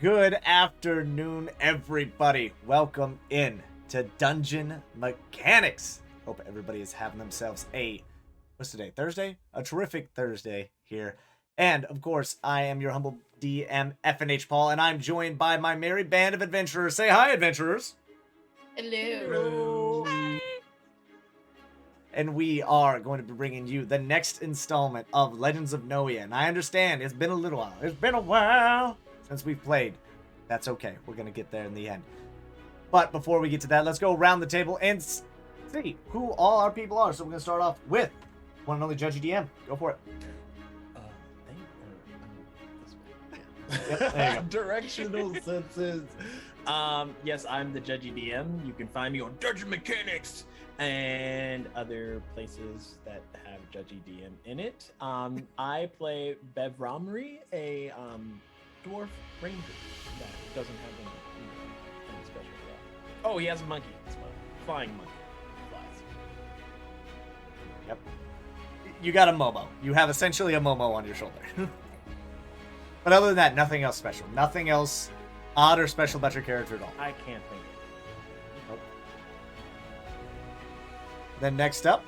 Good afternoon, everybody. Welcome in to Dungeon Mechanics. Hope everybody is having themselves what's today? Thursday? A terrific Thursday here. And, of course, I am your humble DM, FNH Paul, and I'm joined by my merry band of adventurers. Say hi, adventurers. Hello. Hi. And we are going to be bringing you the next installment of Legends of Noia. And I understand it's been a little while. It's been a while since we've played. That's okay. We're going to get there in the end. But before we get to that, let's go around the table and see who all our people are. So we're going to start off with one and only Judgy DM. Go for it. Yep, there you go. Directional senses. Yes, I'm the Judgy DM. You can find me on Dungeon Mechanics and other places that have Judgy DM in it. I play Bev Romry, a dwarf ranger that doesn't have anything special for that. Oh, he has a monkey. It's a flying monkey. Flies. Yep. You got a Momo. You have essentially a Momo on your shoulder. But other than that, nothing else special. Nothing else odd or special about your character at all. I can't think of it. Nope. Then next up,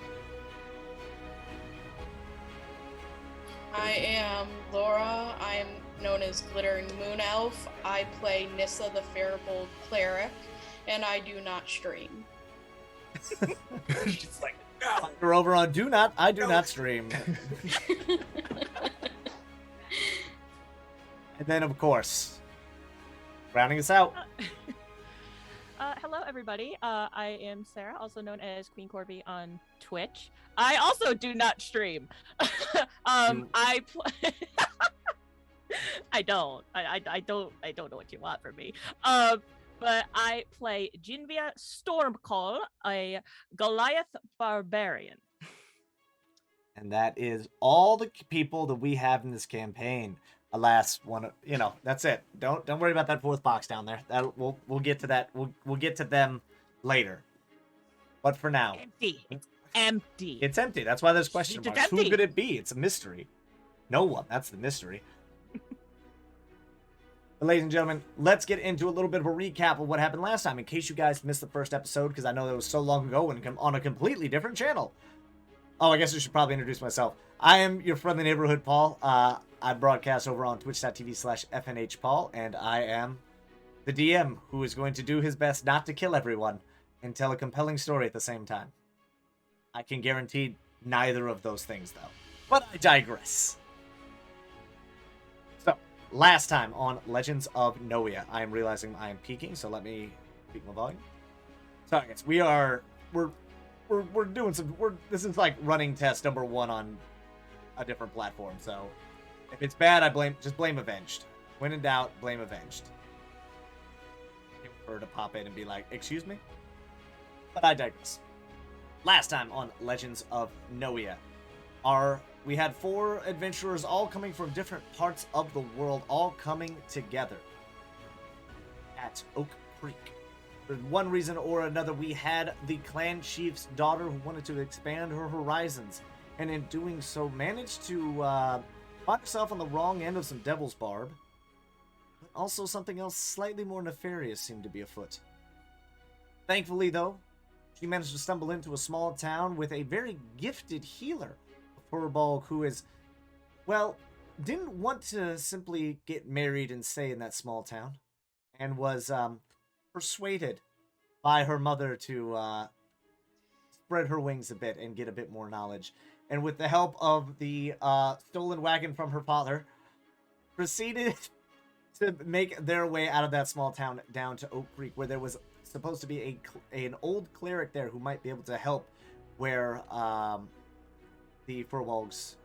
I am Laura. I am known as Glittering Moon Elf. I play Nissa the Fairbold Cleric, and I do not stream. She's like, no. you're over on I do not stream. And then, of course, rounding us out. Hello, everybody. I am Sarah, also known as Queen Corby on Twitch. I also do not stream. I don't. I don't know what you want from me. But I play Jinvia Stormcall, a Goliath barbarian. And that is all the people that we have in this campaign. Alas, that's it. Don't worry about that fourth box down there. We'll get to that. We'll get to them later. But for now, empty. It's empty. It's empty. That's why there's question marks. Empty. Who could it be? It's a mystery. No one. That's the mystery. But ladies and gentlemen, let's get into a little bit of a recap of what happened last time, in case you guys missed the first episode, because I know that was so long ago and on a completely different channel. Oh, I guess I should probably introduce myself. I am your friendly neighborhood Paul. I broadcast over on twitch.tv/FNHPaul, and I am the DM who is going to do his best not to kill everyone and tell a compelling story at the same time. I can guarantee neither of those things, though. But I digress. So, last time on Legends of Noia, I am realizing I am peaking, so let me peak my volume. So, I guess we're doing this is like running test number 1 on a different platform, so if it's bad, just blame Avenged. When in doubt, blame Avenged. I prefer to pop in and be like, excuse me? But I digress. Last time on Legends of Noia, we had 4 adventurers all coming from different parts of the world, all coming together at Oak Creek. For one reason or another, we had the clan chief's daughter who wanted to expand her horizons, and in doing so managed to find herself on the wrong end of some devil's barb. But also something else slightly more nefarious seemed to be afoot. Thankfully, though, she managed to stumble into a small town with a very gifted healer, a furball who didn't want to simply get married and stay in that small town, and was persuaded by her mother to spread her wings a bit and get a bit more knowledge. And with the help of the stolen wagon from her father, proceeded to make their way out of that small town down to Oak Creek, where there was supposed to be an old cleric there who might be able to help where the Furbolg's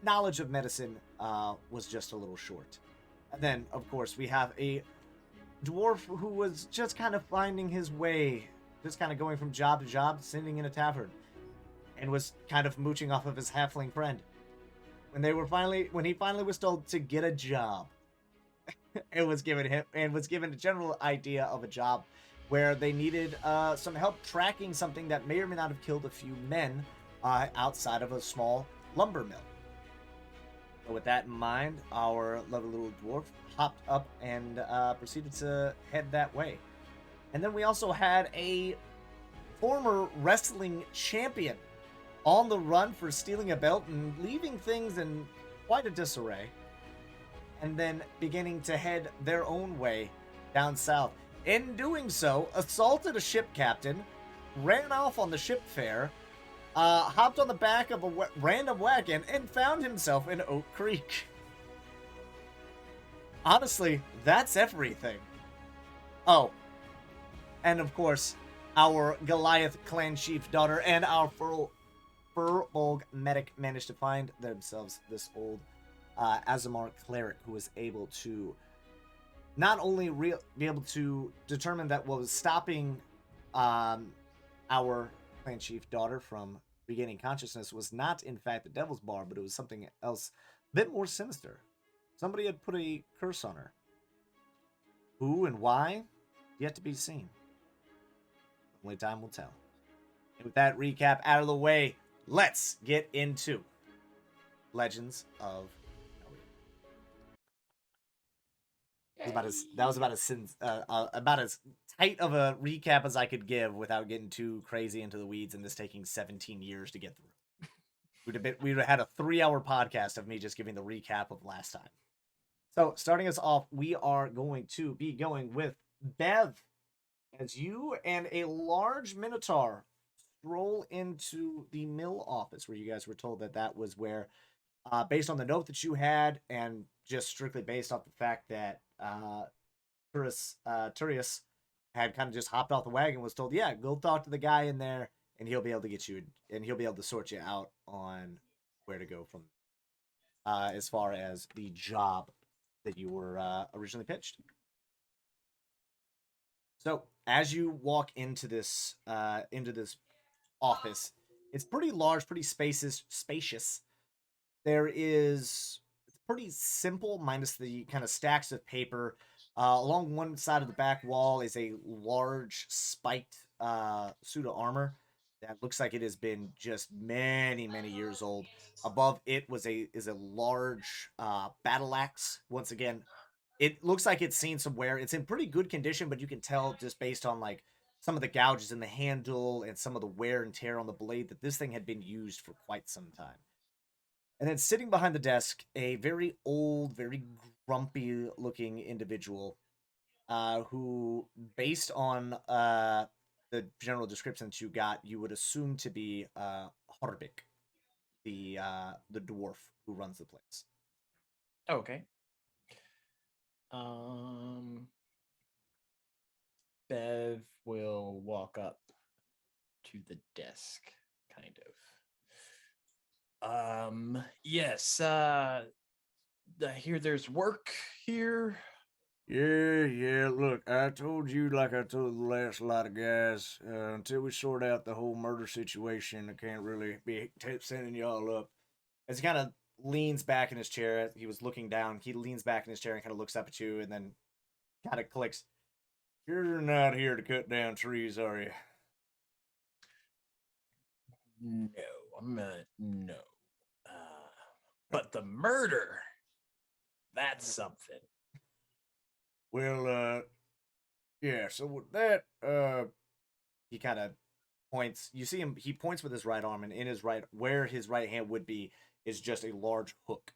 knowledge of medicine was just a little short. And then, of course, we have a dwarf who was just kind of finding his way, just kind of going from job to job, sitting in a tavern, and was kind of mooching off of his halfling friend. When he finally was told to get a job, it was given a general idea of a job where they needed some help tracking something that may or may not have killed a few men outside of a small lumber mill. So with that in mind, our lovely little dwarf hopped up and proceeded to head that way. And then we also had a former wrestling champion on the run for stealing a belt and leaving things in quite a disarray. And then beginning to head their own way down south. In doing so, assaulted a ship captain, ran off on the ship fare, hopped on the back of a random wagon, and found himself in Oak Creek. Honestly, that's everything. Oh, and of course, our Goliath clan chief daughter and our Furbolg medic managed to find themselves this old Azamar cleric who was able to not only be able to determine that what was stopping our clan chief daughter from regaining consciousness was not in fact the devil's bar, but it was something else a bit more sinister. Somebody had put a curse on her. Who and why? Yet to be seen. Only time will tell. And with that recap out of the way, let's get into Legends of Noia. That was about as tight of a recap as I could give without getting too crazy into the weeds and this taking 17 years to get through. We'd have had a 3-hour podcast of me just giving the recap of last time. So starting us off, we are going to be going with Bev, as you and a large minotaur stroll into the mill office, where you guys were told that that was where, based on the note that you had, and just strictly based off the fact that Turius had kind of just hopped off the wagon, was told, yeah, go talk to the guy in there, and he'll be able to get you, and he'll be able to sort you out on where to go from as far as the job that you were originally pitched. So as you walk into this office, it's pretty large, pretty spacious. There is it's pretty simple, minus the kind of stacks of paper. Along one side of the back wall is a large spiked suit of armor that looks like it has been just many years old. Above it is a large battle axe. Once again, it looks like it's seen some wear. It's in pretty good condition, but you can tell just based on like some of the gouges in the handle and some of the wear and tear on the blade that this thing had been used for quite some time. And then sitting behind the desk, a very old, very grumpy looking individual who, based on the general description that you got, you would assume to be Harbik, the dwarf who runs the place. Okay. Bev will walk up to the desk, kind of. Yes, I hear there's work here. Yeah, look, I told you like I told the last lot of guys, until we sort out the whole murder situation, I can't really be sending y'all up. As he kind of leans back in his chair, he was looking down, he leans back in his chair and kind of looks up at you and then kind of clicks. You're not here to cut down trees, are you? No, I'm not. No. But the murder, that's something. Well, yeah, so with that, he kind of points. You see him, he points with his right arm, and in his right, where his right hand would be, is just a large hook.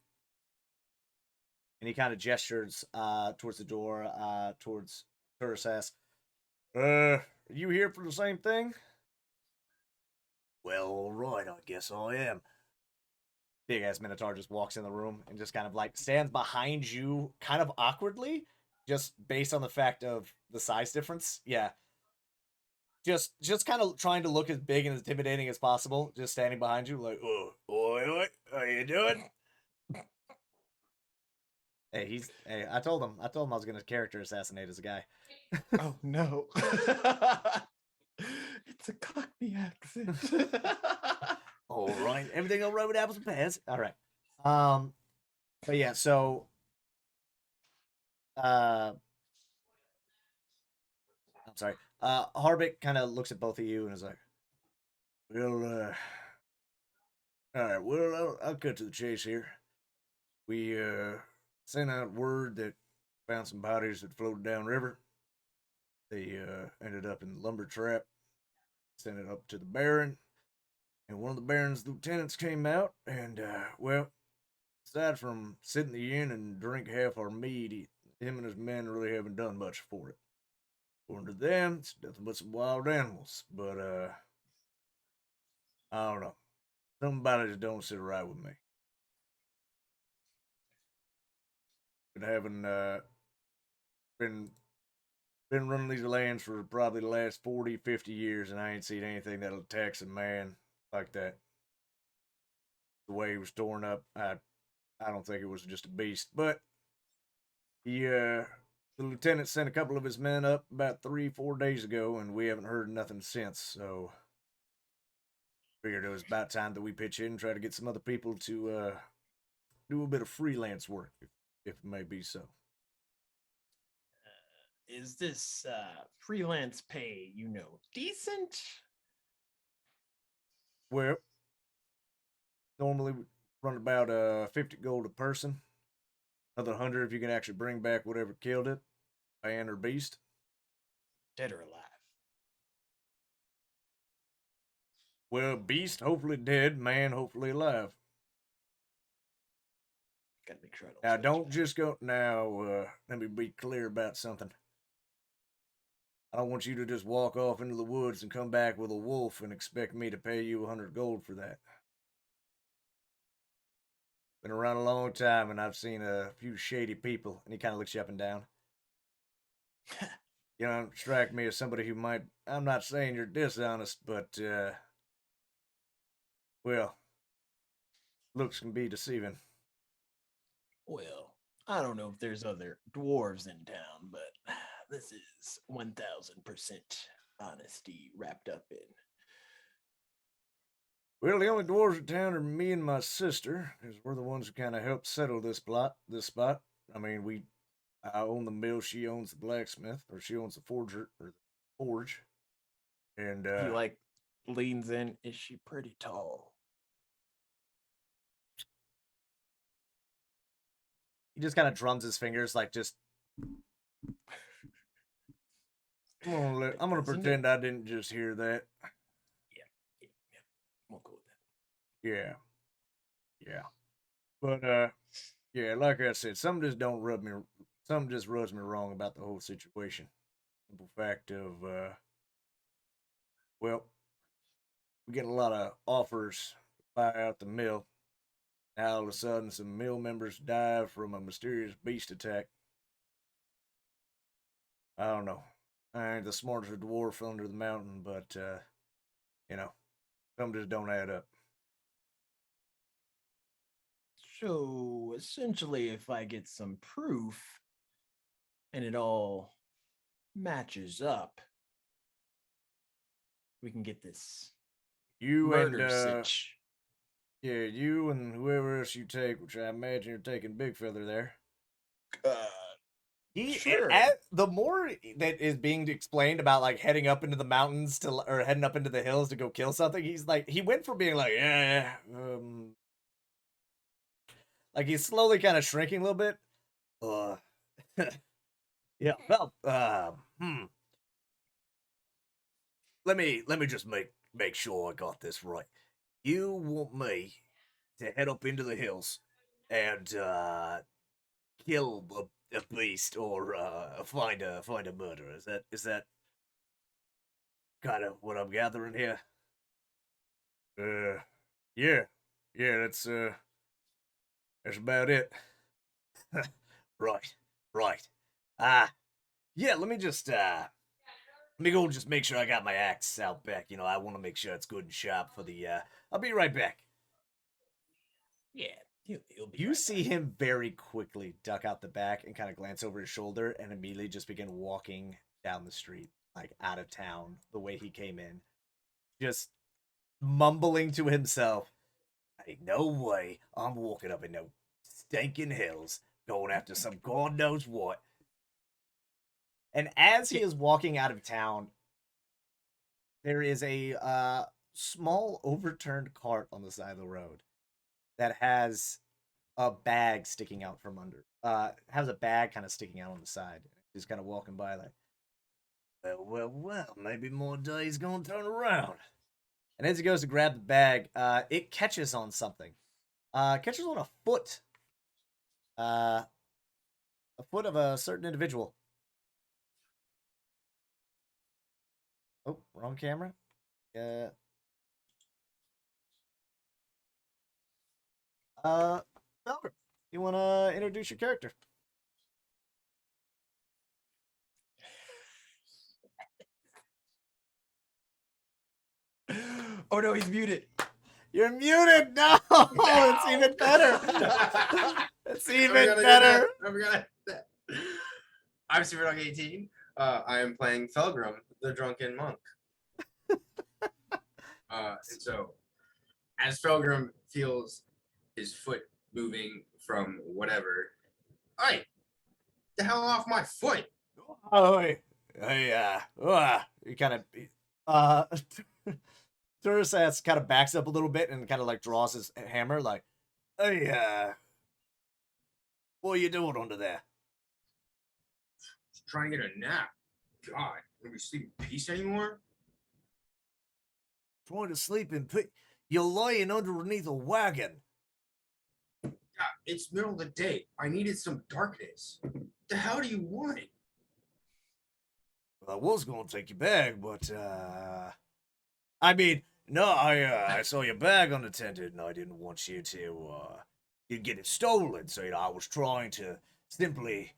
And he kind of gestures towards the door, towards Turses. are you here for the same thing? Well, all right, I guess I am. Big ass Minotaur just walks in the room and just kind of like stands behind you, kind of awkwardly, just based on the fact of the size difference. Yeah. Just kind of trying to look as big and as intimidating as possible, just standing behind you, like, oh, oi, how you doing? Hey, I told him I was gonna character assassinate as a guy. Oh no. It's a Cockney accent. All right, everything all right with apples and pears? All right. But yeah, so I'm sorry. Harbeck kind of looks at both of you and is like, Well, all right, well, I'll cut to the chase here. we sent out word that found some bodies that floated downriver. They ended up in the lumber trap. Sent it up to the Baron, and one of the Baron's lieutenants came out, and well, aside from sit in the inn and drink half our mead, him and his men really haven't done much for it. According to them, it's nothing but some wild animals. But I don't know. Something about it just don't sit right with me. Been having been been running these lands for probably the last 40, 50 years, and I ain't seen anything that'll tax a man like that. The way he was torn up, I don't think it was just a beast, but he the lieutenant sent a couple of his men up about 3, 4 days ago, and we haven't heard nothing since. So figured it was about time that we pitch in and try to get some other people to do a bit of freelance work, if it may be so. Is this freelance pay, decent? Well, normally we run about 50 gold a person. Another 100 if you can actually bring back whatever killed it, man or beast. Dead or alive? Well, beast hopefully dead, man hopefully alive. Gotta make sure I don't. Now, touch don't that. just go. Now, let me be clear about something. I don't want you to just walk off into the woods and come back with a wolf and expect me to pay you 100 gold for that. Been around a long time, and I've seen a few shady people. And he kind of looks you up and down. You don't strike me as somebody who might. I'm not saying you're dishonest, but well, looks can be deceiving. Well, I don't know if there's other dwarves in town, but this is 1000% honesty wrapped up in. Well, the only dwarves in town are me and my sister, because we're the ones who kind of helped settle this spot. I mean, I own the mill, she owns the blacksmith, or she owns the forge. And He leans in. Is she pretty tall? He just kind of drums his fingers, like just. I'm gonna pretend I didn't just hear that. Yeah. We'll go with that. Yeah. But yeah, like I said, something just rubs me wrong about the whole situation. Simple fact of well, we get a lot of offers to buy out the mill. Now all of a sudden some mill members die from a mysterious beast attack. I don't know. I ain't the smartest dwarf under the mountain, but some just don't add up. So essentially, if I get some proof and it all matches up, we can get this You murder and sitch. yeah, you and whoever else you take, which I imagine you're taking Big Feather there. Sure. The more that is being explained about like heading up into the mountains or heading up into the hills to go kill something, he's like he went from being like like he's slowly kind of shrinking a little bit. Yeah. Well, let me just make sure I got this right. You want me to head up into the hills and kill a beast or find a murderer? Is that kind of what I'm gathering here? Yeah, that's about it. Right. Yeah. Let me go just make sure I got my axe out back. I want to make sure it's good and sharp for the. I'll be right back. Yeah, he'll be. You right see back. him very quickly duck out the back and kind of glance over his shoulder and immediately just begin walking down the street, like out of town, the way he came in. Just mumbling to himself, ain't no way I'm walking up in no stinking hills going after some God knows what. And as he is walking out of town, there is a small overturned cart on the side of the road that has a bag sticking out from under. Has a bag kind of sticking out on the side. He's kind of walking by like, well, maybe more days gonna turn around. And as he goes to grab the bag, it catches on something. Catches on a foot. A foot of a certain individual. Oh, wrong camera. Melvin, you want to introduce your character? Oh no, he's muted. You're muted. No, it's even better. It's even better. I'm Superdog 18. I am playing Felgrim, the drunken monk. And so, as Felgrim feels his foot moving from whatever, hey, the hell off my foot! Oh, hey, you kind of, Turasas kind of backs up a little bit and kind of like draws his hammer, like, hey, what are you doing under there? Just trying to get a nap. God, can we sleep in peace anymore? Trying to sleep in peace? You're lying underneath a wagon. God, it's middle of the day. I needed some darkness. The hell do you want? Well, I was gonna take your bag, but I mean, no, I saw your bag unattended, and I didn't want you to you'd get it stolen. So I was trying to simply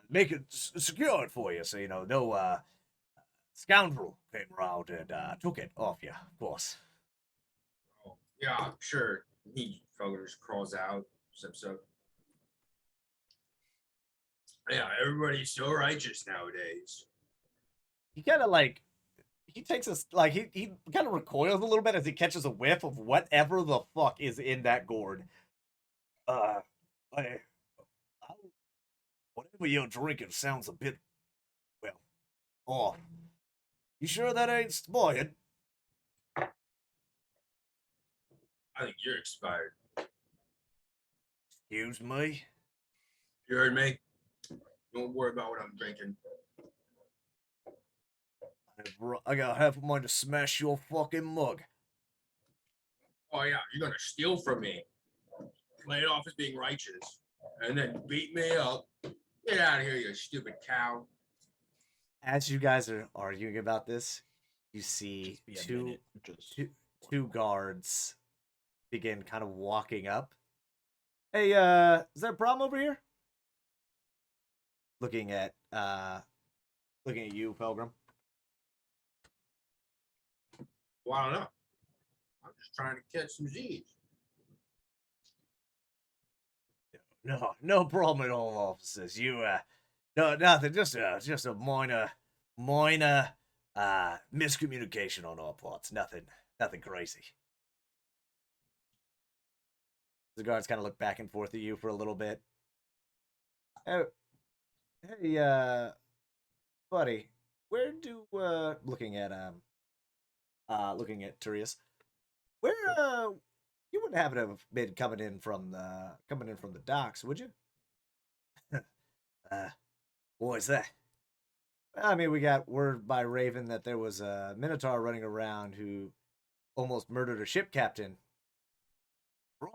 make it secure it for you. So no scoundrel came around and took it off you, of course. Oh, yeah, sure. He Felgrim crawls out, steps up. Yeah, everybody's so righteous nowadays. He kind of like he takes us like he kind of recoils a little bit as he catches a whiff of whatever the fuck is in that gourd. I whatever you're drinking sounds a bit off. You sure that ain't spoiled? I think you're expired. Excuse me? You heard me? Don't worry about what I'm drinking. I got half a mind to smash your fucking mug. Oh yeah, you're gonna steal from me. Play it off as being righteous. And then beat me up. Get out of here, you stupid cow. As you guys are arguing about this, you see two guards begin kind of walking up. Hey, is there a problem over here? Looking at you, Felgrim. Well, I don't know. I'm just trying to catch some Z's. No problem at all, officers. You no nothing, just a minor miscommunication on our parts. Nothing crazy. The guards kind of look back and forth at you for a little bit. Oh, hey, buddy, where do looking at Turius, where you wouldn't happen to have been coming in from the docks, would you? What is that? I mean, we got word by Raven that there was a Minotaur running around who almost murdered a ship captain. Right.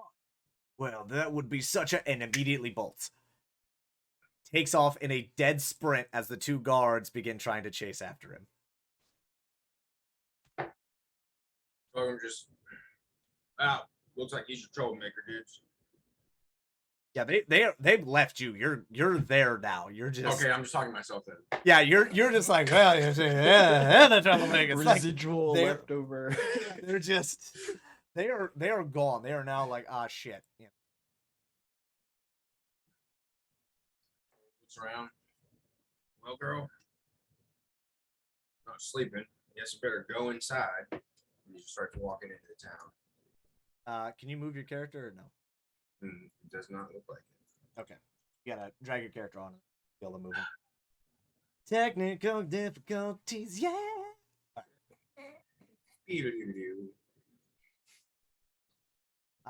Well, that would be and immediately bolts. Takes off in a dead sprint as the two guards begin trying to chase after him. So I'm just, looks like he's a troublemaker, dudes. Yeah, they've left you. You're there now. You're just okay. I'm just talking to myself then. Yeah, you're just like, well, yeah, the troublemaker. Residual like leftover. They're just they are gone. They are now like, ah, shit. Yeah. Looks around. Well, girl, not sleeping. Guess you better go inside. And you start walking into the town. Can you move your character or no? It does not look like it. Okay. You gotta drag your character on and be able to move him. Technical difficulties, yeah.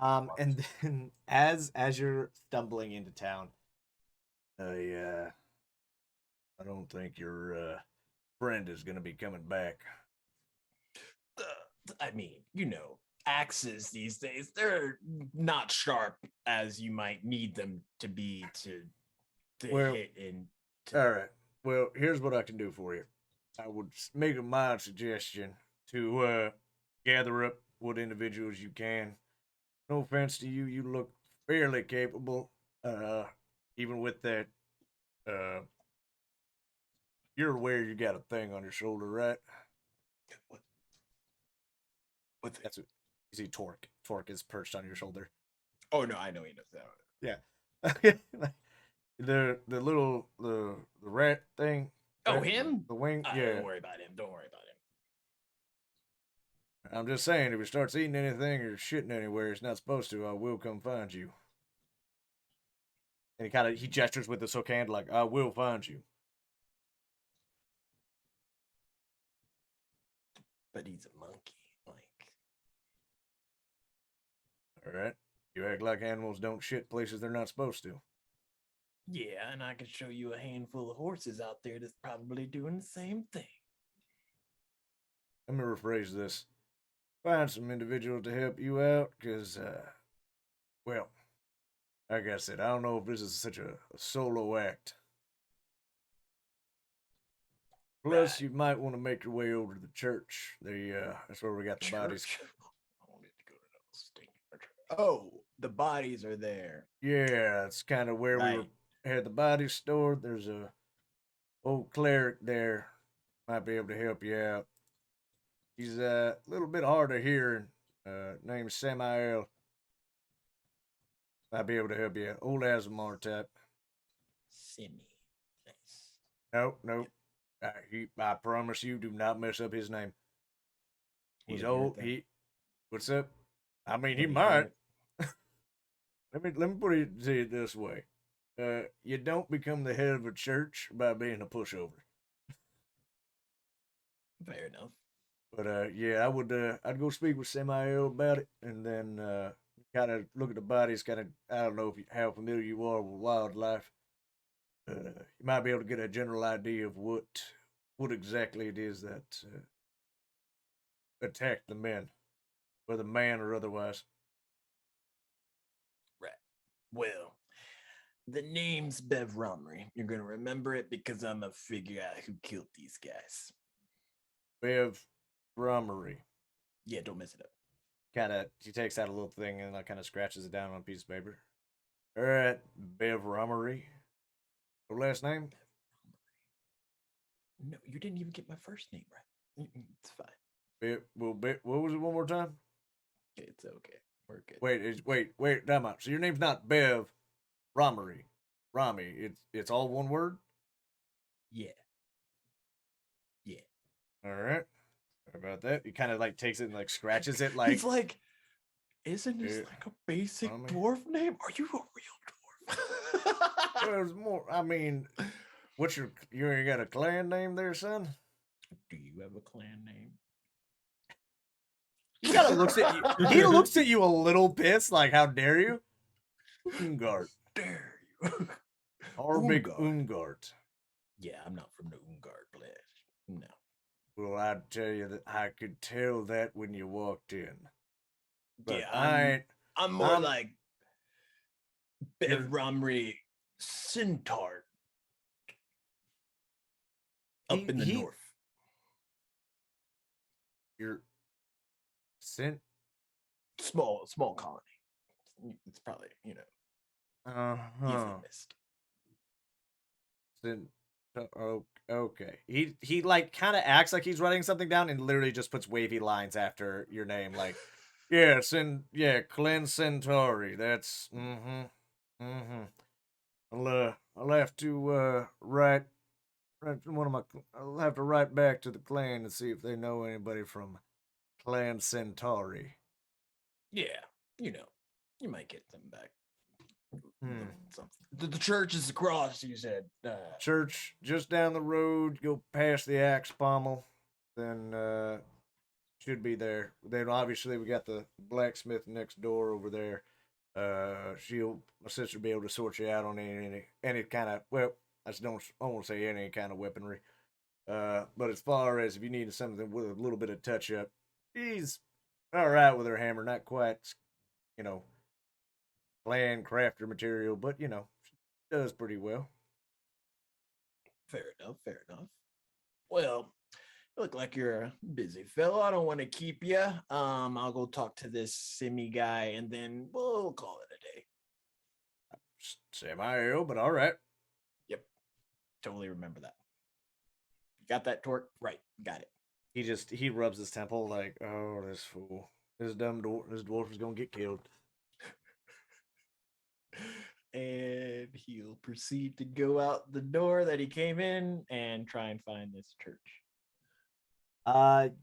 And then as you're stumbling into town, I don't think your friend is gonna be coming back. I mean, axes these days, they're not sharp as you might need them to be to Well, hit and All right. Well, here's what I can do for you. I would make a mild suggestion to gather up what individuals you can. No offense to you, you look fairly capable. Even with that, uh, you're aware you got a thing on your shoulder, right? what what's it? That's what you see. Torque. Torque is perched on your shoulder. Oh no, I know he knows that. Yeah. the little the rat thing. Oh, rat- him? The wing. Yeah. Don't worry about him. Don't worry about him. I'm just saying, if he starts eating anything or shitting anywhere it's not supposed to, I will come find you. And he gestures with his hook hand like, I will find you. But he's a monkey. Like, Alright? You act like animals don't shit places they're not supposed to. yeah, and I could show you a handful of horses out there that's probably doing the same thing. Let me rephrase this. Find some individuals to help you out, because, well, like I said, I don't know if this is such a solo act. Plus, Right. you might want to make your way over to the church. That's where we got the bodies. Church. I wanted to go to those stinking church. Oh, the bodies are there. Yeah, it's kind of where we Right. had the bodies stored. There's a old cleric there. Might be able to help you out. He's a little bit hard of hearing. Name's Samael. Might be able to help you out. Old Azamar type. Simi. Nice. Nope. I promise you, do not mess up his name. Will He's he hear it old. then? What's up? I mean, he Will he hear might. it? Let me put it to you this way. You don't become the head of a church by being a pushover. Fair enough. But yeah, I'd go speak with Samael about it, and then kind of look at the bodies. Kind of, I don't know how familiar you are with wildlife. You might be able to get a general idea of what exactly it is that attacked the men, whether man or otherwise. Right. Well, the name's Bev Romry. You're gonna remember it because I'm gonna figure out who killed these guys. Bev Romery. Yeah, don't mess it up. She takes out a little thing and kind of scratches it down on a piece of paper. All right, Bev Romery. Your last name? No, you didn't even get my first name right. It's fine. What was it one more time? It's okay. We're good. Wait, time out. So your name's not Bev Romery. Rami. It's all one word? Yeah. Yeah. All right. How about that? He kind of like takes it and like scratches it like He's like, isn't this Yeah. like a basic Romney. dwarf name? Are you a real dwarf? well, it's more I mean, what's you ain't got a clan name there, son? Do you have a clan name? He kind of looks at you. He looks at you a little pissed, like, how dare you? Ungart. Dare you? Arbig Ungart. Ungart. Yeah, I'm not from the Ungard pledge. No. Well, I'd tell you that I could tell that when you walked in. But Yeah, I'm more I'm- like You're- Bev Romry Centaur up in the He- north. You're sent. Small colony. It's probably, easily missed. Sent. Oh, okay. He like kind of acts like he's writing something down and literally just puts wavy lines after your name, like, Clen Centauri. That's I'll have to write I'll have to write back to the clan and see if they know anybody from Clan Centauri. Yeah, you might get them back. Hmm. Something. The church is across, you said. Church just down the road, go past the axe pommel, then should be there. Then obviously we got the blacksmith next door over there. My sister be able to sort you out on any kind of, well, I won't say any kind of weaponry. But as far as if you need something with a little bit of touch up, she's all right with her hammer. Not quite, you know, land crafter material, but she does pretty well. Fair enough. Fair enough. Well, you look like you're a busy fellow. I don't want to keep you. I'll go talk to this Simi guy, and then we'll call it a day. Semi-ill, but all right. Yep, totally remember that. Got that, Torque? Right, got it. He rubs his temple like, oh, this fool, this dwarf is gonna get killed. And he'll proceed to go out the door that he came in and try and find this church.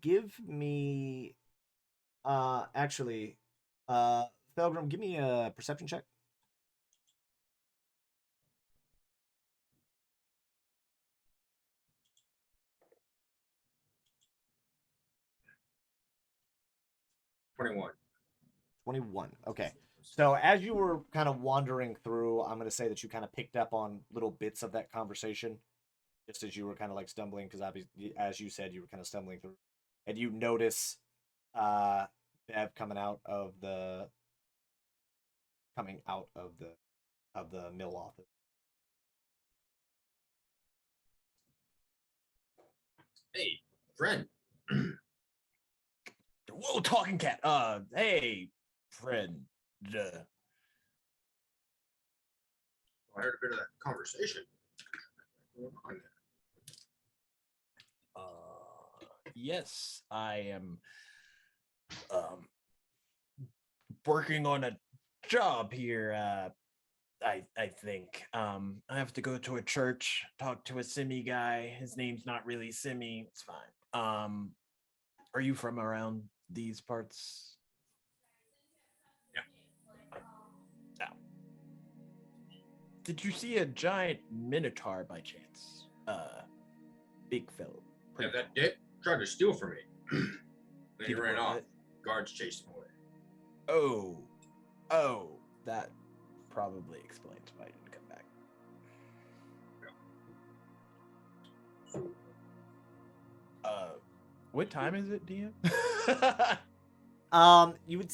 Give me, actually, Felgrim, give me a perception check. $21. 21. Okay. So as you were kind of wandering through, I'm going to say that you kind of picked up on little bits of that conversation, just as you were kind of like stumbling, because obviously, as you said, you were kind of stumbling through, and you notice Bev coming out of the mill office. Hey, friend. Whoa, talking cat. Hey, friend. I heard a bit of that conversation. Yes, I am working on a job here. I think. I have to go to a church, talk to a Simi guy. His name's not really Simi. It's fine. Are you from around these parts? Yeah. No. Did you see a giant minotaur by chance? Big fellow. Yeah, that dick tried to steal from me. Then he Did ran what? off. Guards chased him away. Oh, that probably explains why I didn't come back. What time is it, DM? You would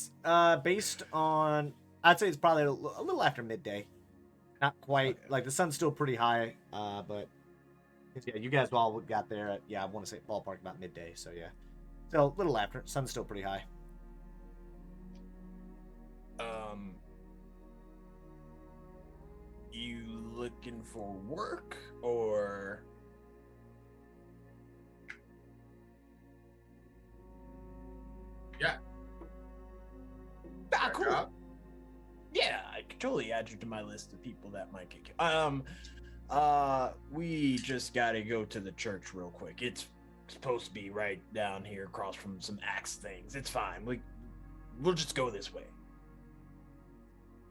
based on, I'd say it's probably a little after midday. Not quite, Okay. like the sun's still pretty high, but yeah, you guys all got there at, I want to say ballpark about midday, so yeah. So a little after, sun's still pretty high. You looking for work or? Yeah. Ah, cool. Job? Yeah, I could totally add you to my list of people that might get we just gotta go to the church real quick. It's supposed to be right down here across from some axe things. It's fine. We'll just go this way.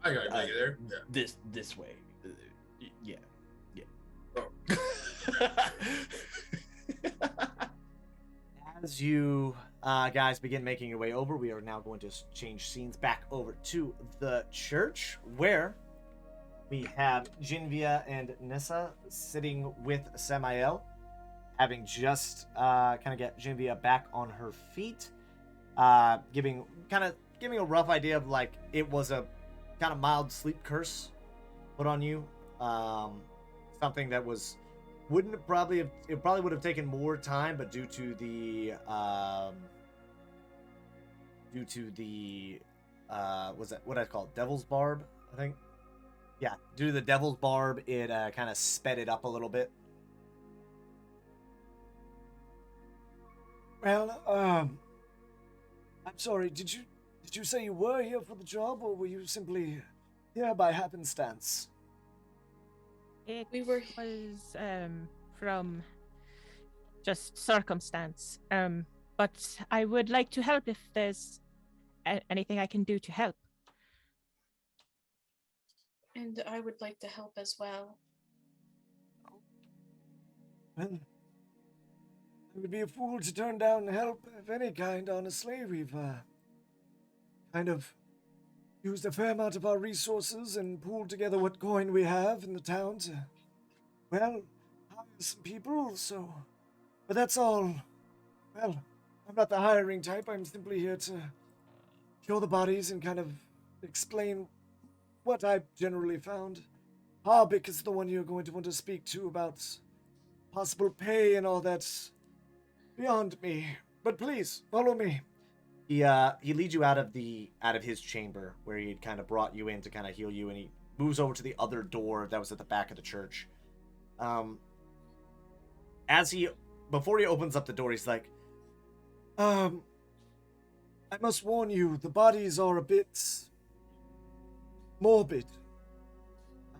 I gotta take you there. Yeah. This way. Yeah. Oh. As you guys begin making your way over, we are now going to change scenes back over to the church, where we have Jinvia and Nissa sitting with Samael, having just kind of get Jinvia back on her feet, giving a rough idea of like it was a kind of mild sleep curse put on you, something that was it probably would have taken more time, but due to the what I call it, Devil's Barb, I think. Yeah, due to the Devil's Barb, it kind of sped it up a little bit. Well, I'm sorry. Did you say you were here for the job, or were you simply here by happenstance? It We were- was from just circumstance. But I would like to help if there's anything I can do to help. And I would like to help as well. Well, It would be a fool to turn down help of any kind, honestly. We've kind of used a fair amount of our resources and pooled together what coin we have in the town to, well, hire some people, so. But that's all. Well, I'm not the hiring type. I'm simply here to show the bodies and kind of explain what I've generally found. Harbic is the one you're going to want to speak to about possible pay and all that's beyond me. But please, follow me. He leads you out of his chamber where he had kind of brought you in to kind of heal you, and he moves over to the other door that was at the back of the church. Before he opens up the door, he's like, I must warn you, the bodies are a bit morbid.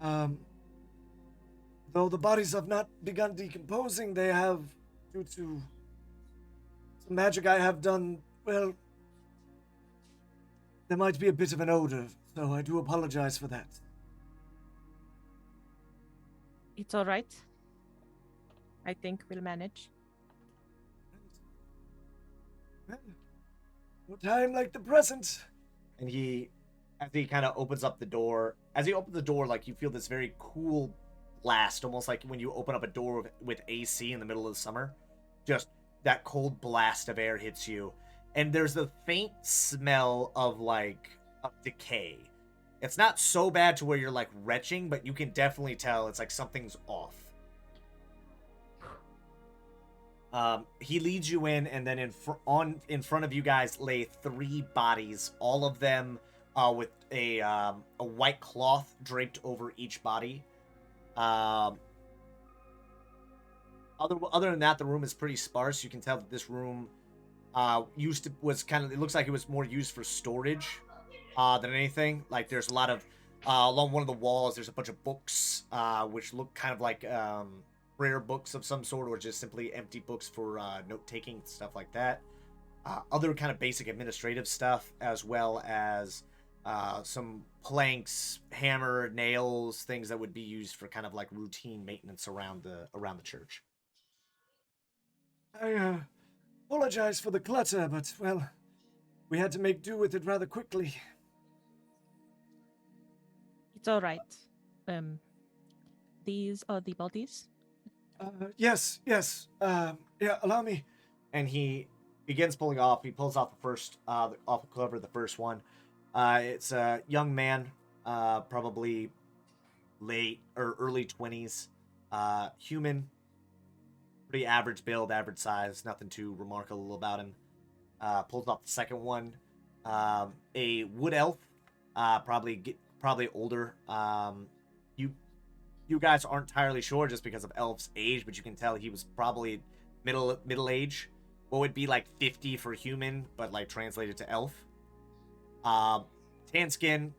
Though the bodies have not begun decomposing, they have, due to some magic I have done, well, there might be a bit of an odor, so I do apologize for that. It's all right. I think we'll manage. Well, no time like the present. and as he kind of opens up the door, like you feel this very cool blast, almost like when you open up a door with AC in the middle of the summer. Just that cold blast of air hits you, and there's a faint smell of decay. It's not so bad to where you're like retching, but you can definitely tell it's like something's off. He leads you in, and then in front of you guys lay 3 bodies, all of them with a white cloth draped over each body. Other than that, the room is pretty sparse. You can tell that this room it looks like it was more used for storage than anything. Like there's a lot of along one of the walls, there's a bunch of books which look kind of like prayer books of some sort, or just simply empty books for note-taking, stuff like that. Other kind of basic administrative stuff, as well as some planks, hammer, nails, things that would be used for kind of like routine maintenance around the church. I apologize for the clutter, but, well, we had to make do with it rather quickly. It's all right. These are the bodies. Yes. Yeah, allow me. And he begins pulling off. He pulls off the first, off the cover, the first one. It's a young man, probably late or early 20s, human, pretty average build, average size, nothing too remarkable about him. Pulls off the second one, a wood elf, probably older. You guys aren't entirely sure just because of Elf's age, but you can tell he was probably middle age. What would be like 50 for human, but like translated to elf. Tan skin,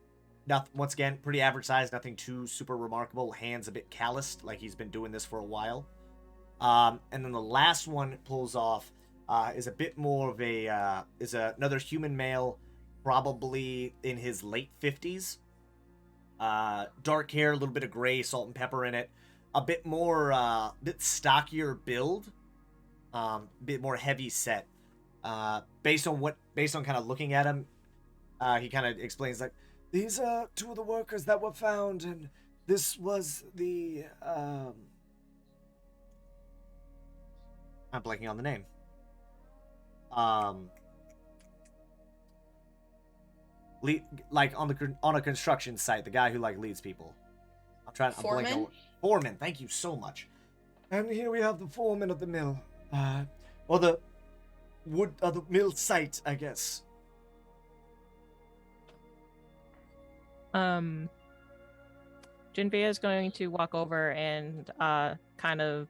once again, pretty average size, nothing too super remarkable. Hands a bit calloused, like he's been doing this for a while. And then the last one pulls off is a bit more of is another human male, probably in his late 50s. Dark hair, a little bit of gray, salt and pepper in it, a bit more, bit stockier build, bit more heavy set. Based on kind of looking at him, he kind of explains like, these are 2 of the workers that were found, and this was the, I'm blanking on the name. Like on a construction site, the guy who like leads people. Foreman? Foreman, thank you so much. and here we have the foreman of the mill, or the mill site, I guess. Jinvia is going to walk over and kind of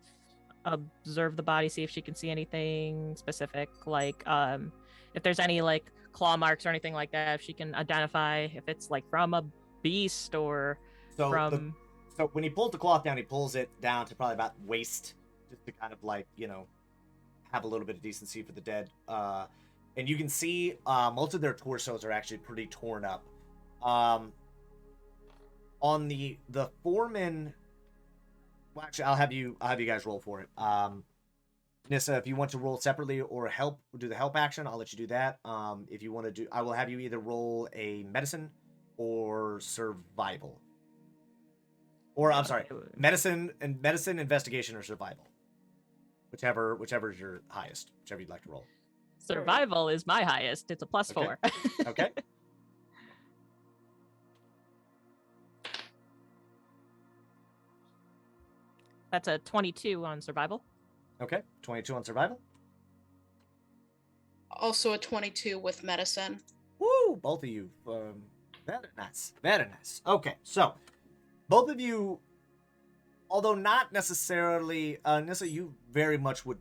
observe the body, see if she can see anything specific, like if there's any like claw marks or anything like that, if she can identify if it's like from a beast or from. So when he pulls the cloth down, he pulls it down to probably about waist, just to kind of like, have a little bit of decency for the dead. And you can see most of their torsos are actually pretty torn up. On the foreman, well, actually, I'll have you guys roll for it. Nissa, if you want to roll separately or do the help action, I'll let you do that. If you want to do, I will have you either roll a medicine or survival. Or I'm sorry, medicine, investigation, or survival. Whichever is your highest, whichever you'd like to roll. Survival is my highest. It's a +4. Okay. That's a 22 on survival. Okay, 22 on survival. Also a 22 with medicine. Woo! Both of you. Very nice. Very nice. Okay, so both of you, although not necessarily, Nissa, you very much would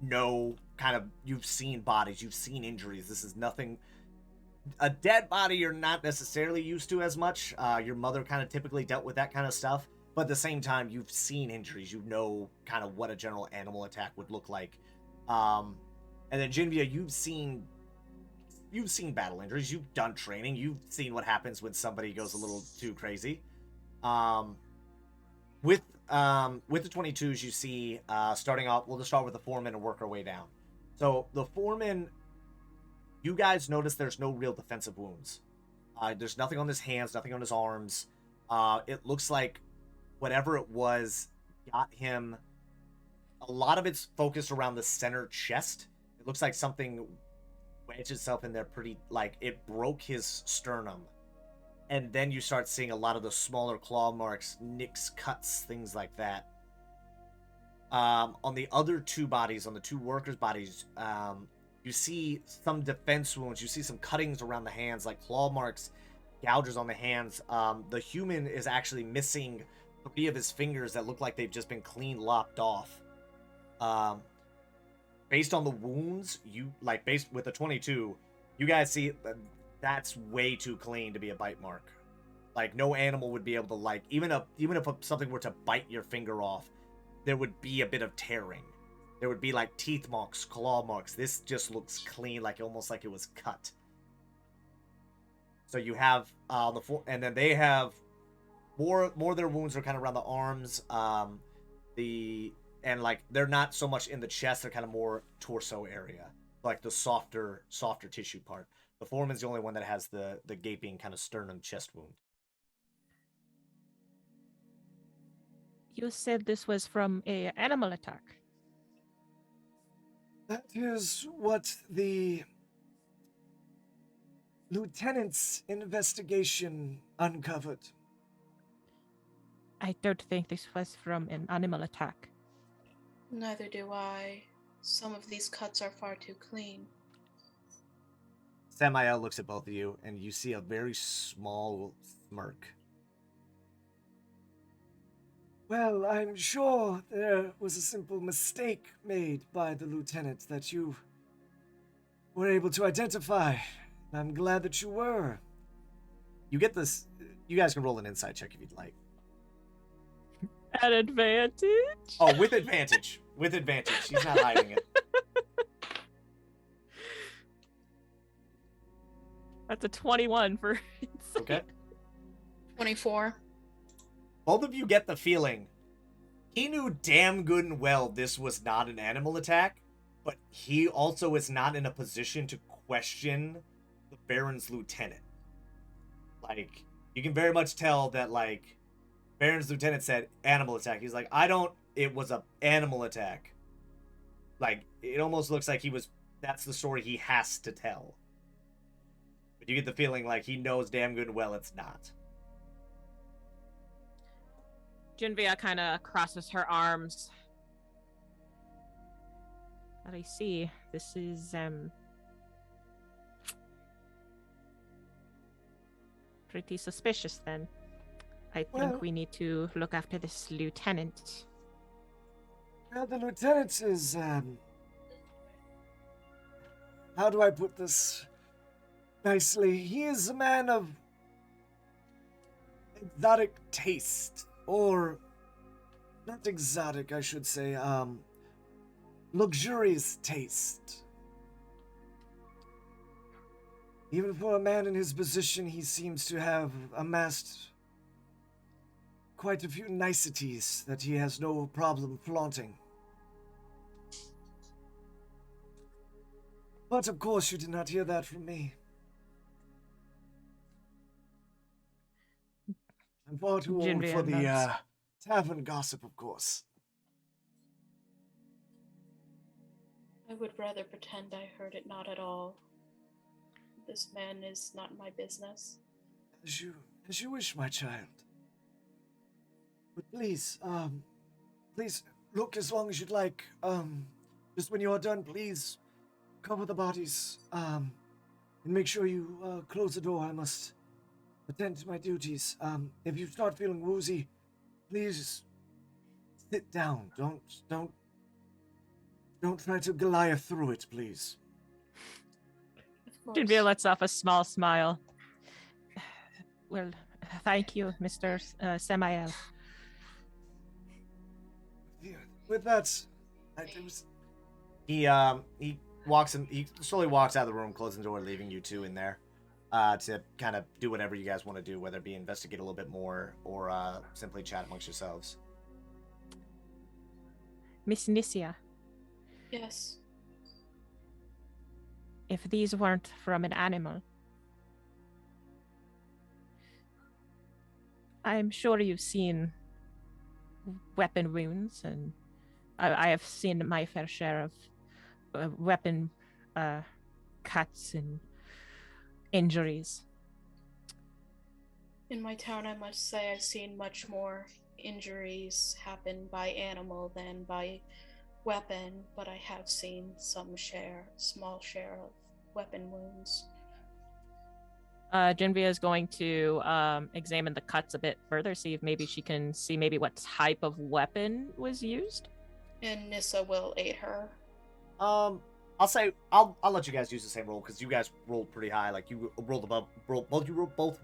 know, kind of, you've seen bodies, you've seen injuries. This is nothing. A dead body you're not necessarily used to as much. Your mother kind of typically dealt with that kind of stuff. But at the same time, you've seen injuries. You know kind of what a general animal attack would look like. And then Jinvia, you've seen battle injuries. You've done training. You've seen what happens when somebody goes a little too crazy. With the 22s, you see, starting off, we'll just start with the foreman and work our way down. So the foreman, you guys notice there's no real defensive wounds. There's nothing on his hands, nothing on his arms. It looks like whatever it was got him. A lot of it's focused around the center chest. It looks like something wedged itself in there pretty, like it broke his sternum. And then you start seeing a lot of the smaller claw marks, nicks, cuts, things like that. On the other two bodies, on the two workers' bodies, you see some defense wounds. You see some cuttings around the hands, like claw marks, gouges on the hands. The human is actually missing 3 of his fingers that look like they've just been clean lopped off. Based on the wounds, based with the 22, you guys see that's way too clean to be a bite mark. Like, no animal would be able to, even if something were to bite your finger off, there would be a bit of tearing. There would be like teeth marks, claw marks. This just looks clean, almost like it was cut. So you have and then they have more of their wounds are kind of around the arms, they're not so much in the chest. They're kind of more torso area, like the softer tissue part. The foreman's the only one that has the gaping kind of sternum chest wound. You said this was from a animal attack. That is what the lieutenant's investigation uncovered. I don't think this was from an animal attack. Neither do I. Some of these cuts are far too clean. Samael looks at both of you, and you see a very small smirk. Well, I'm sure there was a simple mistake made by the lieutenant that you were able to identify. I'm glad that you were. You get this. You guys can roll an insight check if you'd like. At advantage? Oh, with advantage. With advantage. She's not hiding it. That's a 21 for insight. Okay. 24. Both of you get the feeling he knew damn good and well this was not an animal attack, but he also is not in a position to question the Baron's lieutenant. You can very much tell that, Baron's lieutenant said animal attack. He's like, it was a animal attack. It almost looks like that's the story he has to tell. But you get the feeling he knows damn good and well it's not. Jinvia kind of crosses her arms. But I see. This is, pretty suspicious then. I think we need to look after this lieutenant. Well, the lieutenant is, how do I put this nicely? He is a man of exotic taste. Or, not exotic, I should say, luxurious taste. Even for a man in his position, he seems to have amassed quite a few niceties that he has no problem flaunting. But of course you did not hear that from me. I'm far too old Jinvia for the nods. tavern gossip, of course. I would rather pretend I heard it not at all. This man is not my business. As you wish, my child. But please, please look as long as you'd like. Just when you are done, please cover the bodies. And make sure you close the door. I must attend to my duties. If you start feeling woozy, please sit down. Don't try to Goliath through it, please. Of course. Jinvia lets off a small smile. Well, thank you, Mr. Samael. Yeah, with that, He walks in. He slowly walks out of the room, closing the door, leaving you two in there to kind of do whatever you guys want to do, whether it be investigate a little bit more or simply chat amongst yourselves. Miss Nisia, Yes. if these weren't from an animal, I'm sure you've seen weapon wounds, and I have seen my fair share of weapon cuts and injuries. In my town, I must say I've seen much more injuries happen by animal than by weapon, but I have seen small share of weapon wounds. Jinvia is going to examine the cuts a bit further, see if maybe she can see maybe what type of weapon was used. And Nissa will aid her. I'll say I'll let you guys use the same roll because you guys rolled pretty high. Like you rolled above, both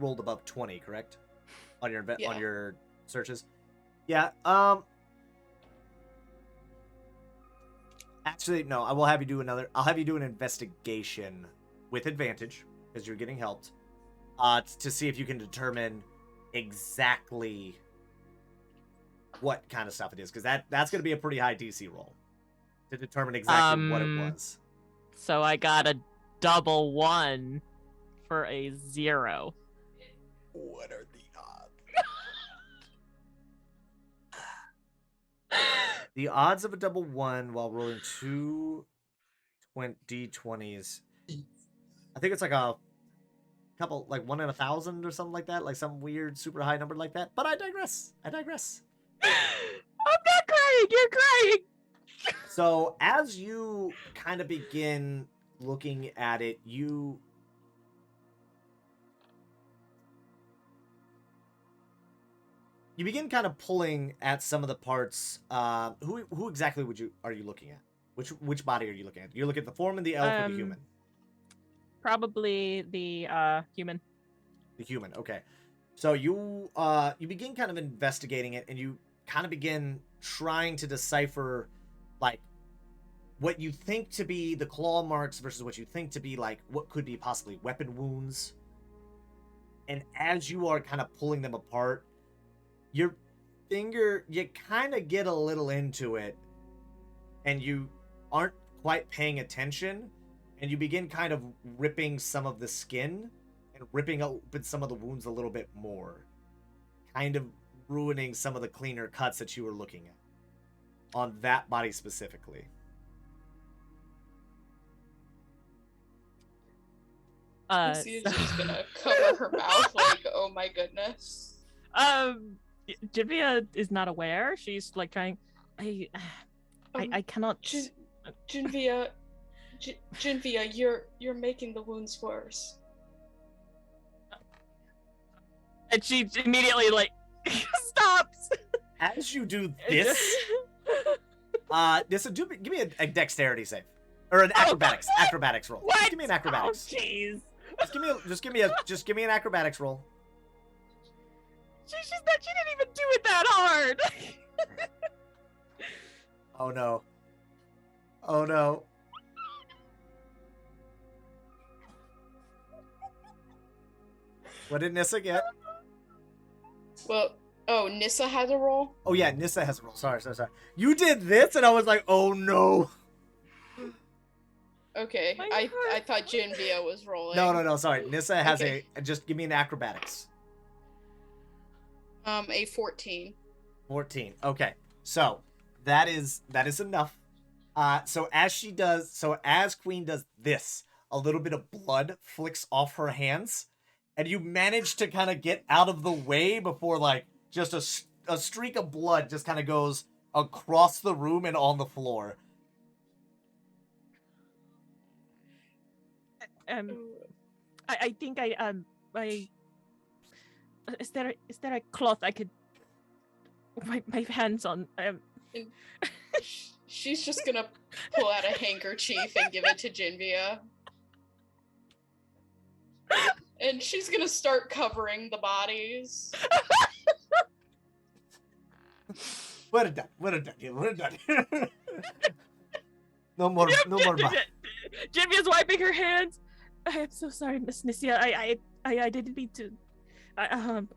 rolled above 20, correct? On your Yeah. on your searches. Yeah. Actually, no. I will have you do another. I'll have you do an investigation with advantage because you're getting helped. To see if you can determine exactly what kind of stuff it is, because that's going to be a pretty high DC roll to determine exactly what it was. So I got a double 1 for a 0. What are the odds? The odds of a double 1 while rolling two d20s. I think it's like a couple, like 1 in 1,000 or something like that, like some weird super high number like that. But I digress. I'm not crying. You're crying. So as you kind of begin looking at it, you begin kind of pulling at some of the parts. Who exactly are you looking at? Which body are you looking at? You're looking at the form of the elf or the human? Probably the human. The human, okay. So you begin kind of investigating it, and you kind of begin trying to decipher, like, what you think to be the claw marks versus what you think to be, like, what could be possibly weapon wounds. And as you are kind of pulling them apart, your finger, you kind of get a little into it, and you aren't quite paying attention, and you begin kind of ripping some of the skin and ripping open some of the wounds a little bit more, kind of ruining some of the cleaner cuts that you were looking at on that body specifically. Lucy's just gonna cover her mouth like, oh my goodness. Jinvia is not aware. She's like trying. I cannot. Jinvia, you're making the wounds worse. And she immediately like stops. As you do this, give me a dexterity save or an acrobatics roll. What? Just give me an acrobatics. Oh, jeez. Just give me an acrobatics roll. She didn't even do it that hard. Oh no. Oh no. What did Nissa get? Well, Nissa has a roll? Oh yeah, Nissa has a roll. Sorry. You did this and I was like, oh no. Okay, My I heart. thought Jinvia was rolling. No. Sorry, Nissa has Okay. just give me an acrobatics. A 14. 14. Okay, so that is enough. So as Queen does this, a little bit of blood flicks off her hands, and you manage to kind of get out of the way before like just a streak of blood just kind of goes across the room and on the floor. I think I is there a cloth I could wipe my hands on? She's just gonna pull out a handkerchief and give it to Jinvia. And she's gonna start covering the bodies. We're done. No more blood. Jinvia's wiping her hands. I am so sorry, Miss Nissia. I didn't mean to. I'm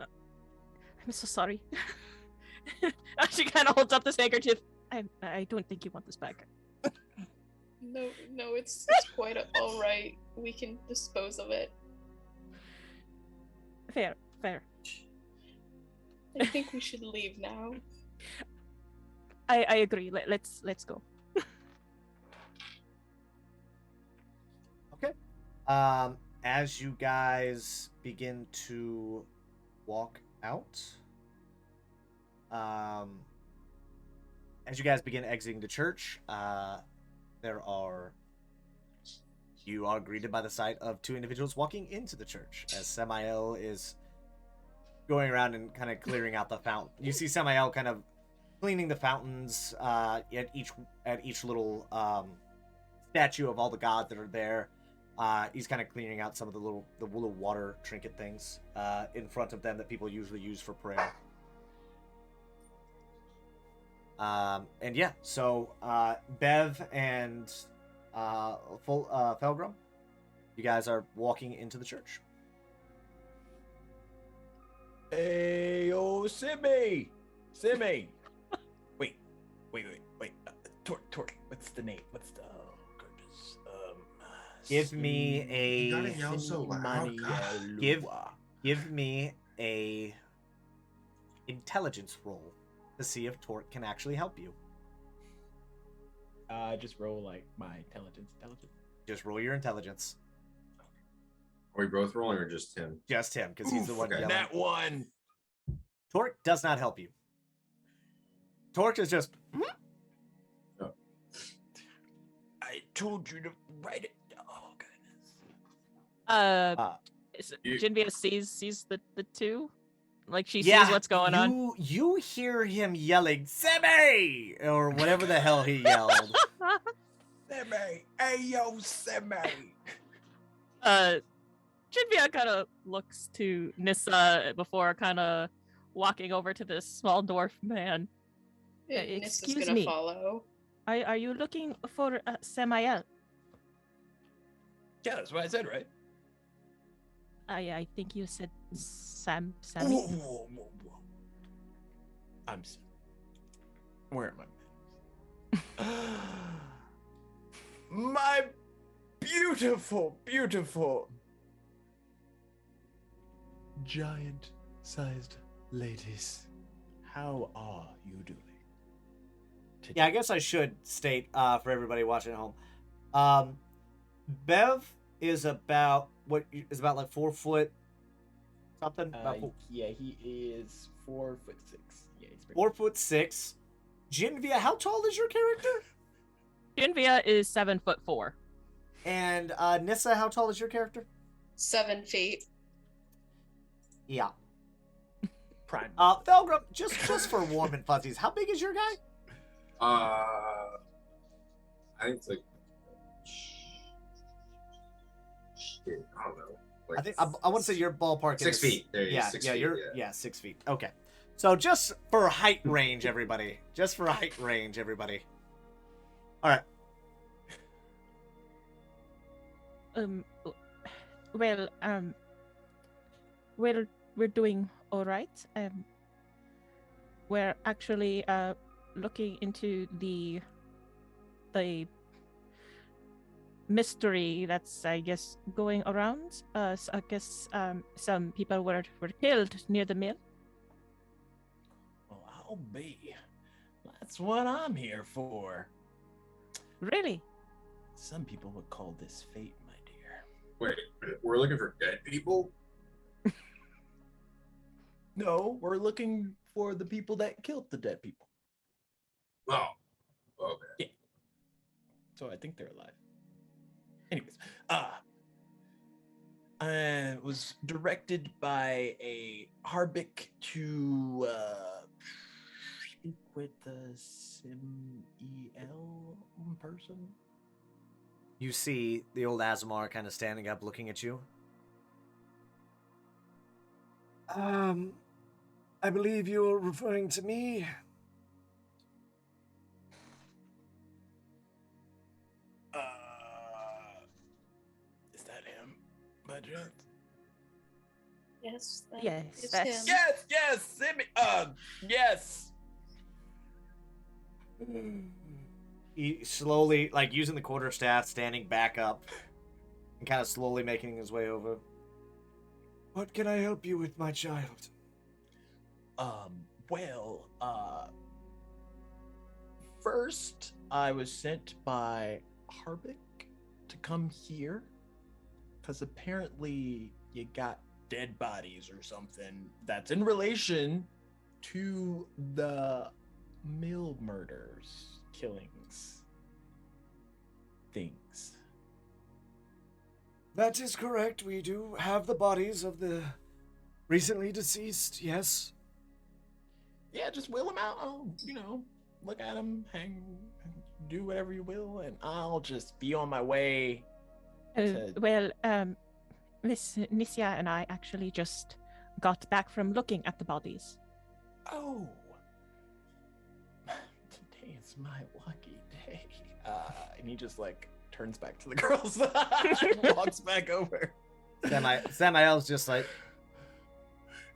so sorry. She kind of holds up this handkerchief. I don't think you want this back. No, it's quite all right. We can dispose of it. Fair. I think we should leave now. I agree. Let's go. Okay. As you guys begin to walk out, as you guys begin exiting the church, you are greeted by the sight of two individuals walking into the church as Samael is going around and kind of clearing out the fountain. You see Samael kind of cleaning the fountains at each little statue of all the gods that are there. He's kind of cleaning out some of the little water trinket things in front of them that people usually use for prayer. And yeah, so Bev and Felgrim, you guys are walking into the church. Hey, yo, Simmy! Wait. Torque. What's the name? What's the gorgeous? Give me You gotta a yell so loud. God. give me a intelligence roll to see if Torque can actually help you. Just roll like my intelligence. Just roll your intelligence. Are we both rolling or just him? Just him, because he's the one okay. yelling. That one. Torque does not help you. Torque is just. I told you to write it. Oh goodness. Jinvia sees the two, like she sees what's going on. You hear him yelling "Semi" or whatever the hell he yelled. Semi, hey yo, Semi. Jinvia kind of looks to Nissa before kind of walking over to this small dwarf man. Nissa's Excuse gonna me. follow. Are you looking for Samael? Yeah, that's what I said, right? I think you said Sammy. Whoa. I'm sorry. Where am I? My beautiful giant-sized ladies. How are you doing? Today? Yeah, I guess I should state for everybody watching at home. Bev is about like 4 foot something. Yeah, he is 4'6". Yeah, he's pretty 4'6". Jinvia, how tall is your character? Jinvia is 7'4". And Nissa, how tall is your character? 7 feet. Yeah. prime. Felgrim, just for warm and fuzzies, how big is your guy? I think it's like. Shit, I don't know. Like I think I want to say your ballpark 6 is feet. There you go. Yeah, 6 yeah, feet, you're 6 feet. Okay, so just for height range, everybody. Just for height range, everybody. All right. Well, we're doing all right. We're actually looking into the mystery that's, I guess, going around. I guess some people were killed near the mill. Well, I'll be. That's what I'm here for. Really? Some people would call this fate, my dear. Wait, we're looking for dead people? No, we're looking for the people that killed the dead people. Oh, okay. So I think they're alive. Anyways, I was directed by a Harbic to speak with the S1E2 person. You see the old Azamar kind of standing up, looking at you. I believe you're referring to me. Is that him? By chance? Yes, that Yes, is that's- him. Yes, Simi. Yes. He slowly, like using the quarterstaff, standing back up, and kind of slowly making his way over. What can I help you with, my child? Well, first I was sent by Harbic to come here because apparently you got dead bodies or something that's in relation to the mill murders, killings, things. That is correct. We do have the bodies of the recently deceased, yes. Yeah, just wheel them out. I'll, look at them, hang, do whatever you will, and I'll just be on my way. Well, Miss Nisya and I actually just got back from looking at the bodies. Oh, today is my lucky day. And he just turns back to the girls, walks back over. Samael's just like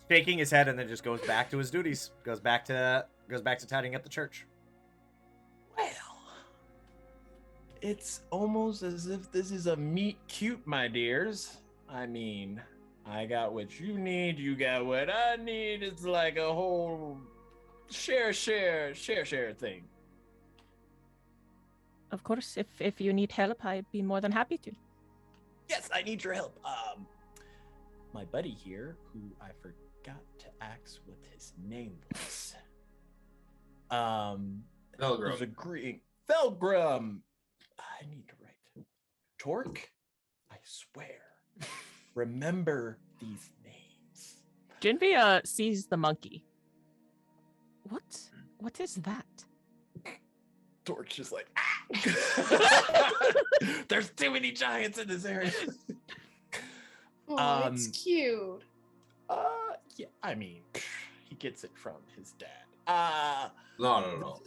shaking his head and then just goes back to his duties. Goes back to tidying up the church. Well, it's almost as if this is a meet cute, my dears. I mean, I got what you need, you got what I need. It's like a whole share thing. Of course, if you need help, I'd be more than happy to. Yes, I need your help. My buddy here, who I forgot to ask what his name was. Was agreeing. Felgrim. I need to write. Torque. I swear. Remember these names. Jinvia sees the monkey. What is that? Torque's just like, ah! There's too many giants in this area. Oh, it's cute. Yeah, I mean, he gets it from his dad. No.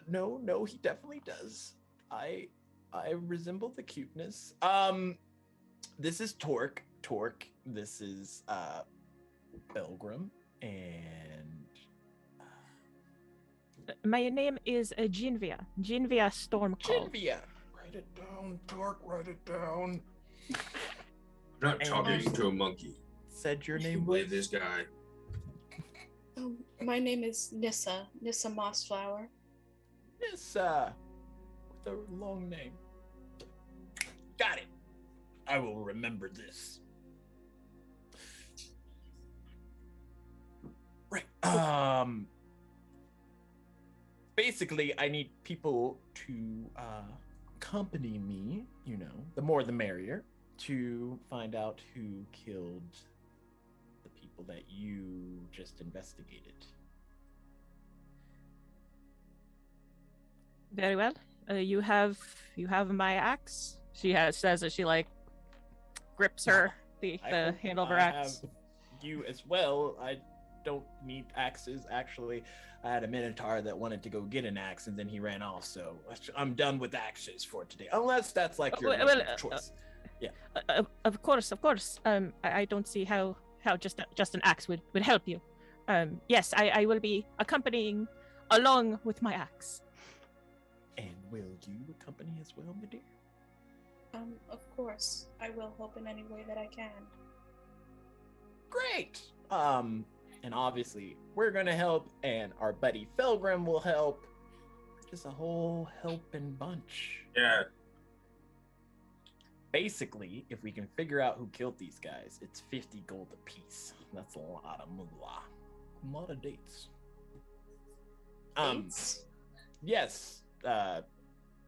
No, he definitely does. I resemble the cuteness. This is Torque. This is Belgrim, and my name is Jinvia Stormcall. Jinvia. Write it down, Torque. Write it down. I'm not talking to a monkey. Said your You name blame was this guy. My name is Nissa Mossflower. Nissa, with a long name. Got it. I will remember this. Right. Basically, I need people to accompany me, the more the merrier, to find out who killed the people that you just investigated. Very well. You have my axe. She says as she grips the handle of her axe. Have you as well. I don't need axes. Actually, I had a minotaur that wanted to go get an axe and then he ran off. So I'm done with axes for today, unless that's your choice. Yeah. Of course. I don't see how just an axe would help you. Yes, I will be accompanying along with my axe. And Will you accompany as well, my dear? Of course, I will help in any way that I can. Great. And obviously we're gonna help, and our buddy Felgrim will help. Just a whole helping bunch. Yeah. Basically, if we can figure out who killed these guys, it's 50 gold apiece. That's a lot of moolah. A lot of dates. Dates? Yes.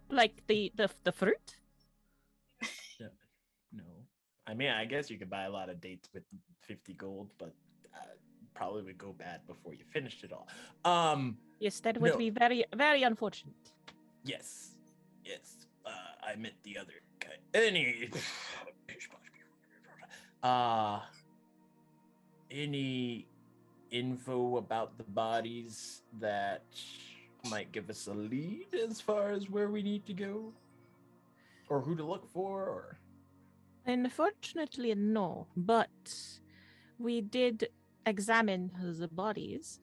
Like the fruit? No. I mean, I guess you could buy a lot of dates with 50 gold, but probably would go bad before you finished it all. Yes, that would No. be very, very unfortunate. Yes. I meant the other guy. Any info about the bodies that might give us a lead as far as where we need to go? Or who to look for, or Unfortunately, no. But we did examine the bodies,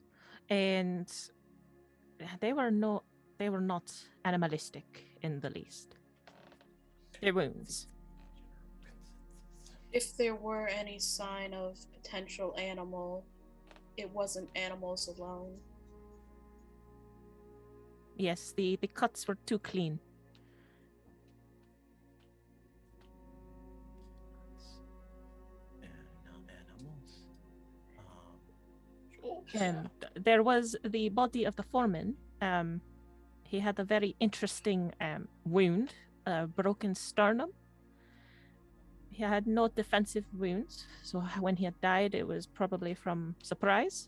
and they were not animalistic in the least. Their wounds. If there were any sign of potential animal, it wasn't animals alone. Yes, the cuts were too clean. and not animals. And there was the body of the foreman. He had a very interesting wound, a broken sternum. He had no defensive wounds, so when he had died, it was probably from surprise.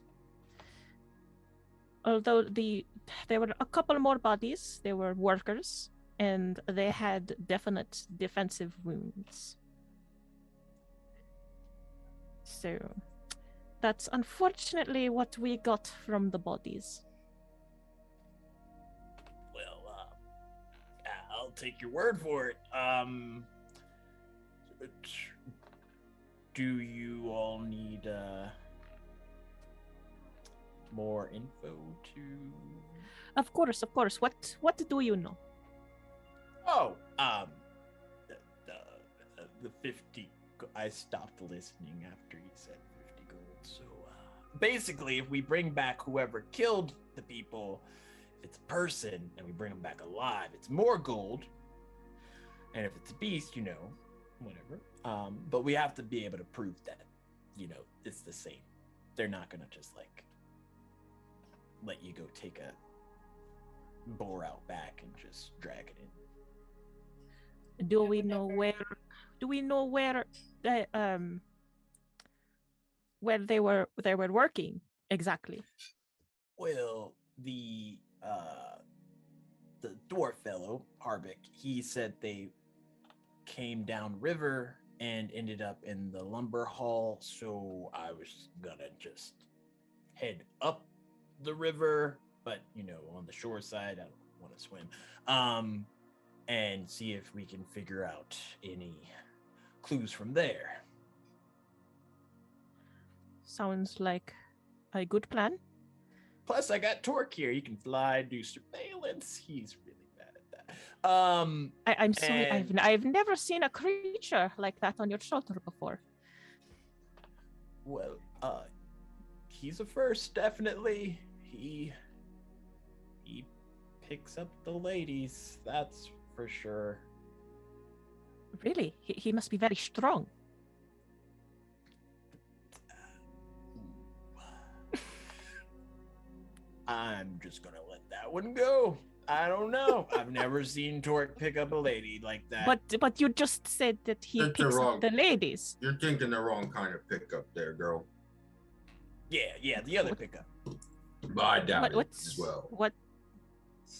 Although there were a couple more bodies, they were workers, and they had definite defensive wounds. So that's unfortunately what we got from the bodies. Well, I'll take your word for it. Do you all need more info to? Of course. What do you know? Oh, the 50. I stopped listening after he said 50 gold. So, basically, if we bring back whoever killed the people, if it's a person and we bring them back alive, it's more gold. And if it's a beast, whatever. But we have to be able to prove that, it's the same. They're not gonna just let you go take a boar out back and just drag it in. Do we know where they were working exactly? Well, the dwarf fellow, Harbeck, he said they came down river and ended up in the lumber hall, so I was gonna just head up the river, but on the shore side, I don't want to swim. And see if we can figure out any clues from there. Sounds like a good plan. Plus, I got Torque here. He can fly, do surveillance. He's really bad at that. I'm sorry, and- I've never seen a creature like that on your shoulder before. Well, he's a first, definitely. He picks up the ladies, that's for sure. Really? He must be very strong. I'm just gonna let that one go. I don't know. I've never seen Torque pick up a lady like that. But you just said that he That's the picks wrong- up the ladies. You're thinking the wrong kind of pickup there, girl. yeah, the other pickup. But I doubt it What's as well.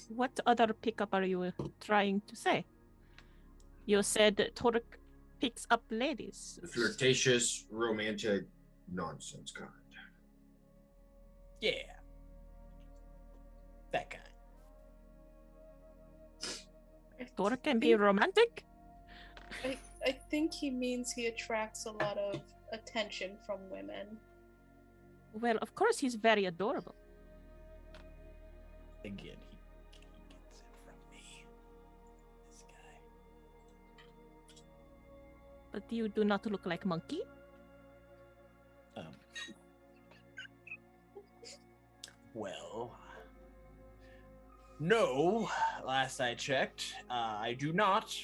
what other pickup are you trying to say? You said that Torque picks up ladies. The flirtatious, romantic, nonsense kind. Yeah. That kind. Torque can be romantic? I think he means he attracts a lot of attention from women. Well, of course he's very adorable. Again, he gets it from me. But you do not look like monkey. Well, no. Last I checked, I do not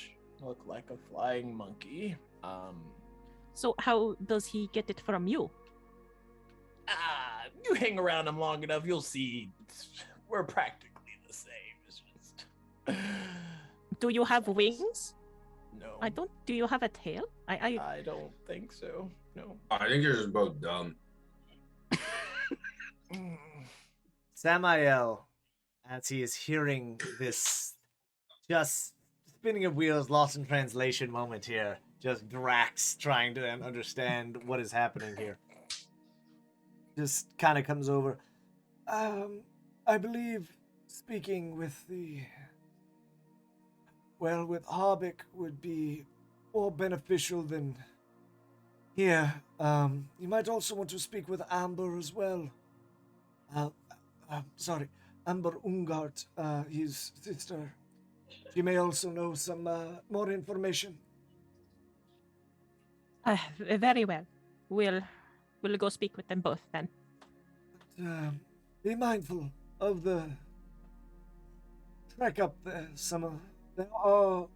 look like a flying monkey. So how does he get it from you? You hang around him long enough, you'll see we're practically the same. It's just Do you have wings? no. I don't. Do you have a tail? I don't think so. No. I think you're just both dumb. Samael, as he is hearing this just spinning of wheels, lost in translation moment here, just Drax trying to understand what is happening here. Just kind of comes over. I believe speaking with with Harbeck would be more beneficial than here. You might also want to speak with Amber as well. Amber Ungart, his sister. She may also know some more information. Very well. We'll go speak with them both then. But, be mindful of the trek up there. There are,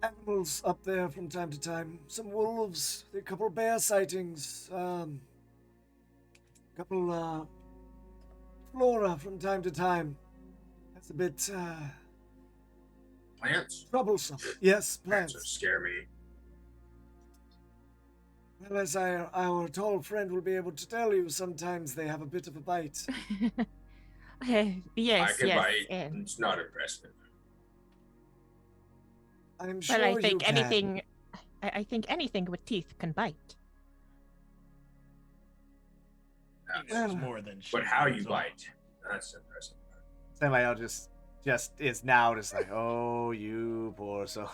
animals up there from time to time. Some wolves, a couple bear sightings, couple flora from time to time. That's a bit Plants? troublesome. Yes, Plants plants. scare me. Well, as our tall friend will be able to tell you, sometimes they have a bit of a bite. Yes, I can yes. bite. It's not impressive. I'm sure But I you think can. anything. I think anything with teeth can bite. It's more than But how you so- bite, that's impressive. Samael just is now just like, oh, you poor soul.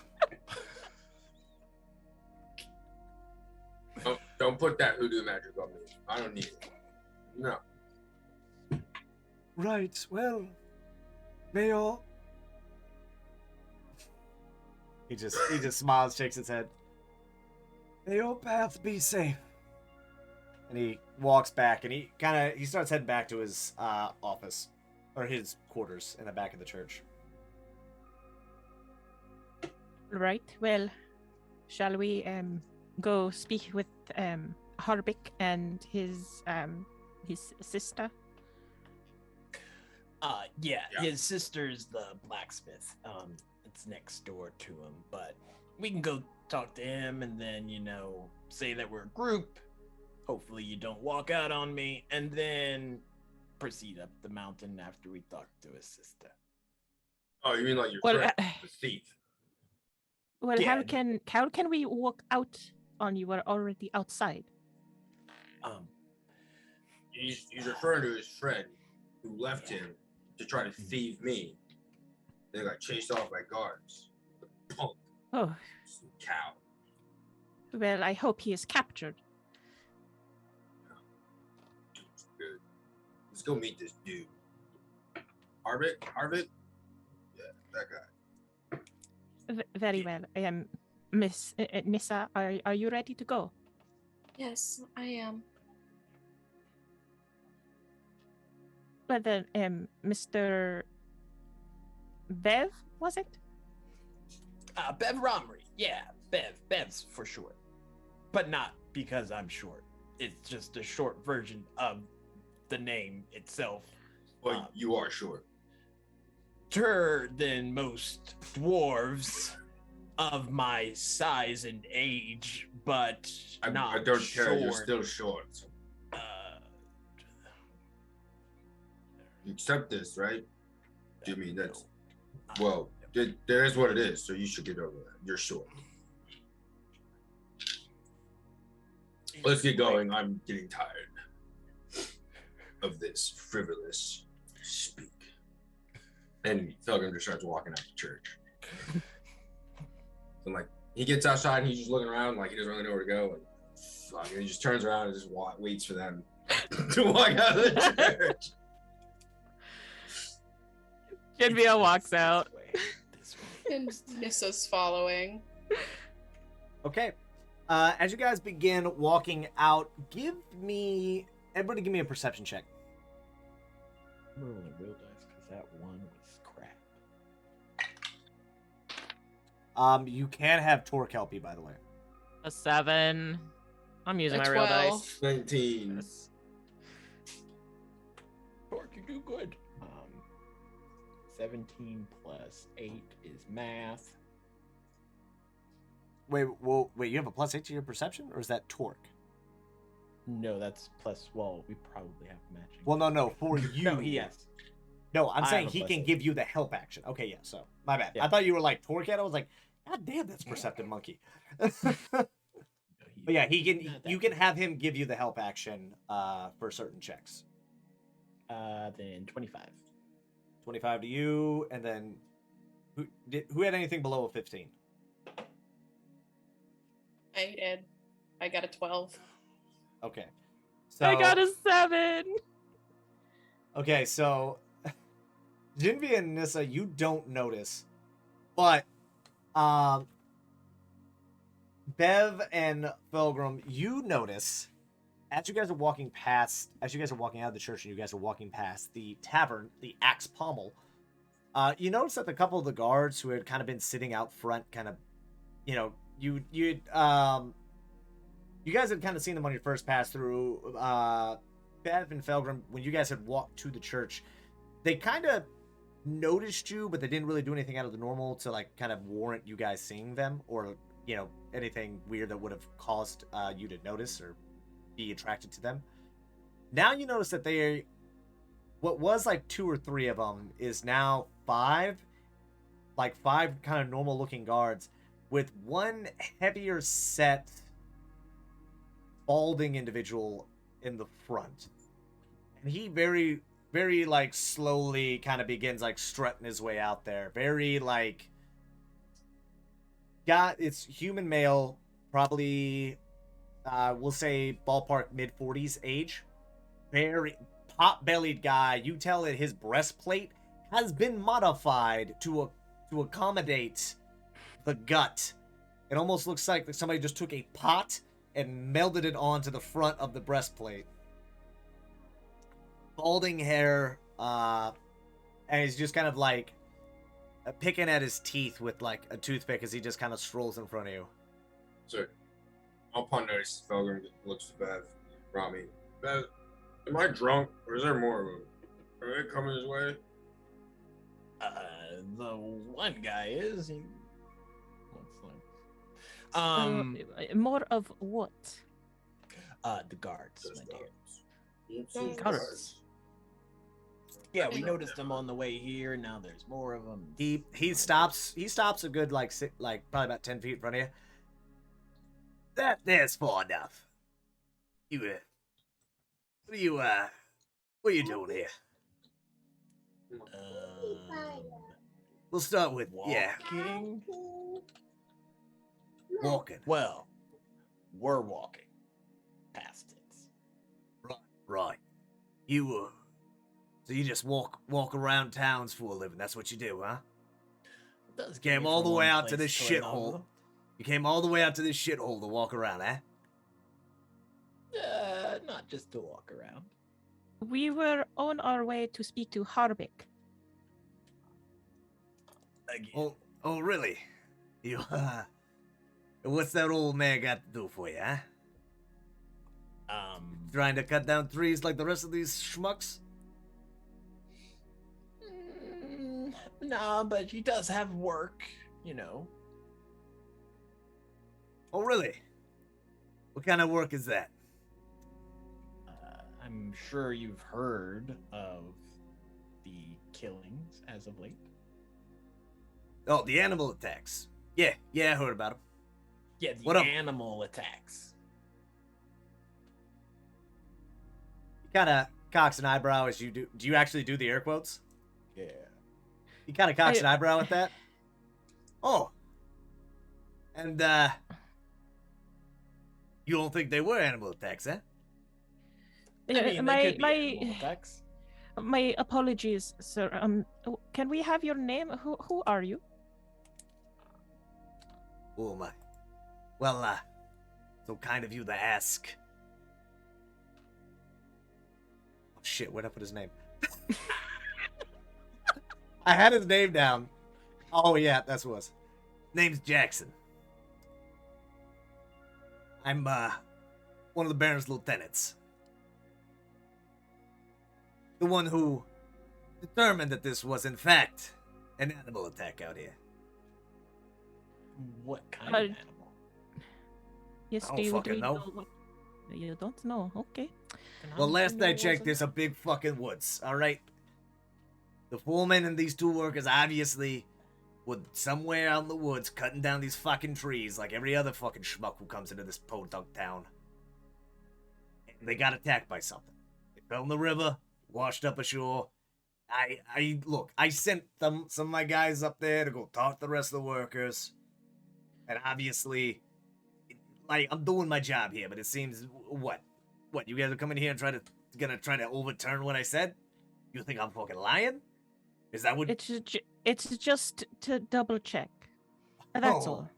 Don't put that hoodoo magic on me. I don't need it. No. Right, well, Mayor. He just smiles, shakes his head. May your path be safe. And he walks back, and he starts heading back to his office, or his quarters in the back of the church. Right. Well, shall we go speak with Harbeck and his sister? Yeah, Yeah. his sister's the blacksmith. It's next door to him, but we can go talk to him and then, say that we're a group. Hopefully you don't walk out on me, and then proceed up the mountain after we talk to his sister. Oh, you mean like your Well, friend, the thief? Well, Yeah. how can we walk out on you? We're already outside. He's referring to his friend who left him to try to thieve me. They got chased off by guards. The punk, Oh, some cow. well, I hope he is captured. Dude's good. Let's go meet this dude. Harvick? Yeah, that guy. Very well. Miss Nissa, are you ready to go? Yes, I am. Well, then, Mr. Bev, was it? Bev Romrey. Yeah, Bev's for short. But not because I'm short. It's just a short version of the name itself. Well, you are short. Shorter than most dwarves of my size and age, but I not don't short. care. You're still short. You accept this, right? Do you mean that's well? There is what it is. So you should get over that. You're short. Let's get going. I'm getting tired of this frivolous speak. And Felgrim just starts walking out the church. And like he gets outside and he's just looking around like he doesn't really know where to go. And he just turns around and just waits for them to walk out of the church. Genvia walks out. This way. And Nissa's following. Okay. As you guys begin walking out, everybody give me a perception check. I'm rolling real dice because that one was crap. You can have Torque help you, by the way. A 7. I'm using A my real 12. dice. 19. Yes. Torque, you do good. 17 plus 8 is math. Wait, you have a +8 to your perception, or is that Torque? No, that's plus. Well, we probably have matching. Well, no, for you. No, yes. No, I'm I saying have a he can +8. give you the help action. Okay, yeah, so, my bad. Yeah. I thought you were like Torque. I was like, God damn, that's Perceptive Monkey. But yeah, you can have him give you the help action for certain checks. Then 25. 25 to you, and then who had anything below a 15? I did. I got a 12. Okay. So I got a 7. Okay, so Jinvi and Nissa, you don't notice, but Bev and Felgrim, you notice as you guys are walking out of the church and you guys are walking past the tavern, the Axe Pommel. You notice that a couple of the guards who had kind of been sitting out front, kind of, you guys had kind of seen them on your first pass through. Bev and Felgrim, when you guys had walked to the church, they kind of noticed you, but they didn't really do anything out of the normal to like kind of warrant you guys seeing them, or anything weird that would have caused you to notice or be attracted to them. Now you notice that what was like 2 or 3 of them is now 5 kind of normal looking guards with one heavier set balding individual in the front, and he very, very like slowly kind of begins like strutting his way out there, very like it's human male, probably we'll say ballpark mid-40s age, very pot-bellied guy. You tell that his breastplate has been modified to accommodate the gut. It almost looks like somebody just took a pot and melded it onto the front of the breastplate. Balding hair, and he's just kind of like picking at his teeth with like a toothpick as he just kind of strolls in front of you. So, upon notice, Felgrim looks to Bev, Rami. Bev, am I drunk, or is there more of them? Are they coming his way? The one guy is. He looks like. More of what? The guards, Those my dear. guards. Guards. Yeah, we noticed them on the way here. Now there's more of them. He stops a good like probably about 10 feet in front of you. That's far enough. What are you doing here? We'll start with Walking. walking. Well, we're walking past it. Right. So you just walk around towns for a living. That's what you do, huh? It does get Came me all from the way one out to place this another. shithole. You came all the way out to this shithole to walk around, eh? Not just to walk around. We were on our way to speak to Harbik. Again. Oh, really? You, what's that old man got to do for you, huh? Trying to cut down trees like the rest of these schmucks? Nah, but he does have work, you know. Oh, really? What kind of work is that? I'm sure you've heard of the killings as of late. Oh, the animal attacks. Yeah, I heard about them. Yeah, What the up? animal attacks. He kind of cocks an eyebrow as you do. Do you actually do the air quotes? Yeah. He kind of cocks an eyebrow at that. Oh. And, you don't think they were animal attacks, eh? I mean, they could be animal attacks. My apologies, sir. Can we have your name? Who are you? Oh my. Well, so kind of you to ask. Oh shit, where'd I put his name? I had his name down. Oh yeah, that's what it was. Name's Jackson. I'm one of the Baron's lieutenants. The one who determined that this was in fact an animal attack out here. What kind of animal? Yes, I don't do you fucking know. what? You don't know. Okay. Well, last I checked, there's a big fucking woods, alright? The foreman and these 2 workers obviously were somewhere out in the woods cutting down these fucking trees like every other fucking schmuck who comes into this podunk town. And they got attacked by something. They fell in the river, washed up ashore. Look, I sent some of my guys up there to go talk to the rest of the workers. And obviously, like, I'm doing my job here, but it seems, what, you guys are coming here and gonna try to overturn what I said? You think I'm fucking lying? Is that what? It's just to double check. That's all.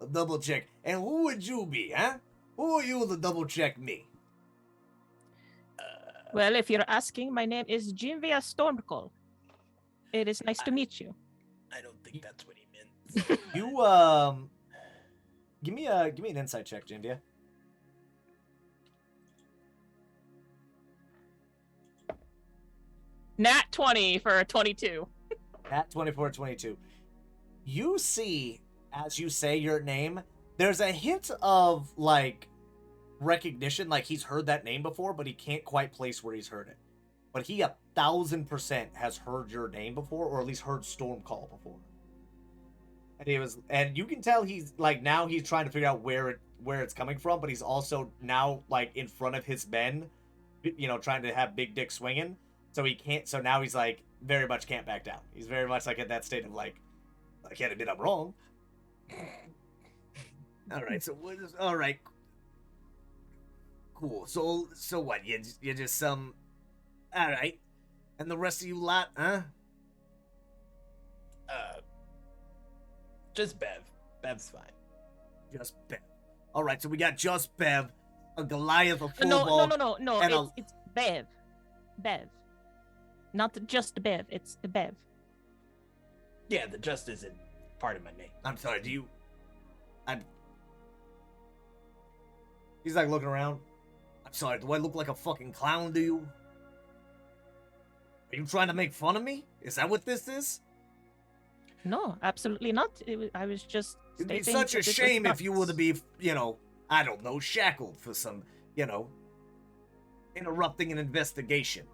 A double check. And who would you be, huh? Who are you to double check me? Well, if you're asking, my name is Jinvia Stormcall. It is nice to meet you. I don't think that's what he meant. You give me an insight check, Jinvia. Nat 20 for a 22. At 24-22. You see, as you say your name, there's a hint of, like, recognition, like he's heard that name before, but he can't quite place where he's heard it. But he 1,000% has heard your name before, or at least heard Stormcall before. And you can tell he's, like, now he's trying to figure out where it's coming from, but he's also now, like, in front of his men, you know, trying to have big dick swinging. So he can't. So now he's like very much can't back down. He's very much like in that state of like, I can't admit I'm wrong. All right. So all right. Cool. So what? You just some. All right. And the rest of you lot, huh? Just Bev. Bev's fine. Just Bev. All right. So we got just Bev, a Goliath, a full No. and It's Bev. Bev. Not just Bev, it's Bev. Yeah, the just isn't part of my name. I'm sorry, He's like looking around. I'm sorry, do I look like a fucking clown to you? Are you trying to make fun of me? Is that what this is? No, absolutely not. I was just It'd be stating such a that it shame was if you were to be, you know, I don't know, shackled for some, you know, interrupting an investigation.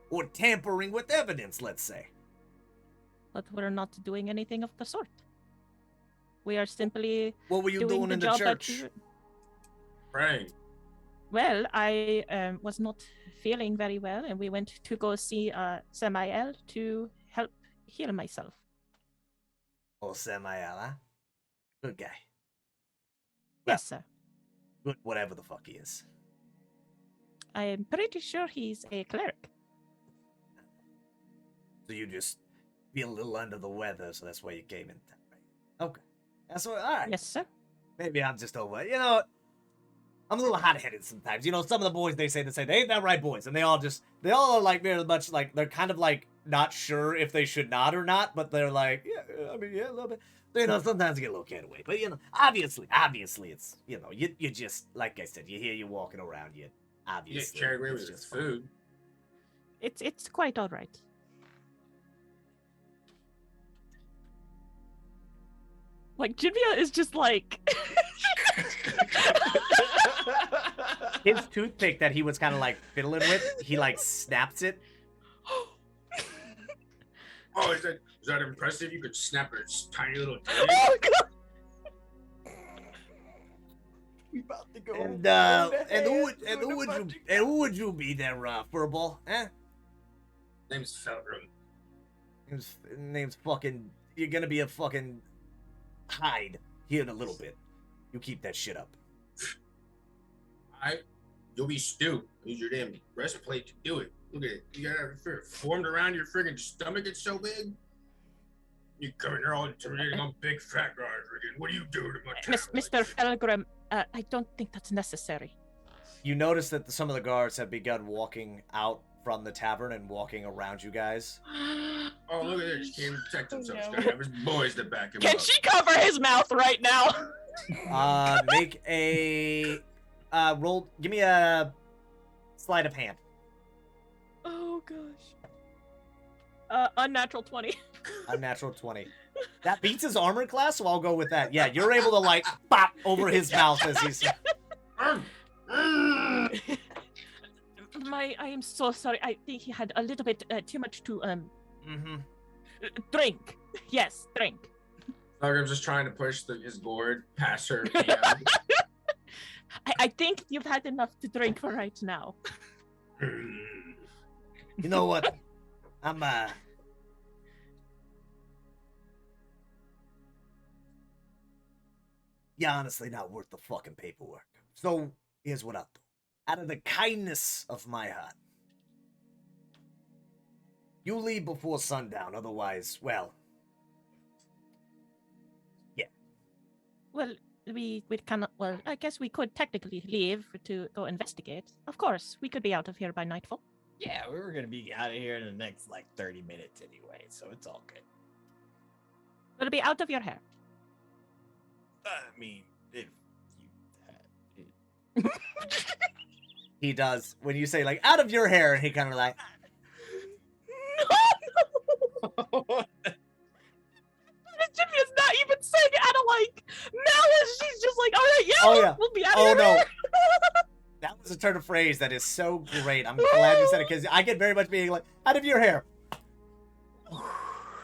Or tampering with evidence, let's say. But we're not doing anything of the sort. We are simply What were you doing the in the job church? Praying. Well, I was not feeling very well, and we went to go see Samael to help heal myself. Oh, Samael, huh? Good guy. Yes, sir. Good, whatever the fuck he is. I am pretty sure he's a cleric. So you just feel a little under the weather, so that's why you came in. Right? Okay. That's what, all right. Yes, sir. Maybe I'm just over. You know, I'm a little hot-headed sometimes. You know, some of the boys, they say, they ain't that right, boys. And they all are like very much like, they're kind of like not sure if they should nod or not, but they're like, yeah, I mean, yeah, a little bit. So, you know, sometimes you get a little carried away. But, you know, obviously, it's, you know, you just, like I said, you hear you walking around, you obviously. You get carried away it's with just food. It's quite all right. Like, Jinvia is just like... His toothpick that he was kind of like fiddling with, he like snaps it. Oh, is that impressive? You could snap a tiny little Oh, God! We about to go. And who would you be there, Furball? name's Felgrim. Name's fucking. You're gonna be a fucking Hyde here in a little bit. You keep that shit up. You'll be Stu. Use your damn breastplate to do it. Look at it. You got it formed around your friggin' stomach. It's so big. You come in here all intimidating on big fat guys again. What do you do to my Mr. Felgrim, I don't think that's necessary. You notice that some of the guards have begun walking out from the tavern and walking around you guys. Oh, look at this. Can't protect himself. no. He's gotta have his boys to back him Can up. she cover his mouth right now? Make a roll. Give me a sleight of hand. Oh gosh. Unnatural 20. Unnatural 20. That beats his armor class, so I'll go with that. Yeah, you're able to like pop over his mouth as he's. I am so sorry. I think he had a little bit too much to drink. Yes, drink. I'm just trying to push his gourd past her. I think you've had enough to drink for right now. You know what? I'm You're honestly not worth the fucking paperwork. So here's what I'll do. Out of the kindness of my heart, you leave before sundown. Otherwise, well, yeah. Well, we cannot. Well, I guess we could technically leave to go investigate. Of course, we could be out of here by nightfall. Yeah, we were gonna be out of here in the next like 30 minutes anyway, so it's all good. We'll be out of your hair. I mean, if you had it. He does. When you say, like, out of your hair, and he kind of like, Jimmy's not even saying it out of like malice. She's just like, all right, yeah, Oh, yeah. we'll be out of oh here. no. That was a turn of phrase that is so great. I'm glad you said it, because I get very much being like, out of your hair.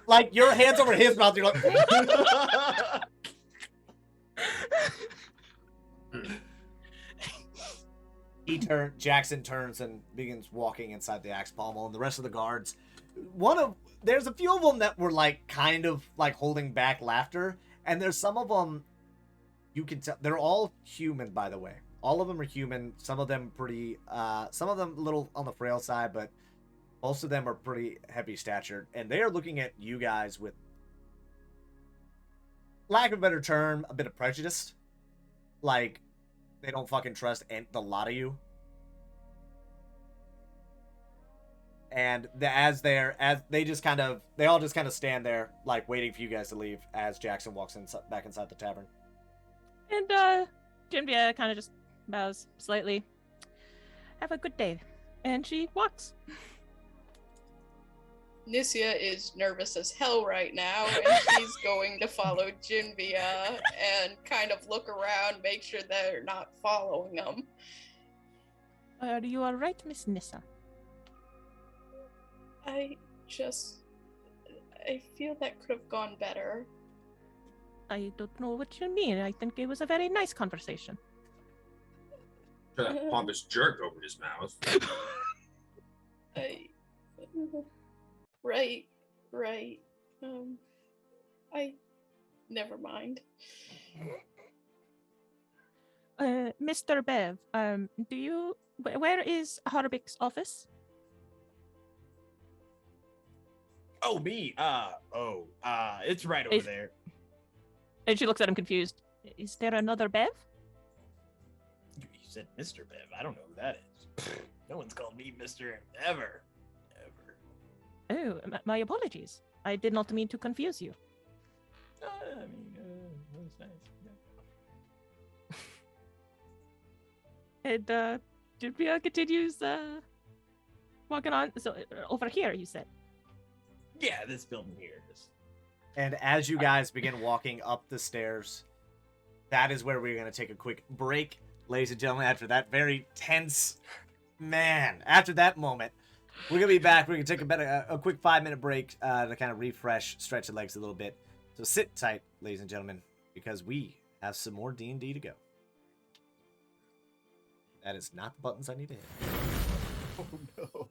Like, your hands over his mouth, you're like, Jackson turns and begins walking inside the axe pommel, and the rest of the guards, there's a few of them that were like kind of like holding back laughter, and there's some of them you can tell they're all human, by the way. All of them are human. Some of them some of them a little on the frail side, but most of them are pretty heavy statured, and they are looking at you guys with, lack of a better term, a bit of prejudice. Like, they don't fucking trust the lot of you. And they all just kind of stand there, like, waiting for you guys to leave as Jackson walks back inside the tavern. And Jinvia kind of just bows slightly. Have a good day. And she walks. Nisia is nervous as hell right now, and she's going to follow Jinvia and kind of look around, make sure they're not following them. Are you all right, Miss Nissa? I feel that could have gone better. I don't know what you mean. I think it was a very nice conversation. That pompous jerk opened his mouth. Right. Never mind. Mr. Bev, where is Harbick's office? Oh, me? It's right over there. And she looks at him confused. Is there another Bev? You said Mr. Bev. I don't know who that is. No one's called me Mr. Ever. Oh, my apologies. I did not mean to confuse you. That was nice. Yeah. And Jinvia continues walking on. So over here, you said. Yeah, this building here. And as you guys begin walking up the stairs, that is where we're going to take a quick break, ladies and gentlemen. After that very tense, after that moment, we're going to be back. We're going to take a quick 5-minute break to kind of refresh, stretch the legs a little bit. So sit tight, ladies and gentlemen, because we have some more D&D to go. That is not the buttons I need to hit. Oh, no.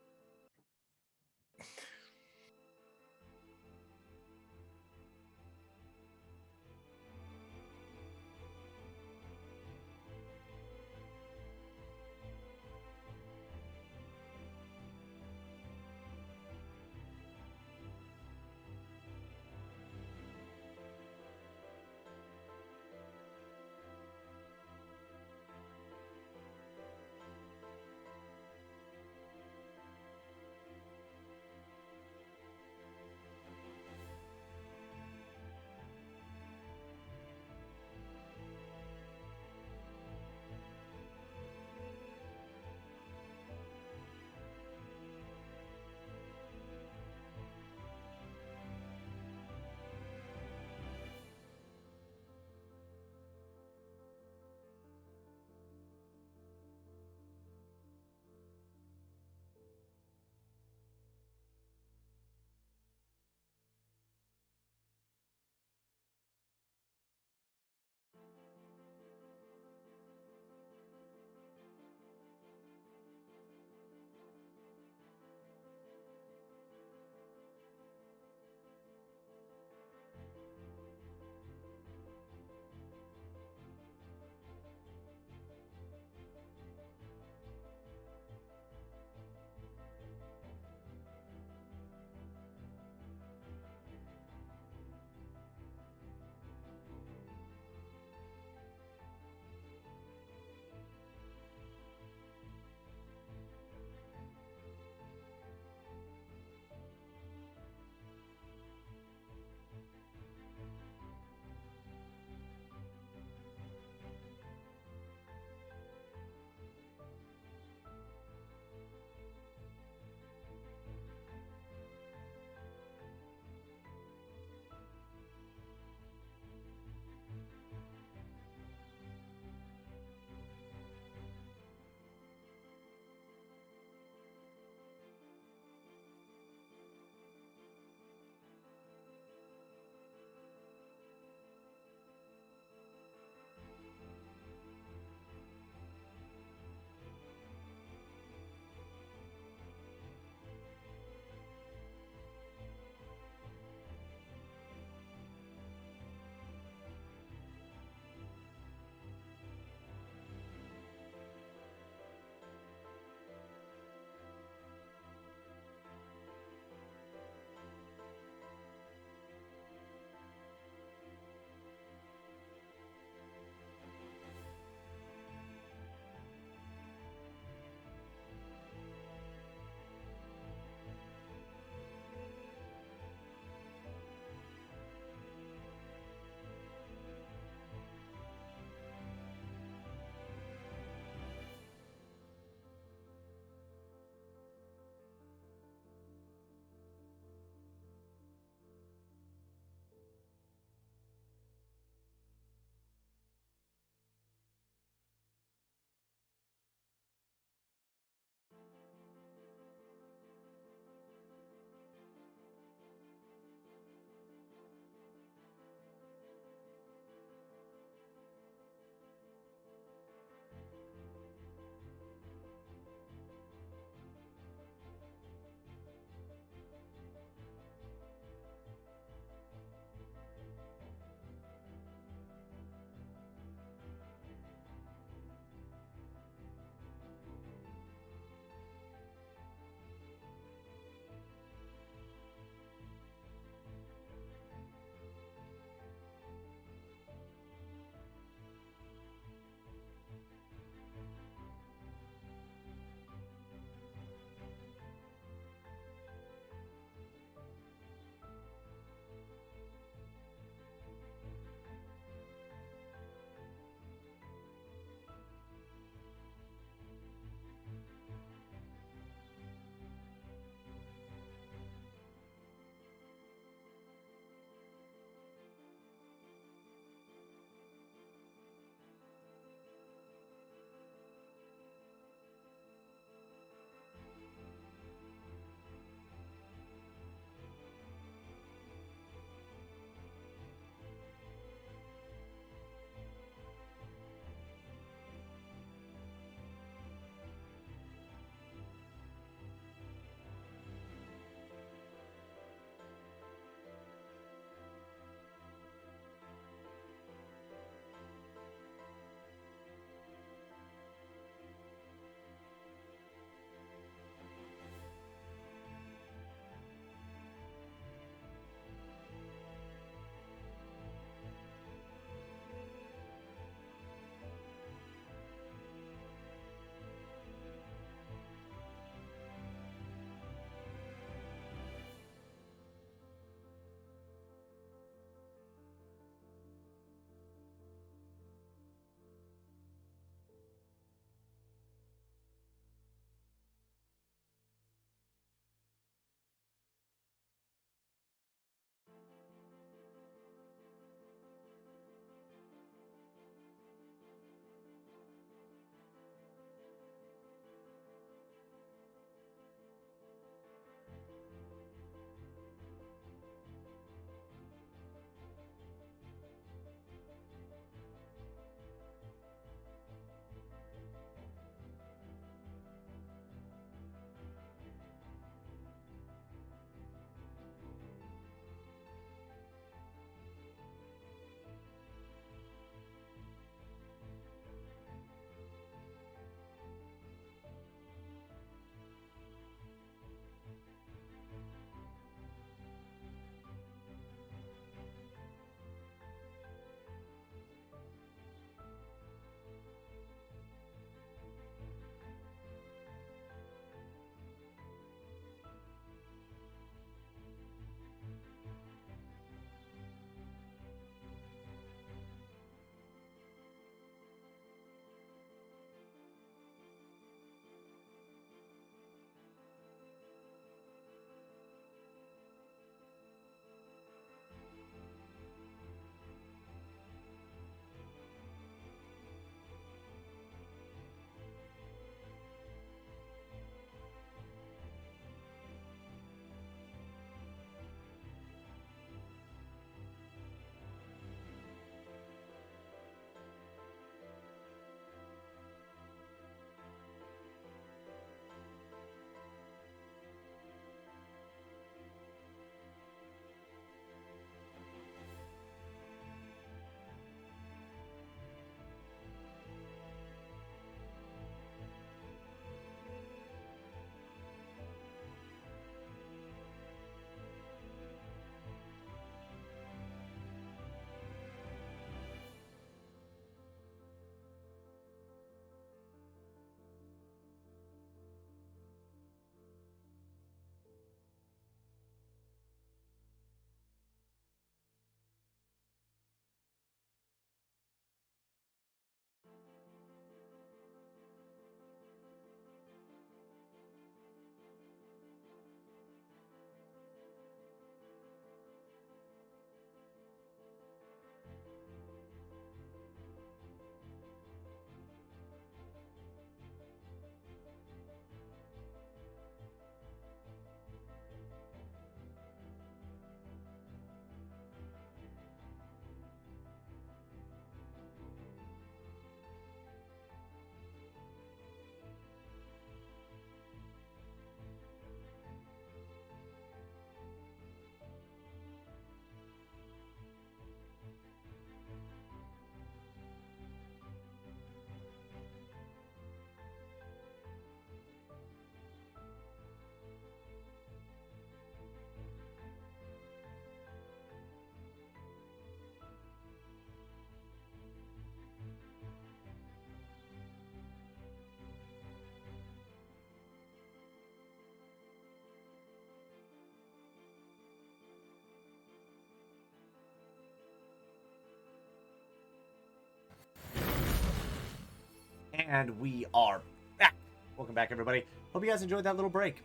And we are back. Welcome back, everybody. Hope you guys enjoyed that little break.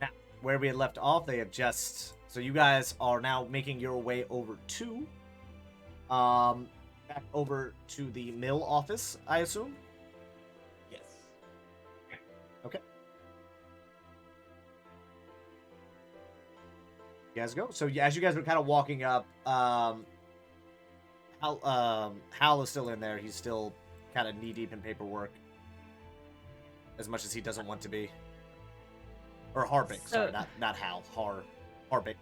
Now, where we had left off, they have just... So you guys are now making your way over to... back over to the mill office, I assume? Yes. Okay. You guys go. So as you guys were kind of walking up, Hal is still in there. He's still kind of knee-deep in paperwork. As much as he doesn't want to be. Or Harpic, sorry, not Hal. Harpic.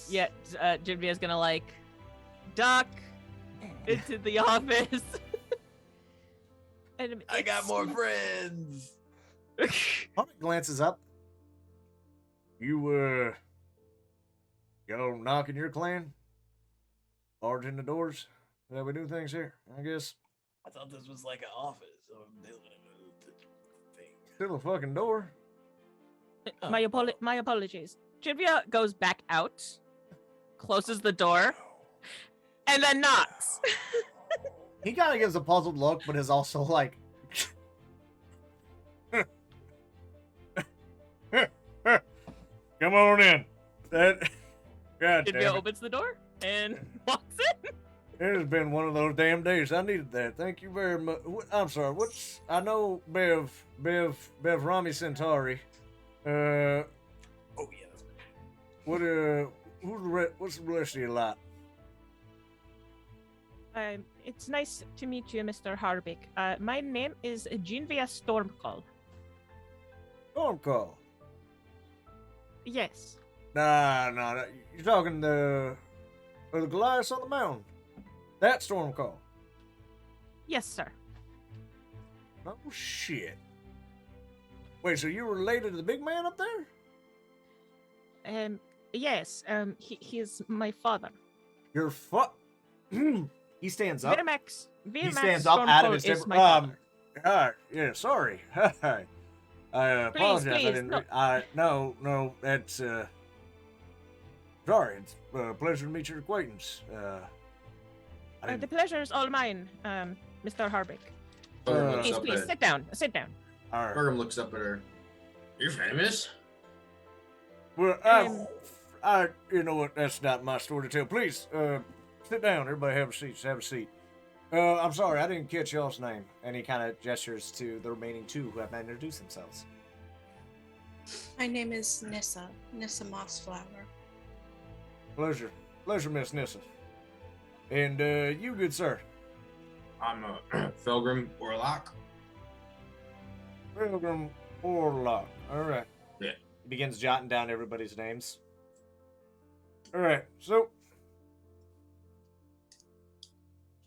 Yeah, Jinvia's gonna, like, duck into the office. And I got more friends. Harpic glances up. Y'all knocking your clan? Barging the doors? Is that how we do things here, I guess? I thought this was like an office. So I'm dealing with the thing. Still a fucking door. My apologies. Jinvia goes back out, closes the door, and then knocks. He kind of gives a puzzled look, but is also like... Come on in. God damn Jinvia it. opens the door and walks in. It has been one of those damn days. I needed that. Thank you very much. I'm sorry. I know Bev Rami Centauri. Oh yeah. What's the rest of your lot? It's nice to meet you, Mr. Harbic. My name is Jinvia Stormcall. Stormcall. Yes. Nah. You're talking the Goliath on the mountain. That Stormcall. Yes, sir. Oh shit. Wait, so you were related to the big man up there? Yes. He's my father. Your He stands up. Virmax. He stands up out of his is table. my father. Yeah, sorry. I apologize. Please, No, that's sorry. It's a pleasure to meet your acquaintance. The pleasure is all mine, Mr. Harbic. Bergam looks Please, up please, at sit down. Sit down. All right. Bergam looks up at her. You're famous? Well, you know what? That's not my story to tell. Please, sit down. Everybody have a seat. Have a seat. I'm sorry, I didn't catch y'all's name. And he kind of gestures to the remaining two who have not introduced themselves. My name is Nissa Mossflower. Pleasure, Miss Nissa. And you, good sir. I'm a Felgrim Orlock. Pilgrim Orlock. All right. He begins jotting down everybody's names. All right. So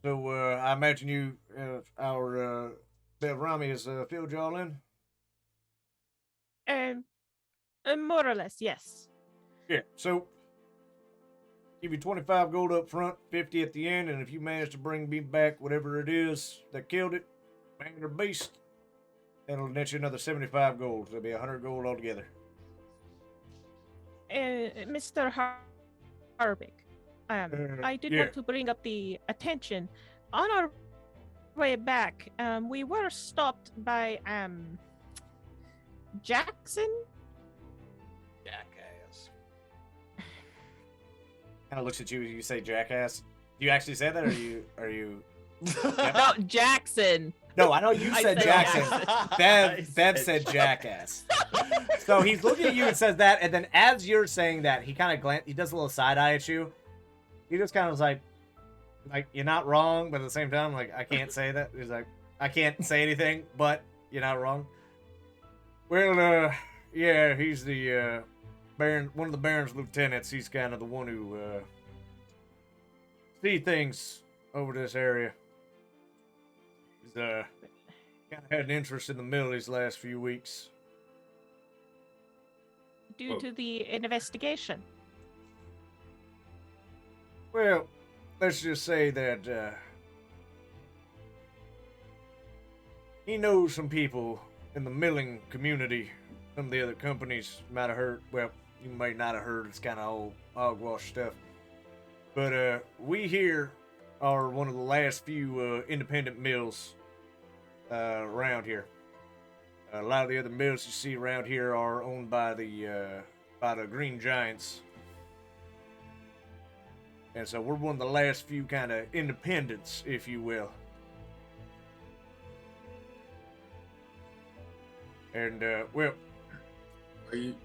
I imagine you, our Bev Rami has filled y'all in. More or less, yes. Yeah. So give you 25 gold up front, 50 at the end, and if you manage to bring me back whatever it is that killed it, man or beast, that'll net you another 75 gold. That'll be 100 gold altogether. Mr. Harbic, I did want to bring up the attention. On our way back, we were stopped by Jackson. Jackass. Kind of looks at you. You say jackass. Do you actually say that, or are you? No, Jackson. No, I know you I said said Jackson. Jackson. Bev said jackass. So he's looking at you and says that, and then as you're saying that, he kind of he does a little side eye at you. He just kind of was like you're not wrong, but at the same time, like I can't say that. He's like, I can't say anything, but you're not wrong. Well, yeah, he's the Baron, one of the Baron's lieutenants. He's kind of the one who see things over this area. He's kind of had an interest in the mill these last few weeks. Due to the investigation. Well, let's just say that he knows some people in the milling community. Some of the other companies might have heard. Well, you may not have heard. It's kind of old hogwash stuff. But we here are one of the last few independent mills around here. A lot of the other mills you see around here are owned by the Green Giants, and so we're one of the last few kind of independents, if you will. And well, Are you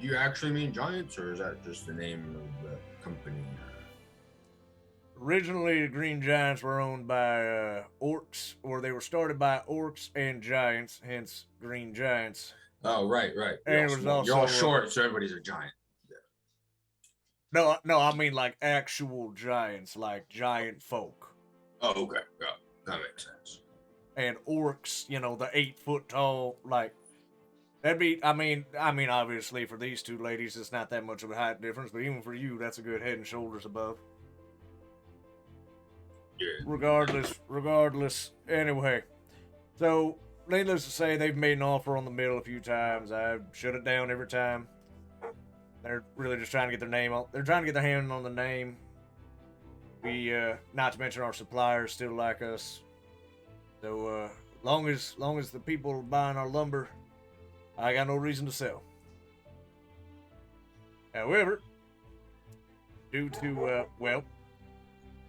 you actually mean giants, or is that just the name of the company? originally the Green Giants were owned by orcs, or they were started by orcs and giants, hence Green Giants. Oh, right, right. And it was You're all also, short, so everybody's a giant. No, I mean like actual giants, like giant folk. Oh, okay. Yeah, that makes sense. And orcs, the 8 foot tall, like that'd be. I mean, obviously for these two ladies, it's not that much of a height difference, but even for you, that's a good head and shoulders above. Yeah. Regardless. Anyway, so needless to say, they've made an offer on the mill a few times. I've shut it down every time. They're really just trying to get their name on. They're trying to get their hand on the name. We, not to mention our suppliers still like us. So, long as the people are buying our lumber, I got no reason to sell. However, due to,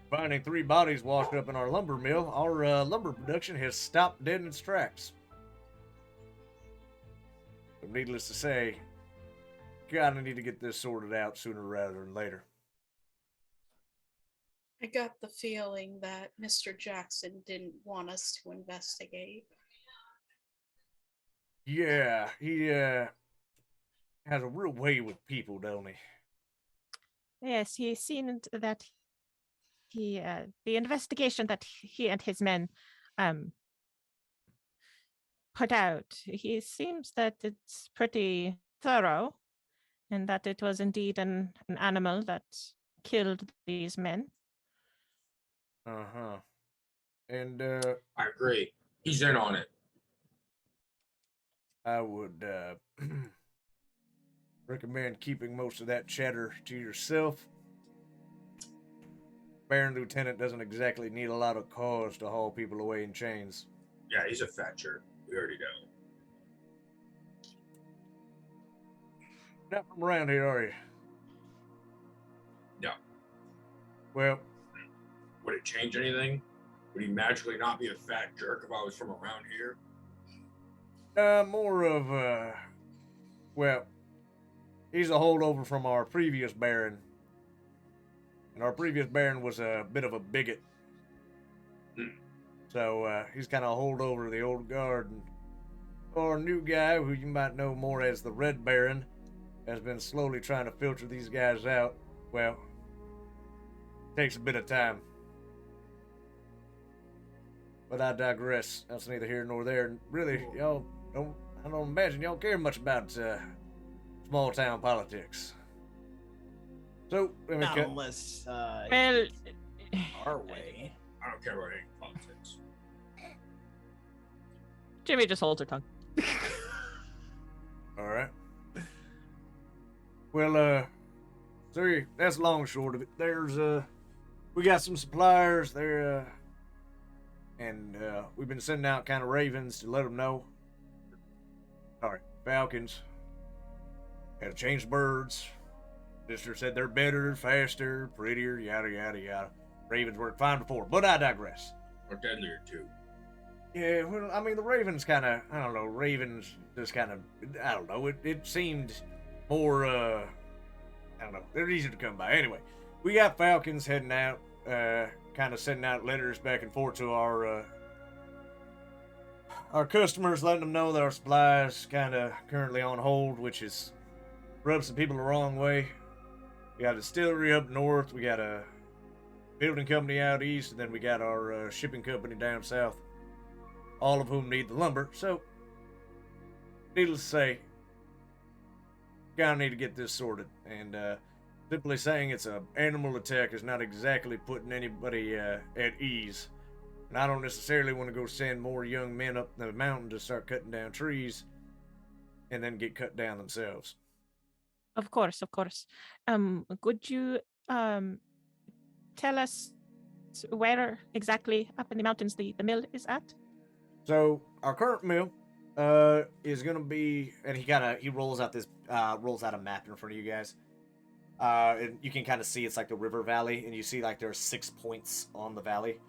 finding 3 bodies washed up in our lumber mill, our lumber production has stopped dead in its tracks. So needless to say, gotta need to get this sorted out sooner rather than later. I got the feeling that Mr. Jackson didn't want us to investigate. Yeah, he has a real way with people, don't he? Yes, he seemed that the investigation that he and his men put out, he seems that it's pretty thorough, and that it was indeed an animal that killed these men. Uh-huh. And I agree. He's in on it. I would recommend keeping most of that chatter to yourself. Baron Lieutenant doesn't exactly need a lot of cause to haul people away in chains. Yeah, he's a fat jerk. We already know. Not from around here, are you? No. Well, Would it change anything? Would he magically not be a fat jerk if I was from around here? more of well, he's a holdover from our previous Baron. And our previous Baron was a bit of a bigot. So he's kind of a holdover of the old guard. And our new guy, who you might know more as the Red Baron, has been slowly trying to filter these guys out. Well, takes a bit of time. But I digress. That's neither here nor there. And really, I don't imagine y'all care much about small town politics. So, let me Not cut. unless Well, our way. I don't care about any politics. Jimmy just holds her tongue. All right. Well, sorry, that's long and short of it. There's we got some suppliers there, and we've been sending out kind of ravens to let them know. Sorry, falcons. Had to change the birds. Sister said they're better, faster, prettier, yada yada yada. Ravens worked fine before, but I digress. Or deadlier, too. Yeah, well, I mean, the ravens kind of, I don't know, ravens just kind of, I don't know, it seemed more, I don't know, they're easy to come by. Anyway, we got falcons heading out, kind of sending out letters back and forth to our customers, letting them know that our supplies kind of currently on hold, which is rubs some people the wrong way. We got a distillery up north, we got a building company out east, and then we got our shipping company down south, all of whom need the lumber. So, needless to say, gotta need to get this sorted. And simply saying it's an animal attack is not exactly putting anybody at ease. And I don't necessarily want to go send more young men up the mountain to start cutting down trees and then get cut down themselves. Of course. Could you tell us So where exactly up in the mountains the mill is at? So our current mill is gonna be, and he rolls out a map in front of you guys. And you can kind of see it's like the river valley, and you see like there are 6 points on the valley.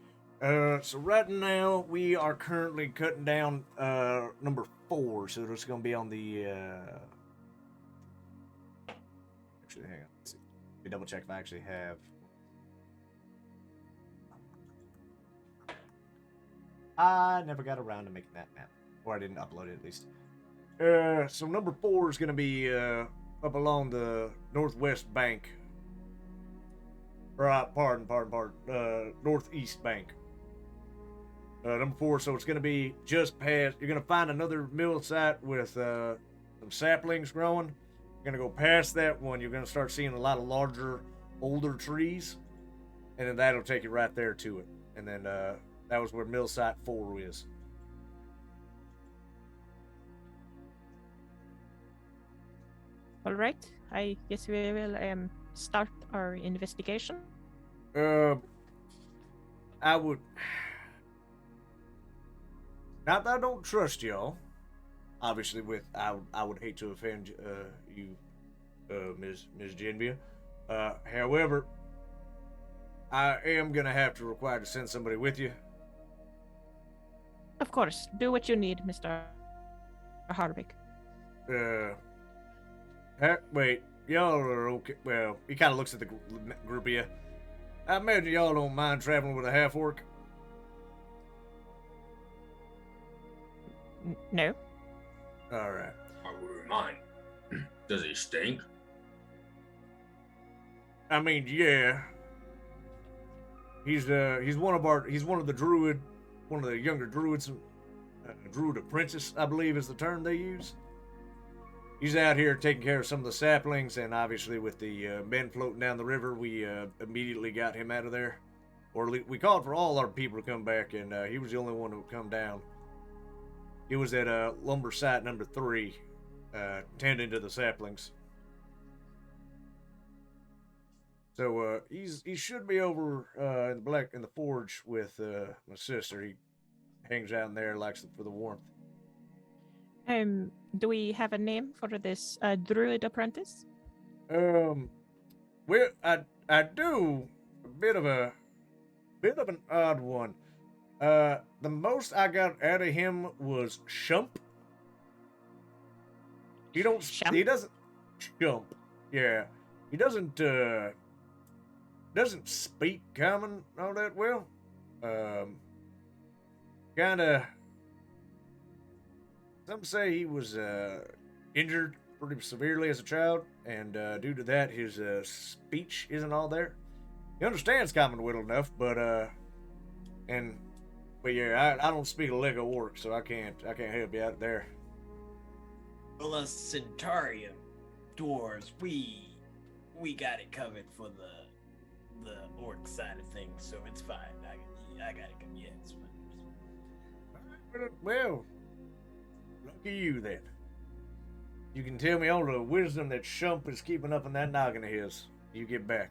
So right now we are currently cutting down number 4, so it's gonna be on the. Actually, hang on. Let's see. Let me double check if I actually have. I never got around to making that map, or I didn't upload it at least. So number 4 is gonna be up along the northwest bank. Right, pardon. Northeast bank. Number 4, so it's gonna be just past. You're gonna find another mill site with some saplings growing. You're gonna go past that one. You're gonna start seeing a lot of larger, older trees, and then that'll take you right there to it. And then that was where mill site 4 is. All right. I guess we will start our investigation. I would. Not that I don't trust y'all. Obviously, I would hate to offend you, Ms. Genvia. However, I am gonna have to require to send somebody with you. Of course. Do what you need, Mr. Harvick. Wait, y'all are okay. Well, he kind of looks at the group of you. I imagine y'all don't mind traveling with a half orc. No. All right. I wouldn't mind. Does he stink? I mean, yeah. He's one of the younger druids, druid apprentice, I believe is the term they use. He's out here taking care of some of the saplings, and obviously with the men floating down the river, we immediately got him out of there. Or we called for all our people to come back, and he was the only one who would come down. He was at lumber site number 3, tending to the saplings. So he should be over in the forge with my sister. He hangs out in there, likes it for the warmth. Do we have a name for this druid apprentice? Well, I do a bit of an odd one. The most I got out of him was shump. He doesn't shump. Yeah, he doesn't speak common all that well. Kinda. Some say he was injured pretty severely as a child, and due to that, his speech isn't all there. He understands common well enough, but yeah, I don't speak a lick of orc, so I can't help you out there. Well, us Centaurian dwarves, we got it covered for the orc side of things, so it's fine. I got it covered. Yeah, it's fine. Well, lucky you then. You can tell me all the wisdom that Shump is keeping up in that noggin of his. You get back.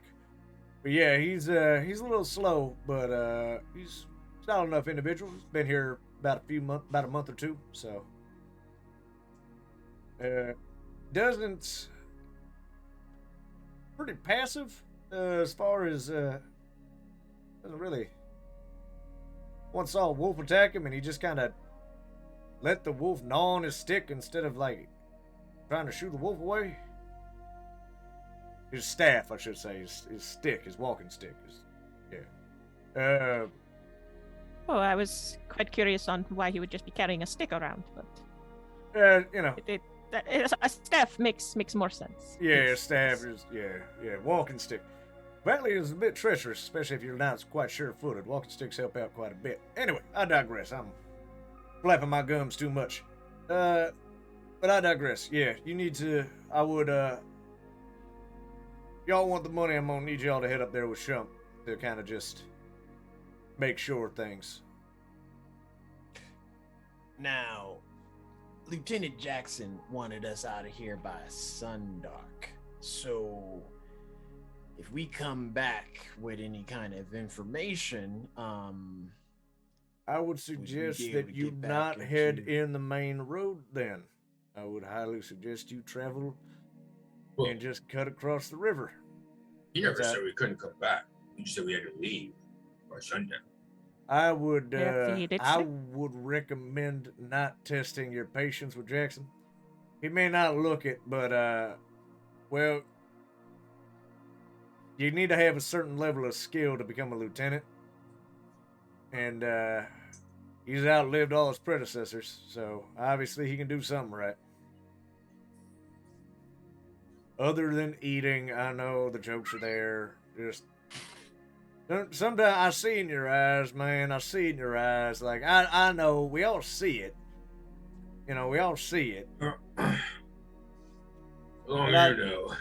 But yeah, he's a little slow, but he's a solid enough individual. He's been here about a month or 2, so doesn't pretty passive as far as doesn't really. Once saw a wolf attack him, and he just kind of let the wolf gnaw on his stick instead of like trying to shoot the wolf away. His staff, I should say, his stick, his walking stick. Yeah. Oh, I was quite curious on why he would just be carrying a stick around, but you know. A staff makes more sense. Yeah, staff is walking stick. Apparently, it's a bit treacherous, especially if you're not quite sure-footed. Walking sticks help out quite a bit. Anyway, I digress. I'm flapping my gums too much. But I digress. Yeah, you need to. I would. Y'all want the money? I'm gonna need y'all to head up there with Shump to kind of just make sure things. Now, Lieutenant Jackson wanted us out of here by sundark, so if we come back with any kind of information, I would be suggest able that to you get back not head into- in the main road then. I would highly suggest you travel Well, and just cut across the river. he never that- said we couldn't come back. He just said we had to leave by sundown. I would Yeah, he did I say. would recommend not testing your patience with Jackson. He may not look it, but well, you need to have a certain level of skill to become a lieutenant. And he's outlived all his predecessors, so obviously he can do something right. Other than eating, I know the jokes are there. Just sometimes I see in your eyes, man. I see in your eyes. Like I know we all see it. You know, we all see it. Oh, But you know.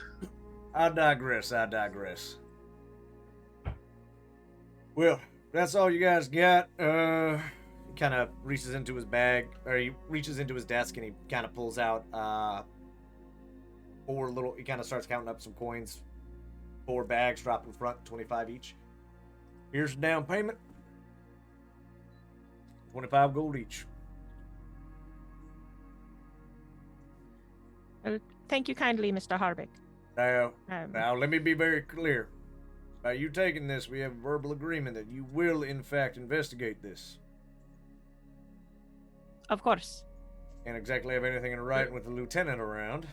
I digress. I digress. Well, that's all you guys got. He kind of reaches into his bag, or he reaches into his desk, and he kind of pulls out four little. He kind of starts counting up some coins. 4 bags dropped in front, 25 each. Here's the down payment. 25 gold each. Thank you kindly, Mr. Harbeck. Now, let me be very clear. By you taking this, we have a verbal agreement that you will, in fact, investigate this. Of course. Can't exactly have anything in writing with the lieutenant around.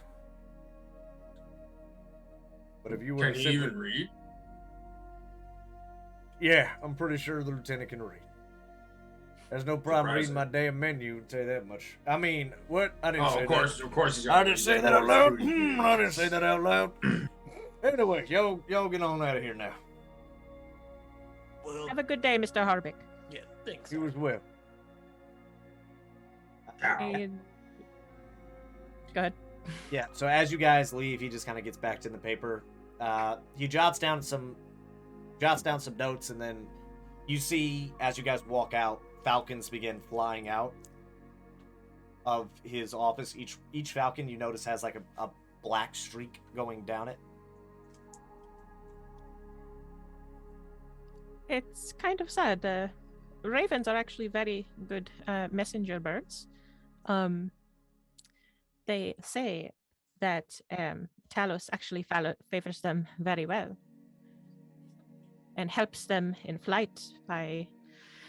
But if you were Can to he simply... even read? Yeah, I'm pretty sure the lieutenant can read. There's no problem reading Surprising. my damn menu, I'll tell you that much. I mean, what? I didn't Oh, say of course he's that. got I didn't say that out loud. I didn't say that out loud. Anyway, y'all get on out of here now. Well, Have a good day, Mr. Harbeck. yeah, thanks. You as well. Ow. And... Go ahead. Yeah, so as you guys leave, he just kind of gets back to the paper. He jots down some notes, and then you see, as you guys walk out, falcons begin flying out of his office. Each falcon, you notice, has like a black streak going down it. It's kind of sad. Ravens are actually very good messenger birds. They say that Talos actually favors them very well and helps them in flight by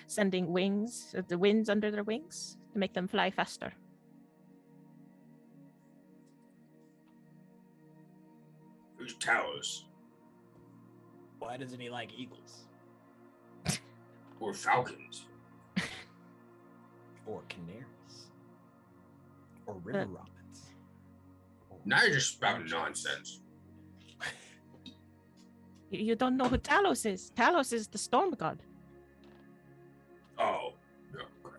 sending wings, the winds under their wings to make them fly faster. Who's Talos? Why doesn't he like eagles Or falcons? or canaries or river robins? Now you're just spouting nonsense. You don't know who Talos is. Talos is the storm god. Oh, yeah, okay.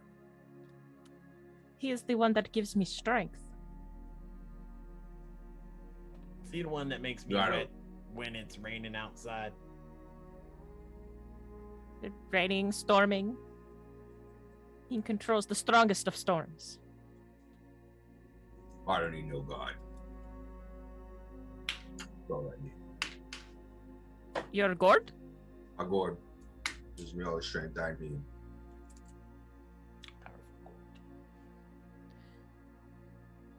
He is the one that gives me strength. Is he the one that makes me No, I wet don't. when it's raining outside? Raining, storming. He controls the strongest of storms. I don't need no god. That's all I need. You're Gord? My god gives me all the strength I need. Powerful gold.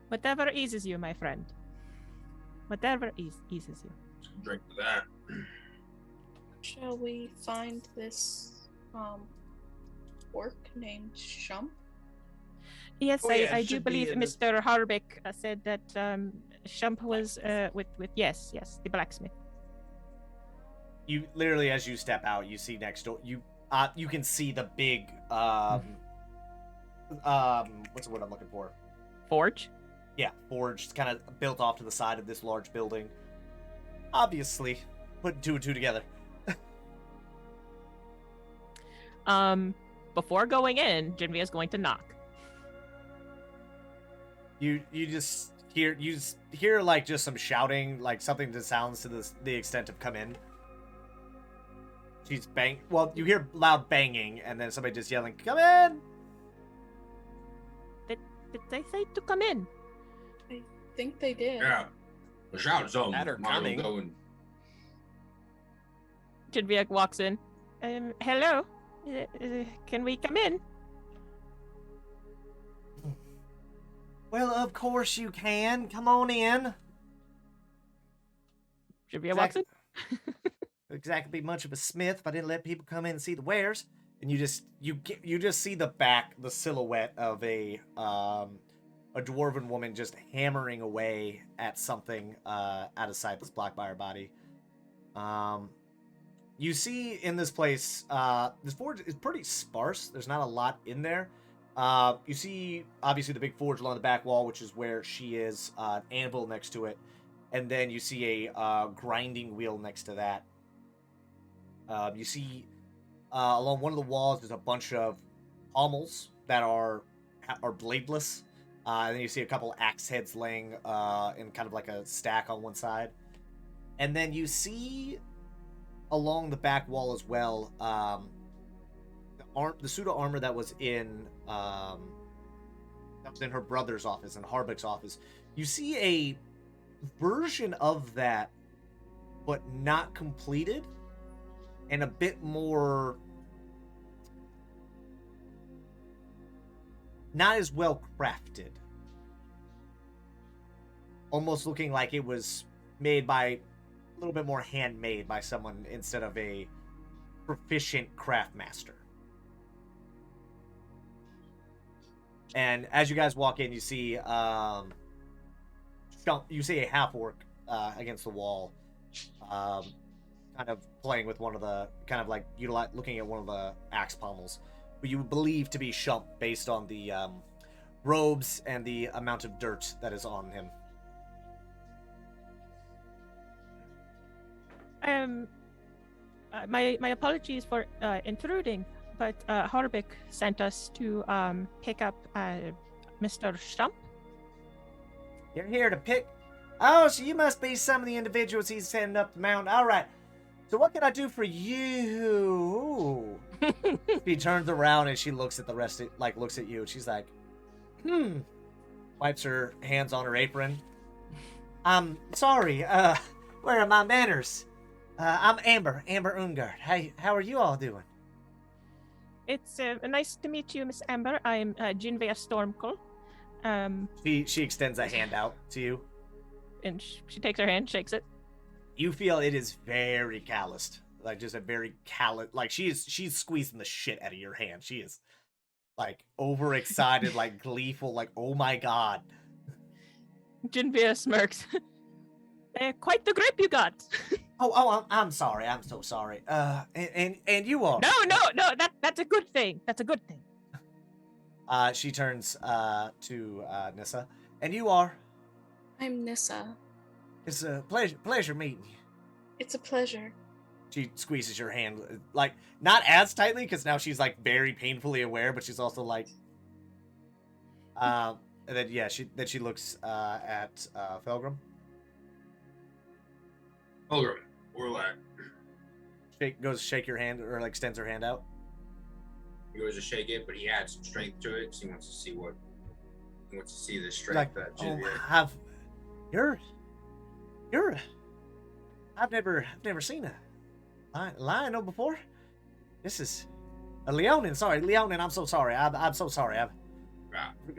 Whatever eases you, my friend. Whatever eases you. Drink to that. Shall we find this orc named Shump? Yes, Oh, yeah, I it do should be believe in this- Mr. Harbeck said that Shump was with yes, the blacksmith. You literally, as you step out, you see next door. You can see the big what's the word I'm looking for? Forge? Yeah, forge, kind of built off to the side of this large building. Obviously, putting 2 and 2 together. Before going in, Genvia is going to knock. You just hear like just some shouting, like something that sounds to the extent of "come in." She's bang. Well, you hear loud banging, and then somebody just yelling, "Come in!" Did they say to come in? I think they did. Yeah. The shout something. That or Might as well coming. go and Jinviak walks in. Hello. Can we come in? Well, of course you can. Come on in. Jinviak walks in. Exactly much of a smith if I didn't let people come in and see the wares. And you just see the silhouette of a dwarven woman just hammering away at something out of sight that's blocked by her body. You see in this place, this forge is pretty sparse. There's not a lot in there. You see, obviously, the big forge along the back wall, which is where she is, an anvil next to it. And then you see a grinding wheel next to that. You see, along one of the walls, there's a bunch of pommels that are bladeless. And then you see a couple axe heads laying in kind of like a stack on one side. And then you see along the back wall as well, the pseudo armor that was in her brother's office, in Harbeck's office. You see a version of that, but not completed, and a bit more not as well crafted. Almost looking like it was made by a little bit more handmade by someone instead of a proficient craft master. And as you guys walk in, you see a half orc against the wall, kind of playing with one of the looking at one of the axe pommels, who you believe to be Shump based on the robes and the amount of dirt that is on him. My apologies for intruding, but Harbeck sent us to pick up Mr. Stump. You're here to pick... Oh, so you must be some of the individuals he's sending up the mountain. All right. So what can I do for you? She turns around and she looks at the rest of... looks at you. And she's like, wipes her hands on her apron. I'm sorry. Where are my manners? I'm Amber Ungard. Hey, how are you all doing? It's nice to meet you, Miss Amber. I'm Jinvea Stormcall. She extends a hand out to you. And she takes her hand, shakes it. You feel it is very calloused. Just a very callous... she's squeezing the shit out of your hand. She is, overexcited, gleeful, oh my god. Jinvea smirks. Quite the grip you got. I'm sorry. I'm so sorry. And you are. No. That's a good thing. That's a good thing. She turns to Nissa. And you are? I'm Nissa. It's a pleasure meeting you. It's a pleasure. She squeezes your hand, not as tightly, because now she's, very painfully aware, but she's also, and then, she looks at Felgrim. Felgrim, Orlac. Goes to shake your hand, or, extends her hand out. He goes to shake it, but he adds some strength to it, so he wants to see the strength that Jinvea... I've never seen a lion before. This is a Leonin. Sorry, Leonin. I'm so sorry. I'm so sorry.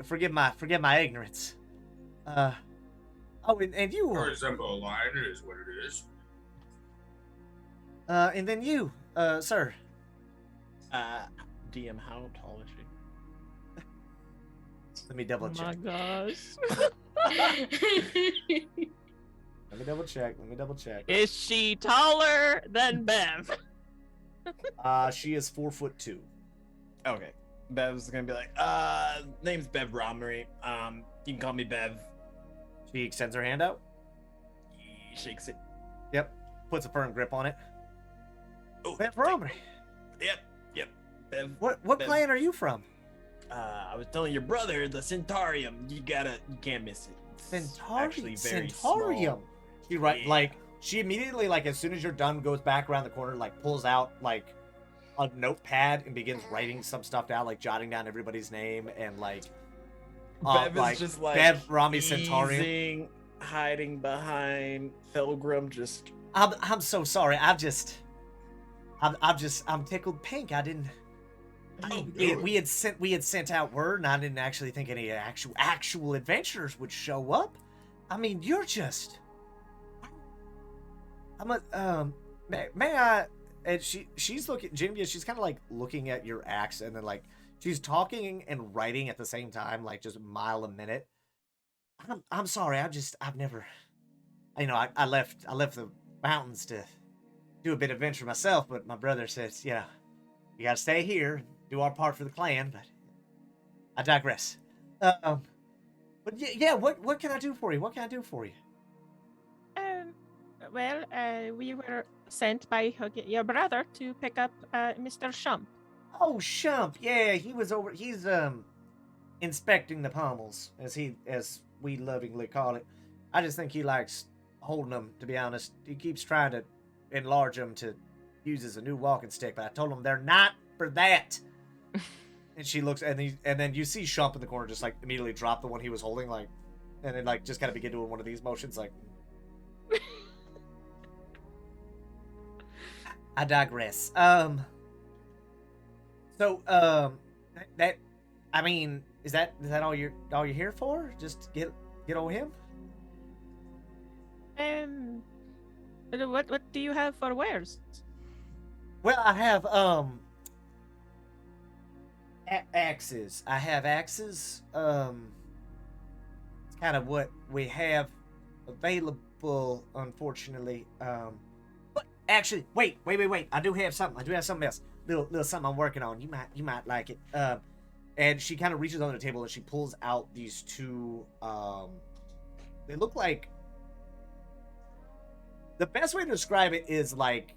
Forgive my ignorance. And you. Or resemble a lion, it is what it is. And then you, sir. DM, how tall is she? Let me double check. Oh my gosh. Let me double check. Is she taller than Bev? She is 4'2". Okay. Bev's gonna be like, name's Bev Romney. You can call me Bev. She extends her hand out. He shakes it. Yep. Puts a firm grip on it. Oh, Bev Romney. Yep. Bev. What Bev. clan are you from? I was telling your brother, the Centaurium. You can't miss it. It's actually very Centaurium. small. She immediately, as soon as you're done, goes back around the corner, pulls out, a notepad and begins writing some stuff down, jotting down everybody's name and, Bev is just, Bev Rami Centaurium. Hiding behind Felgrim, just... I'm so sorry. I'm tickled pink. I didn't. We had sent out word, and I didn't actually think any actual adventurers would show up. I mean, you're just. May I? And she's looking, Genevieve. She's kind of like looking at your axe, and then like she's talking and writing at the same time, like just a mile a minute. I'm sorry. I've never. I left the mountains to do a bit of adventure myself, but my brother says, you gotta stay here, do our part for the clan. But I digress. But yeah, what can I do for you? What can I do for you? Well, we were sent by your brother to pick up Mr. Shump. Oh, Shump. Yeah, he's inspecting the pommels, as we lovingly call it. I just think he likes holding them, to be honest. He keeps trying to enlarge them to use as a new walking stick, but I told him they're not for that. And she looks, and then you see Shump in the corner just like immediately drop the one he was holding, like, and then like just kind of begin doing one of these motions, like. I digress. So that, I mean, is that all you're here for? Just get on him? What do you have for wares? Well, I have axes. I have axes. It's kind of what we have available, unfortunately. But actually, wait. I do have something else. Little something I'm working on. You might like it. And she kind of reaches under the table and she pulls out these two. They look like. The best way to describe it is like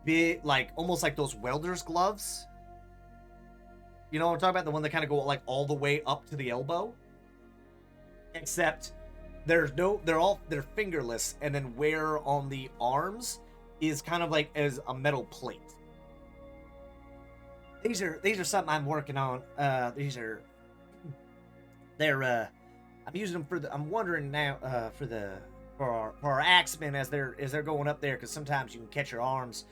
big, like almost like those welder's gloves. You know what I'm talking about? The one that kind of go like all the way up to the elbow. Except they're fingerless, and then where on the arms is kind of like as a metal plate. These are something I'm working on. I'm using them for I'm wondering now for our axemen as they're going up there, because sometimes you can catch your arms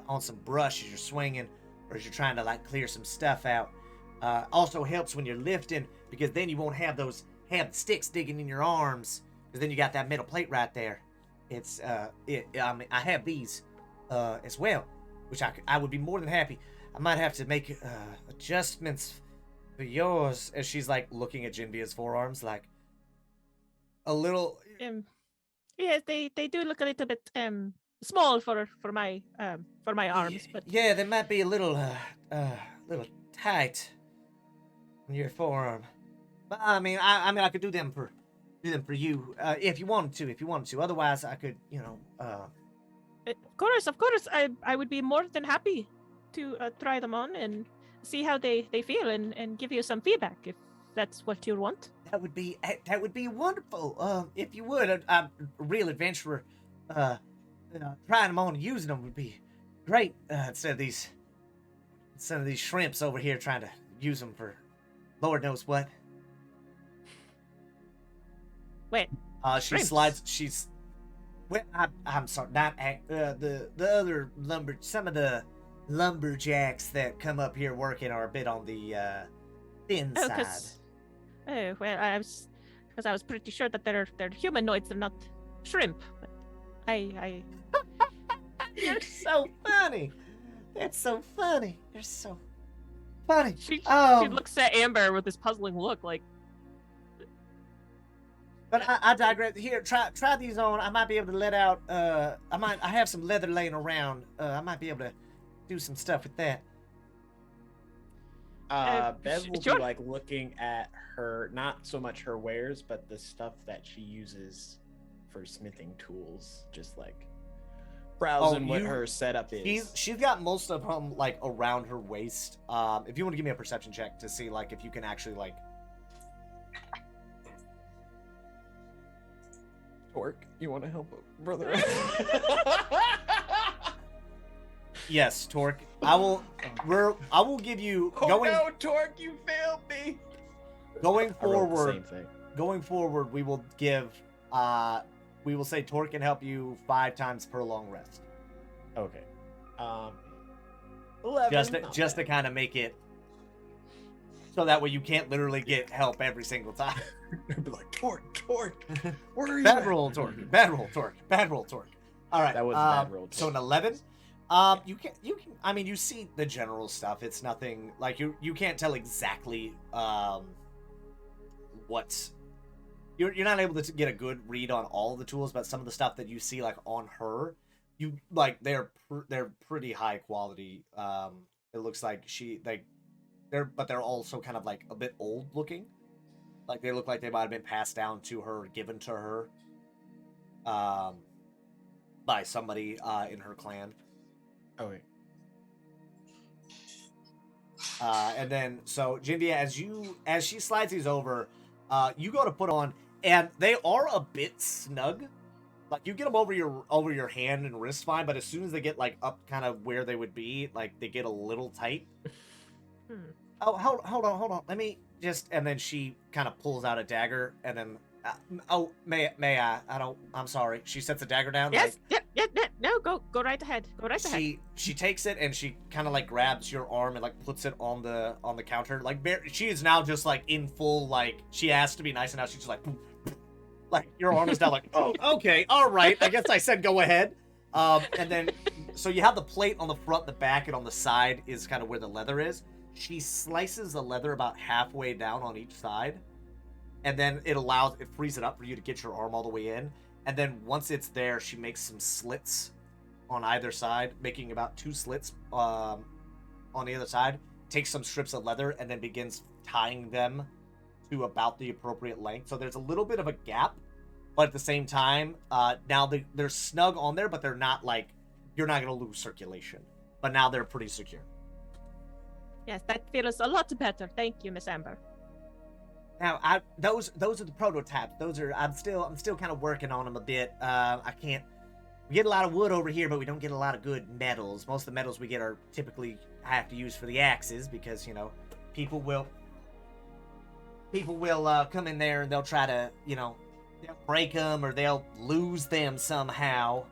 on some brush as you're swinging or as you're trying to like clear some stuff out. Also helps when you're lifting, because then you won't have the sticks digging in your arms, because then you got that metal plate right there. I have these as well, which I would be more than happy. I might have to make adjustments for yours, as she's like looking at Jinbia's forearms, like a little. Yes, they do look a little bit small for my arms, but yeah, they might be a little tight on your forearm. But I mean, I could do them for you if you wanted to. Otherwise, I could, Of course, I would be more than happy to try them on and see how they feel and give you some feedback if that's what you want. That would be wonderful. If you would, I'm a real adventurer. Trying them on and using them would be great. Instead of these shrimps over here trying to use them for Lord knows what. Wait. She slides. She's. Well, I'm sorry. Not the other some of the lumberjacks that come up here working are a bit on the thin side. Well, I was pretty sure that they're humanoids, they're not shrimp. But I. You're so funny. That's so funny. You're so funny. She looks at Amber with this puzzling look, like. But I digress. Here, try these on. I might be able to let out. I have some leather laying around. I might be able to do some stuff with that. Bev will sure. be like looking at her, not so much her wares, but the stuff that she uses for smithing tools, just like browsing what her setup is. She's got most of them like around her waist. If you want to give me a perception check to see like if you can actually like. Torque, you want to help a brother? Yes, Torque. I will give you going. Oh no, Torque, you failed me. Going forward, same thing. Going forward, we will give. We will say Torque can help you 5 times per long rest. Okay. 11. Just to kind of make it so that way you can't literally get help every single time. Be like, Torque, where are you? Bad at?" roll, Torque. Bad roll, Torque. Bad roll, Torque. All right. That was a bad roll, So an Torque. 11. You can. I mean, you see the general stuff. It's nothing like you can't tell exactly what's. You're not able to get a good read on all of the tools, but some of the stuff that you see like on her, you like they're pretty high quality. It looks like they're also kind of like a bit old looking. Like they look like they might have been passed down to her, given to her, by somebody in her clan. Oh wait. And then so Jinvia, as she slides these over, you go to put on, and they are a bit snug. Like you get them over your hand and wrist fine, but as soon as they get like up kind of where they would be, like they get a little tight. Oh, hold on. Let me just, and then she kind of pulls out a dagger, and then, may I? I'm sorry. She sets a dagger down. Yes. Like, No. Go right ahead. Go right ahead. She takes it and she kind of like grabs your arm and like puts it on the counter. Like she is now just like in full, like she asked to be nice, and now she's just like, like your arm is now like, oh, okay, all right. I guess I said go ahead. And then so you have the plate on the front, the back, and on the side is kind of where the leather is. She slices the leather about halfway down on each side, and then it frees it up for you to get your arm all the way in. And then once it's there, she makes some slits on either side, making about 2 slits on the other side. Takes some strips of leather and then begins tying them to about the appropriate length. So there's a little bit of a gap, but at the same time, now they're snug on there, but they're not like, you're not going to lose circulation. But now they're pretty secure. Yes, that feels a lot better. Thank you, Miss Amber. Now, those are the prototypes. I'm still kind of working on them a bit. We get a lot of wood over here, but we don't get a lot of good metals. Most of the metals we get are typically I have to use for the axes because, you know, people will come in there and they'll try to, you know, they'll break them or they'll lose them somehow.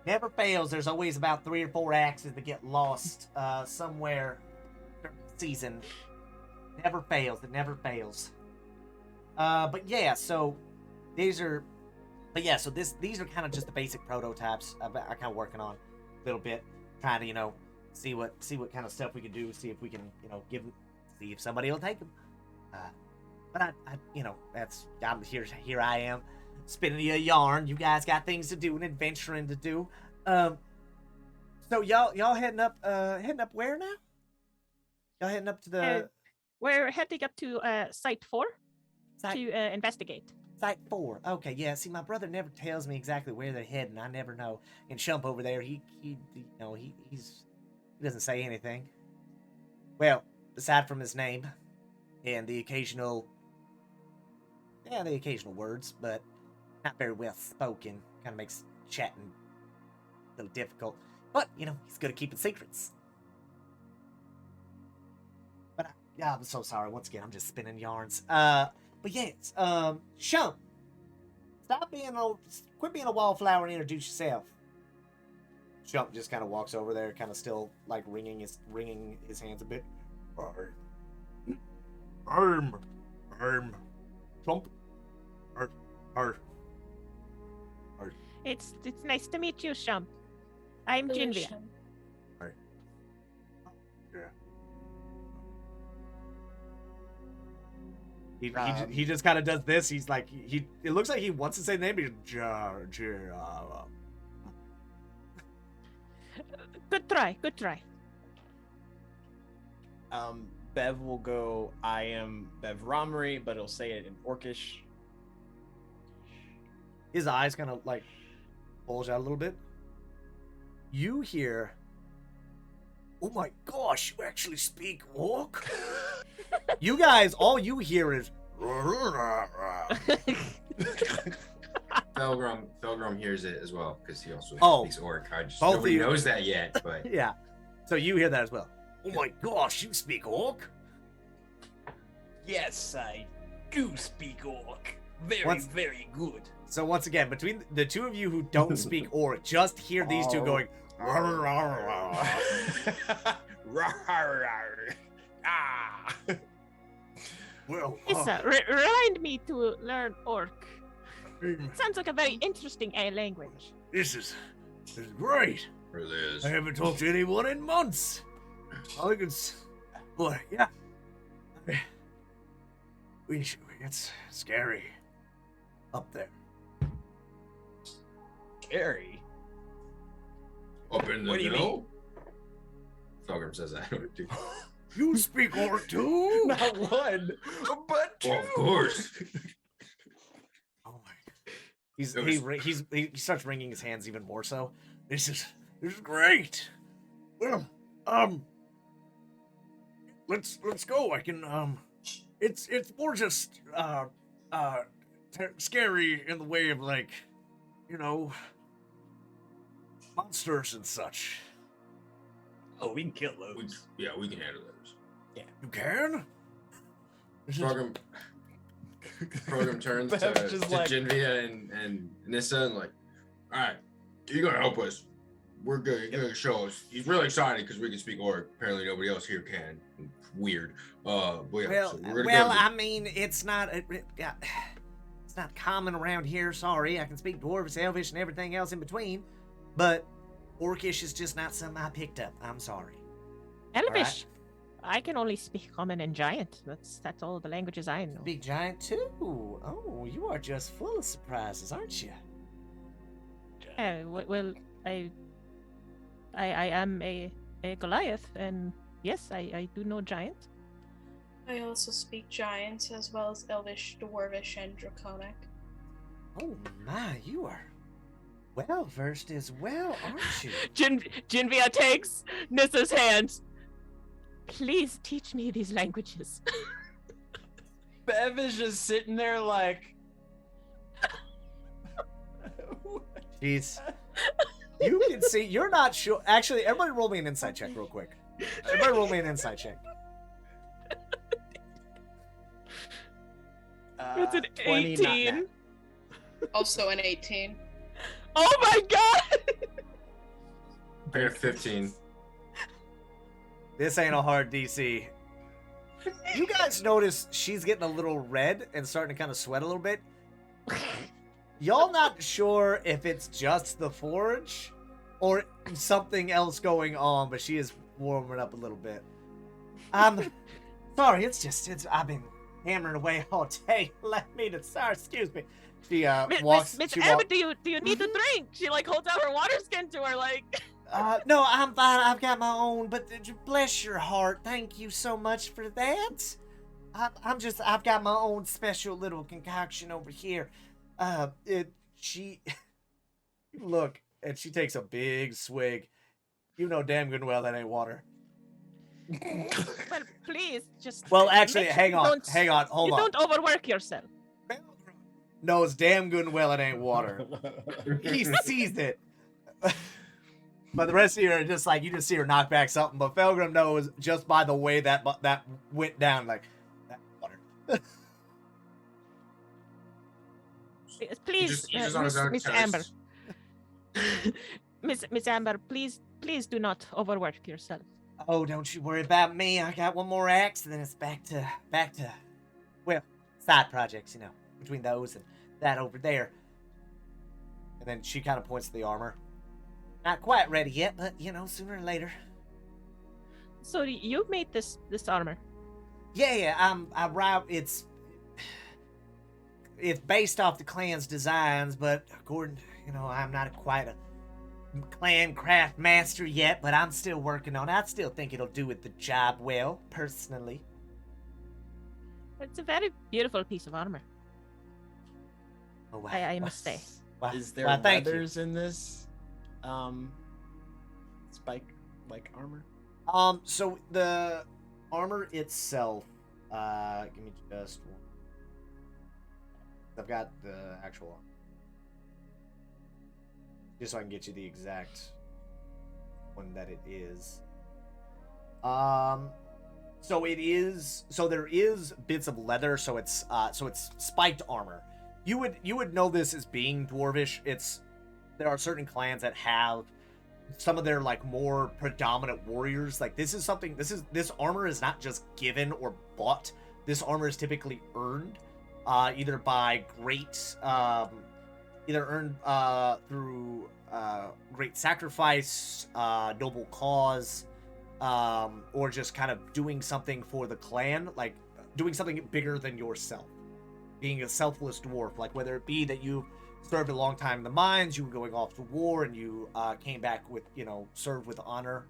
Never fails. There's always about 3 or 4 axes that get lost somewhere during the season. Never fails. It never fails. But yeah, so these are these are kind of just the basic prototypes I'm kind of working on a little bit, trying to, you know, see what kind of stuff we can do, see if we can, you know, see if somebody will take them. But I you know, I'm here I am spinning you a yarn. You guys got things to do and adventuring to do. So y'all heading up where now? Y'all heading up to the We're heading up to Site 4 to investigate. Site 4. Okay, yeah. See, my brother never tells me exactly where they're heading. I never know. And Shump over there, he doesn't say anything. Well, aside from his name and the occasional words, but not very well spoken. Kind of makes chatting a little difficult. But you know, he's good at keeping secrets. But I'm so sorry. Once again, I'm just spinning yarns. But yes, Shump, quit being a wallflower and introduce yourself. Shump just kind of walks over there, kind of still like wringing his hands a bit. I'm Shump. It's nice to meet you, Shump. I'm Jinvia. He just kind of does this. He's like it looks like he wants to say the name. But Good try. Bev will go, I am Bev Romry, but he'll say it in Orcish. His eyes kind of like bulge out a little bit. You hear, oh my gosh, you actually speak Orc? You guys, all you hear is Felgrim hears it as well because he also speaks Orc. Nobody knows that yet, but yeah. So you hear that as well. Oh my gosh, you speak Orc? Yes, I do speak Orc. Very good. So once again, between the two of you who don't speak Orc, just hear these two going, Ah. Well, Yes, remind me to learn Orc. um, Sounds like a very interesting language. this is great. Really is. I haven't talked to anyone in months. I think boy, yeah. It's scary up there. Scary. Up in the What do you middle? Felgrim says that. You speak Orc too? Not one, but two. Well, of course. Oh my! He starts wringing his hands even more. So this is great. Well, let's go. I can it's more just scary in the way of like, monsters and such. Oh, we can kill those. We can handle those. You can? Program turns to Bev's just like- Jinvia and Nissa and like, all right, you're gonna help us. We're good. You're gonna show us. He's really excited because we can speak Orc. Apparently, nobody else here can. Weird. But yeah, so we're gonna go. I mean, it's not it's not common around here. Sorry, I can speak Dwarvish, Elvish, and everything else in between, but Orcish is just not something I picked up. I'm sorry. Elvish. I can only speak Common and Giant. That's all the languages I know. Big giant too. Oh, you are just full of surprises, aren't you? Well, I am a Goliath, and yes, I do know Giant. I also speak Giant as well as Elvish, Dwarvish, and Draconic. Oh my, you are well versed as well, aren't you? Jinvia takes Nissa's hand. Please teach me these languages. Bev is just sitting there like. Jeez. You can see, you're not sure. Actually, everybody roll me an insight check real quick. Everybody roll me an insight check. It's an 20, not 18. nat. Also an 18. Oh my god! I got 15. This ain't a hard DC. You guys notice she's getting a little red and starting to kind of sweat a little bit. Y'all not sure if it's just the forge or something else going on, but she is warming up a little bit. Sorry, I've been hammering away all day. Sorry, excuse me. She walks. Miss she Emma, walk- do you need to drink? She like holds out her water skin to her like. No, I'm fine. I've got my own, but bless your heart. Thank you so much for that. I've got my own special little concoction over here. Look, and she takes a big swig. You know damn good and well that ain't water. Well, please just. Well, actually, make hang sure on, you hold on. Don't overwork yourself. Knows damn good and well it ain't water. He sees it. But the rest of you are just like, you just see her knock back something. But Felgrim knows just by the way that went down, like, that water. Please, He's just on his own Miss tennis. Amber. Miss Amber, please do not overwork yourself. Oh, don't you worry about me. I got one more axe, and then it's back to, well, side projects, between those and that over there. And then she kind of points to the armor. Not quite ready yet, but, sooner or later. So you made this armor. Yeah, it's based off the clan's designs, but according, I'm not quite a clan craft master yet, but I'm still working on it. I still think it'll do the job well, personally. It's a very beautiful piece of armor. Oh, wow. I must say. Wow. Is there thank you. leathers in this spike like armor? So the armor itself, give me just one. I've got the actual armor. Just so I can get you the exact one that it is. So there is bits of leather, so it's spiked armor. You would know this as being dwarvish. There are certain clans that have some of their like more predominant warriors. Like this armor is not just given or bought. This armor is typically earned, either by through great sacrifice, noble cause, or just kind of doing something for the clan, like doing something bigger than yourself. Being a selfless dwarf, like whether it be that you served a long time in the mines, you were going off to war, and you came back with, served with honor.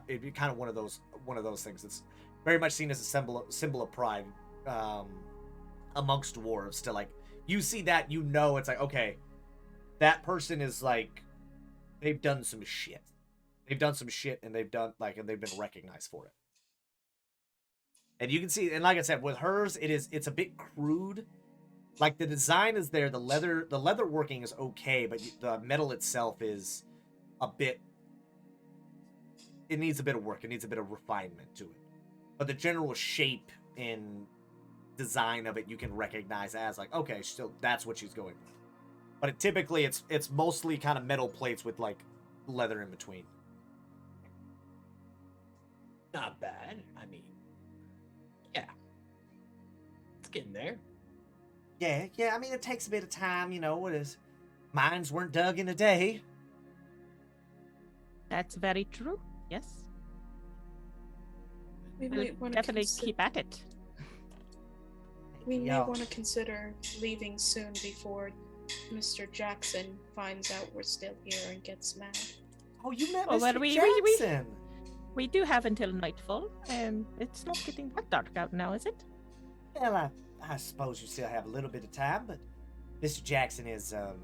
It'd be kind of one of those things. It's very much seen as a symbol of pride amongst dwarves. To like, you see that, it's like, okay, that person is like, they've done some shit. They've done some shit, and they've been recognized for it. And you can see, and like I said, with hers, it's a bit crude. Like the design is there, the leather working is okay, but the metal itself is it needs a bit of work. It needs a bit of refinement to it. But the general shape and design of it, you can recognize as like, okay, still that's what she's going with. But typically, it's mostly kind of metal plates with like leather in between. Not bad. I mean, yeah, it's getting there. Yeah. I mean, it takes a bit of time, What is? Mines weren't dug in a day. That's very true. Yes. We We'll might want definitely to keep at it. We may want to consider leaving soon before Mr. Jackson finds out we're still here and gets mad. Oh, you met Oh, well, Mr. we- Jackson. We do have until nightfall, and it's not getting that dark out now, is it? Well, I suppose you still have a little bit of time, but Mr. Jackson is, well,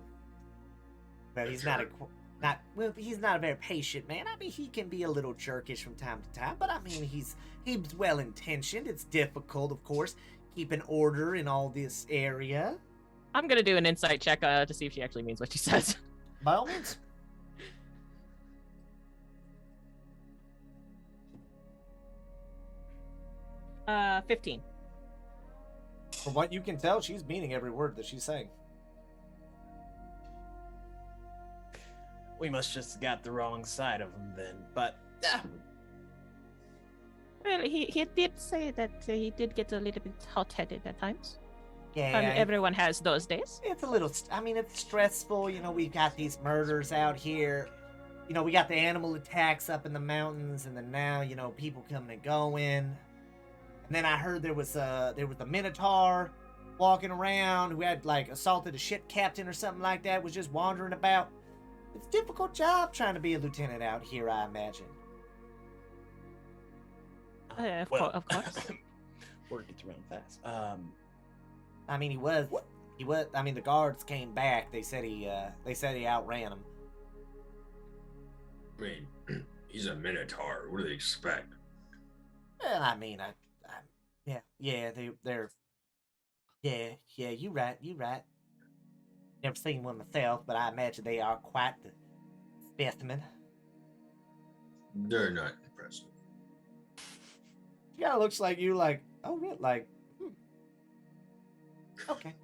he's he's not a very patient man. I mean, he can be a little jerkish from time to time, but I mean, he's well intentioned. It's difficult, of course, keeping order in all this area. I'm gonna do an insight check to see if she actually means what she says. By all means. 15. From what you can tell, she's meaning every word that she's saying. We must just got the wrong side of him then. But Well, he did say that he did get a little bit hot-headed at times. Yeah, Everyone has those days. it's a little, it's stressful. We've got these murders out here. We got the animal attacks up in the mountains, and then now, people coming and going. And then I heard there was a Minotaur walking around who had like assaulted a ship captain or something like that, was just wandering about. It's a difficult job trying to be a lieutenant out here, I imagine. Of course. Word gets around fast. I mean, he was. I mean, the guards came back. They said he outran them. I mean, he's a Minotaur. What do they expect? Well, I mean, they're. Yeah, you right. Never seen one myself, but I imagine they are quite the specimen. They're not impressive. She kind of looks like you, like, oh, really? Like, Okay.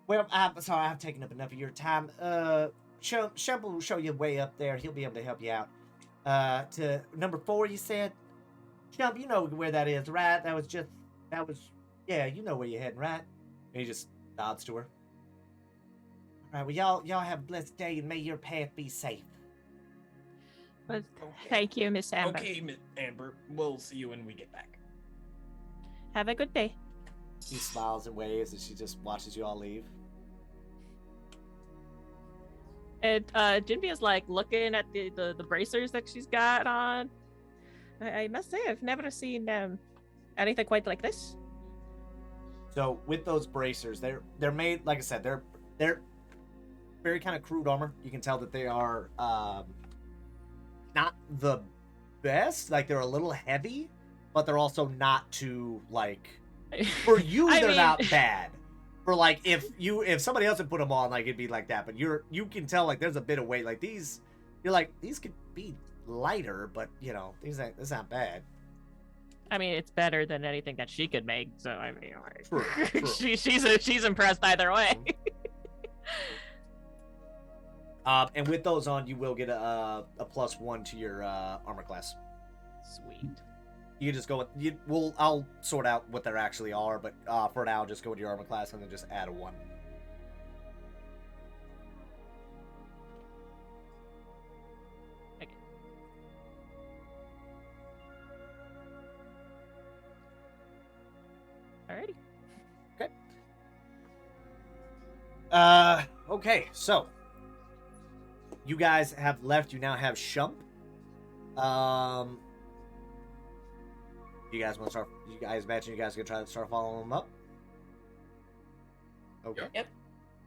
Well, I'm sorry, I've taken up enough of your time. Shemp will show you way up there. He'll be able to help you out. To number 4, you said? Shemp, you know where that is, right? Yeah, you know where you're heading, right? And he just nods to her. All right, well, y'all have a blessed day, and may your path be safe. Well, Okay. thank you, Miss Amber. Okay, Miss Amber. We'll see you when we get back. Have a good day. She smiles and waves as she just watches you all leave. And Jinby is like looking at the bracers that she's got on. I must say, I've never seen anything quite like this. So with those bracers, they're made, like I said, they're very kind of crude armor. You can tell that they are not the best. Like, they're a little heavy, but they're also not too, like, for you I they're mean- not bad. For like, if somebody else had put them on, like, it'd be like that. But you can tell, like, there's a bit of weight. Like, these could be lighter, but these aren't bad. I mean, it's better than anything that she could make. So I mean, like, True. she's impressed either way. And with those on, you will get a +1 to your armor class. Sweet. You can just go with I'll sort out what there actually are, but for now, just go with your armor class and then just add a 1. Okay. Alrighty. Okay, so you guys have left. You now have Shump. You guys want to start? You guys imagine you guys are gonna try to start following them up? Okay. Yep.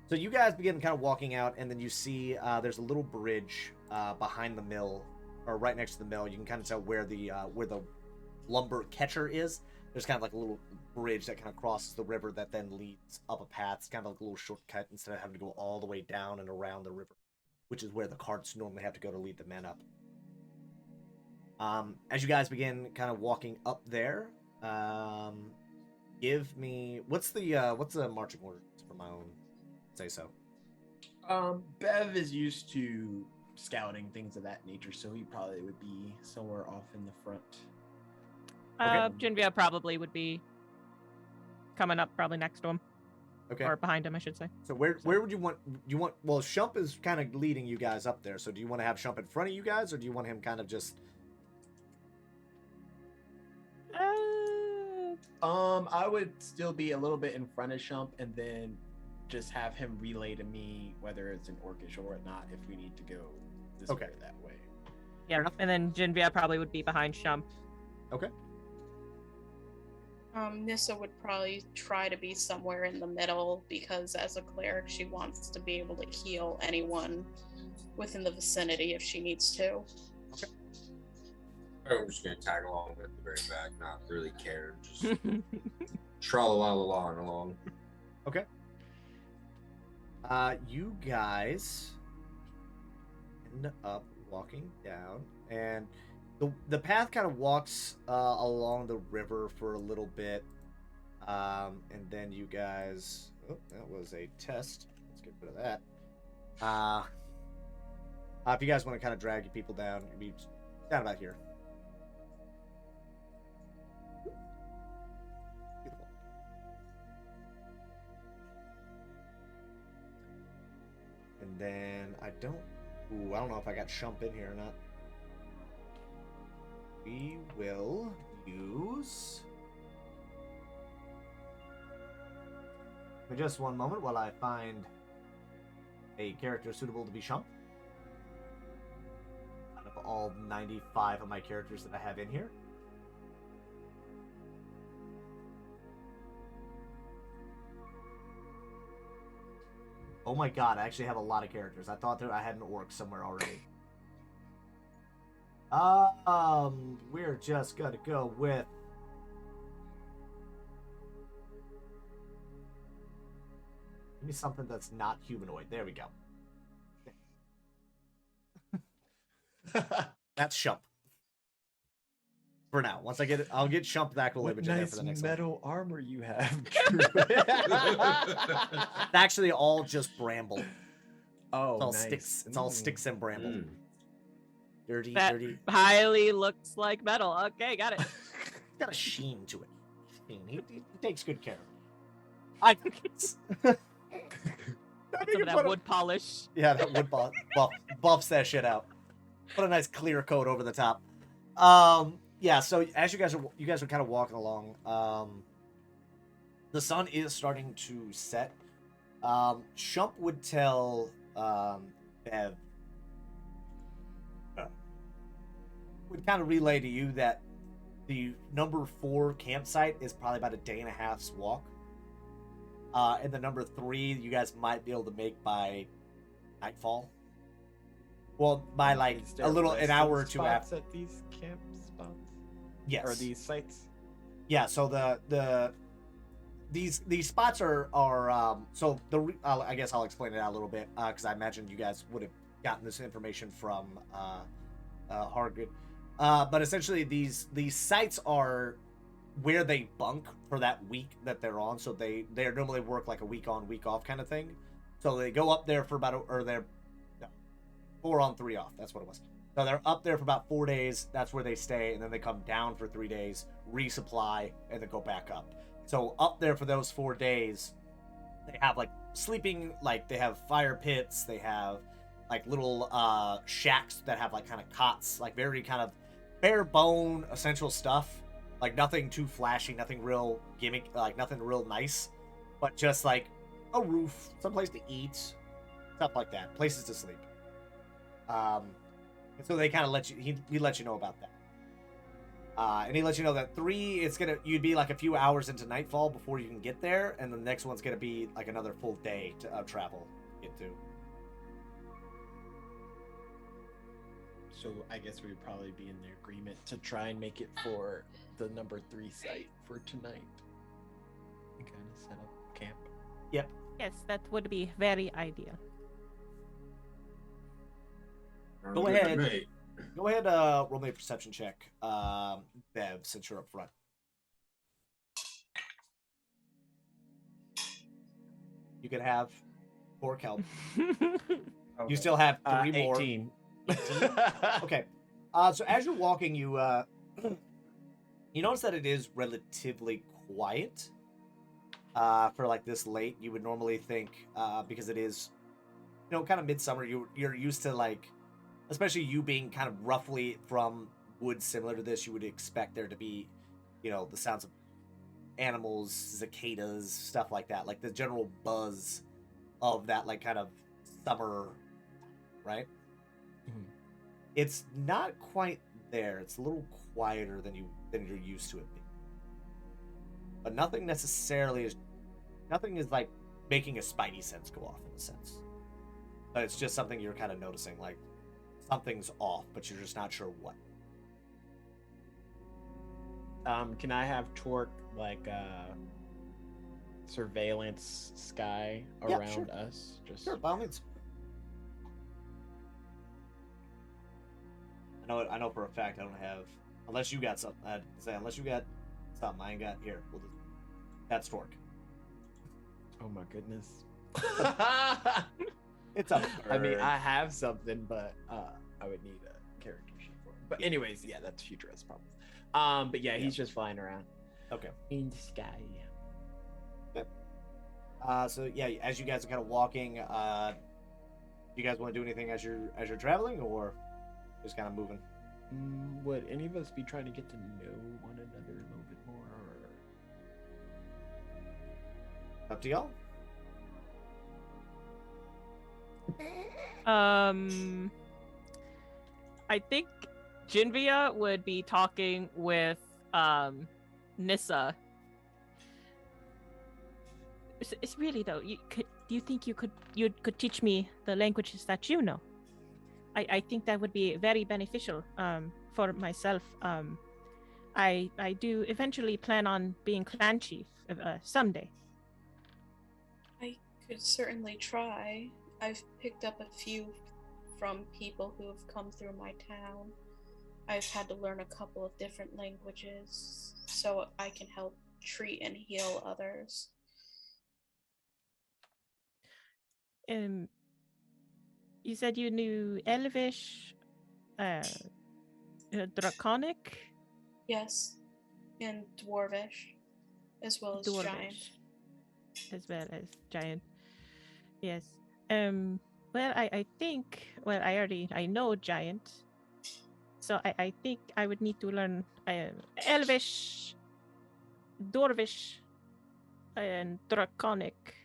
So you guys begin kind of walking out, and then you see there's a little bridge behind the mill, or right next to the mill. You can kind of tell where the lumber catcher is. There's kind of like a little bridge that kind of crosses the river that then leads up a path. It's kind of like a little shortcut instead of having to go all the way down and around the river, which is where the carts normally have to go to lead the men up. As you guys begin kind of walking up there, give me what's the marching order for my own say so. Bev is used to scouting, things of that nature, so he probably would be somewhere off in the front. Jinvia probably would be coming up probably next to him. Okay. Or behind him, I should say. So where would you want well, Shump is kind of leading you guys up there, so do you want to have Shump in front of you guys, or do you want him kind of just I would still be a little bit in front of Shump and then just have him relay to me whether it's an orcish or not if we need to go this way or that way. Yeah, and then Jinvia probably would be behind Shump. Okay. Nissa would probably try to be somewhere in the middle because as a cleric, she wants to be able to heal anyone within the vicinity if she needs to. Okay. I'm just gonna tag along at the very back, not really care, just tra-la-la-la-la along. Okay. You guys end up walking down, and the path kind of walks along the river for a little bit, and then you guys. Oh, that was a test. Let's get rid of that. If you guys want to kind of drag your people down, be down about here. Beautiful. And then I don't know if I got Shump in here or not. We will use. For just one moment while I find a character suitable to be Shump. Out of all 95 of my characters that I have in here. Oh my god, I actually have a lot of characters. I thought I had an orc somewhere already. We're just gonna go with give me something that's not humanoid. There we go. That's Shump. For now. Once I get it, I'll get Shump back with image in there for the next metal armor you have. It's actually all just bramble. Oh, It's all nice. sticks. It's all sticks and bramble. Mm. Dirty, That dirty. highly looks like metal. Okay, got it. It's got a sheen to it. Sheen. He takes good care of it. Some of that wood polish. Yeah, that wood buffs that shit out. Put a nice clear coat over the top. Yeah. So as you guys are kind of walking along, the sun is starting to set. Shump would tell Bev would kind of relay to you that the number 4 campsite is probably about a day and a half's walk. And the number 3 you guys might be able to make by nightfall. Well, by like Is there an hour or two spots after. at these camp spots? Yes. Or these sites? Yeah. So these spots are so I guess I'll explain it out a little bit because I imagine you guys would have gotten this information from Hargood. But essentially these sites are where they bunk for that week that they're on. So they normally work like a week on, week off kind of thing. So they go up there for 4 on 3 off. That's what it was. So they're up there for about 4 days. That's where they stay, and then they come down for 3 days, resupply, and then go back up. So up there for those 4 days, they have like sleeping, like they have fire pits, they have like little shacks that have like kind of cots, like very kind of bare bone essential stuff, like nothing too flashy, nothing real gimmick, like nothing real nice, but just like a roof, someplace to eat, stuff like that, places to sleep. And so they kind of let you, he let you know about that. And he lets you know that 3, you'd be like a few hours into nightfall before you can get there, and the next one's gonna be like another full day to travel to get to. So I guess we'd probably be in the agreement to try and make it for the number 3 site for tonight. And kind of set up camp. Yep. Yes, that would be very ideal. Go ahead. Go ahead, roll me a perception check, Bev, since you're up front. You could have Pork help. You still have 3 more. 18. Okay. So as you're walking, you you notice that it is relatively quiet. For like this late, you would normally think, because it is, kind of midsummer. You're used to like, especially you being kind of roughly from woods similar to this, you would expect there to be, the sounds of animals, cicadas, stuff like that, like the general buzz of that, like kind of summer, right? Mhm. It's not quite there. It's a little quieter than you're used to it being. But nothing is like making a spidey sense go off in a sense. But it's just something you're kind of noticing, like something's off, but you're just not sure what. Can I have Torque like surveillance sky Yeah, around sure. us? Just Sure, by all means. I know for a fact I don't have, unless you got something. I'd say unless you got something I ain't got here. That's Torque. Oh my goodness. It's up. I mean, I have something, but I would need a character sheet for it. But anyways, yeah, that's future us problems. But yeah, he's just flying around Okay. in the sky. So yeah, as you guys are kind of walking, you guys want to do anything as you're traveling, or just kind of moving? Would any of us be trying to get to know one another a little bit more? Or... Up to y'all. I think Jinvia would be talking with Nissa. It's really though. Do you think you could teach me the languages that you know? I think that would be very beneficial for myself. I do eventually plan on being clan chief someday. I could certainly try. I've picked up a few from people who have come through my town. I've had to learn a couple of different languages so I can help treat and heal others. You said you knew Elvish, Draconic? Yes, and Dwarvish, as well as Giant. As well as Giant. Yes. Well, I think, I know Giant. So I think I would need to learn Elvish, Dwarvish, and Draconic.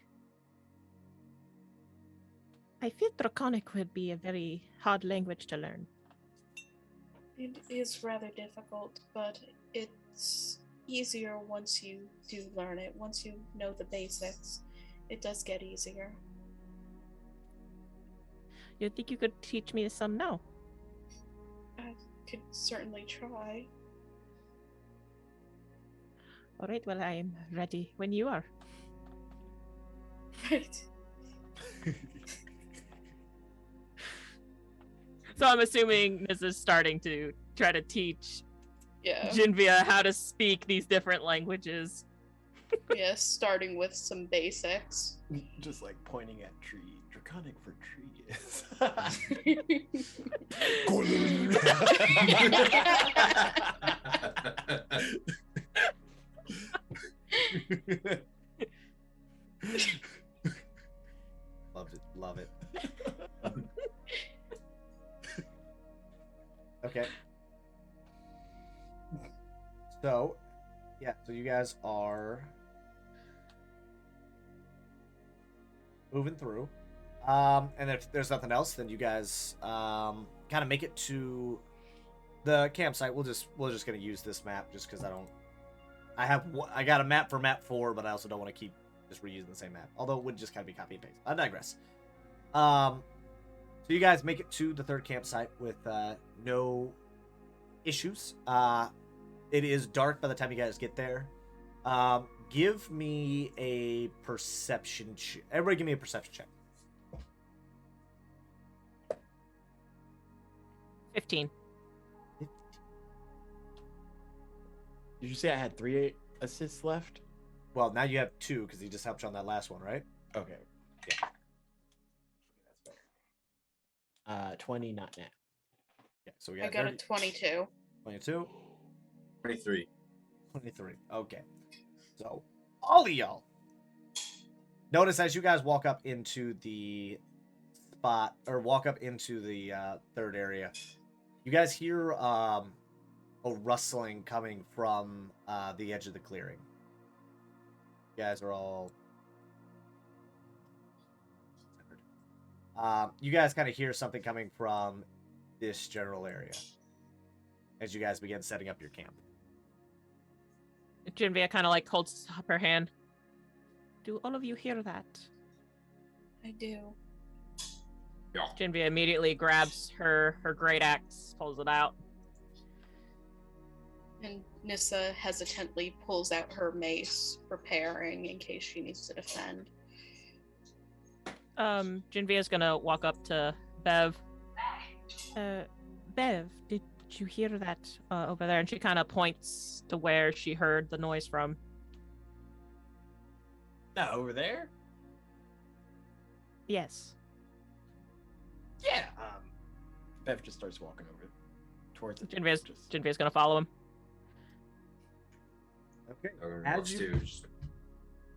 I feel Draconic would be a very hard language to learn. It is rather difficult, but it's easier once you do learn it. Once you know the basics, it does get easier. You think you could teach me some now? I could certainly try. All right, well, I am ready when you are. Right. So I'm assuming this is starting to try to teach Yeah. Jinvia how to speak these different languages. Yes, starting with some basics. Just like pointing at tree, Draconic. iconic for tree is. Love it. Okay. So, yeah, so you guys are moving through. And if there's nothing else, then you guys kind of make it to the campsite. We're just gonna use this map just because I got a map for map 4, but I also don't want to keep just reusing the same map. Although it would just kind of be copy and paste. I digress. So you guys make it to the 3rd campsite with no issues. It is dark by the time you guys get there. Give me a perception check. Everybody give me a perception check. 15. Did you say I had 3 assists left? Well, now you have 2 because he just helped you on that last one, right? Okay. Yeah. That's better. 20, not net. Yeah, so we got I got a 30, 22. 22, 23. 23. Okay. So, all of y'all notice as you guys walk up into the spot, or walk up into the 3rd area, you guys hear a rustling coming from the edge of the clearing. You guys are all... you guys kind of hear something coming from this general area as you guys begin setting up your camp. Jinvia kind of like holds up her hand. Do all of you hear that? I do. Yeah. Jinvia immediately grabs her great axe, pulls it out. And Nissa hesitantly pulls out her mace, preparing in case she needs to defend. Jinvia's gonna walk up to Bev. Bev, did you hear that over there? And she kind of points to where she heard the noise from. No, over there? Yes. Yeah. Bev just starts walking over towards it. Jinvia's gonna follow him. Okay. Or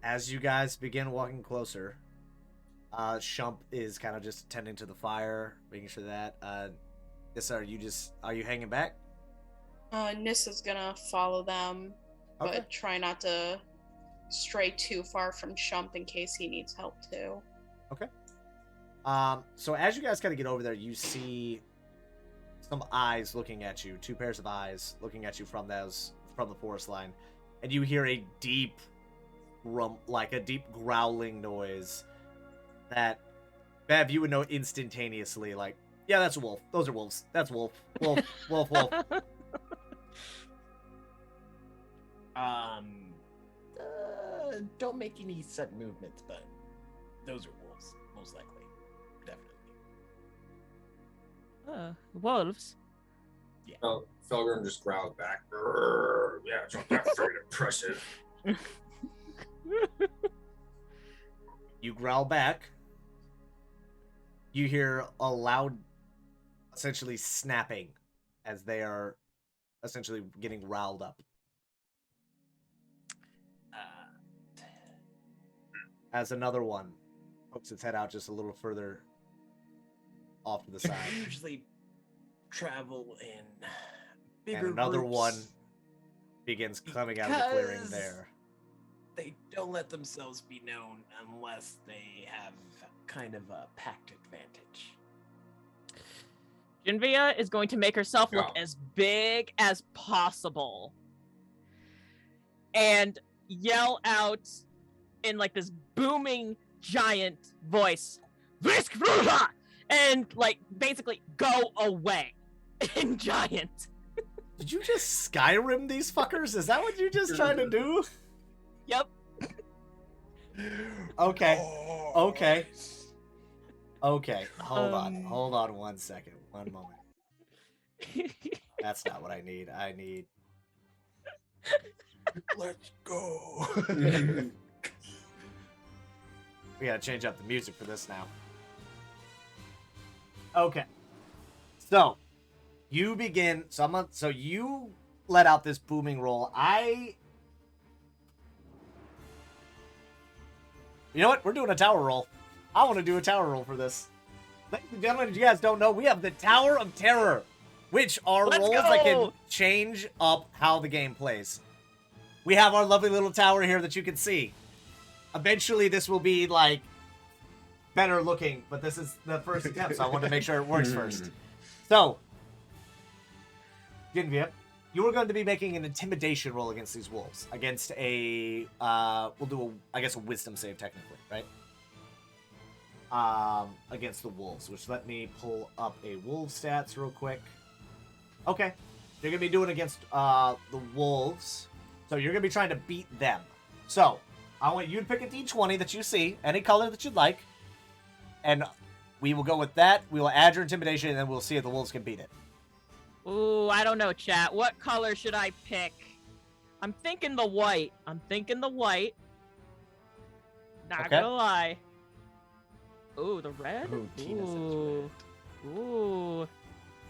As you guys begin walking closer, Shump is kind of just tending to the fire, making sure that. Nissa, are you hanging back? Nissa's gonna follow them, Okay. but try not to stray too far from Shump in case he needs help too. Okay. So as you guys kind of get over there, you see some eyes looking at you, 2 pairs of eyes looking at you from the forest line, and you hear a deep deep growling noise that Bev, you would know instantaneously, like, yeah, that's a wolf. Those are wolves. That's wolf. Wolf. Wolf. Wolf. Don't make any sudden movements, but those are wolves, most likely. Definitely. Wolves? Felgrim just growled back. "Grrr, yeah, it's not that freaking impressive." You growl back. You hear a loud, essentially snapping as they are essentially getting riled up. As another one pokes its head out just a little further off to the side. I usually travel in bigger And another groups. one begins coming out of the clearing Because there. They don't let themselves be known unless they have kind of a packed advantage. Jinvia is going to make herself look Yeah. as big as possible and yell out in like this booming giant voice, "Visk Fruha!" and like basically go away in giant. Did you just Skyrim these fuckers? Is that what you just tried to do? Yep. Okay. Okay. Okay. Hold Um. on 1 second. One moment. That's not what I need. I need... Let's go. We gotta change up the music for this now. Okay. So, you begin. So you let out this booming roll. You know what? We're doing a tower roll. I want to do a tower roll for this. Ladies and gentlemen, if you guys don't know, we have the Tower of Terror, which are Let's rolls go! that can change up how the game plays. We have our lovely little tower here that you can see. Eventually, this will be, like, better looking, but this is the first attempt, so I want to make sure it works first. So, Genevieve, you are going to be making an intimidation roll against these wolves. Against a, we'll do a wisdom save technically, right? Against the wolves, which let me pull up a wolf stats real quick. Okay. You're going to be doing against, the wolves. So you're going to be trying to beat them. So, I want you to pick a d20 that you see, any color that you'd like. And we will go with that. We will add your intimidation, and then we'll see if the wolves can beat it. Ooh, I don't know, chat. What color should I pick? I'm thinking the white. Not Okay. gonna lie. Ooh, the red? Ooh, Tina says Ooh. Ooh.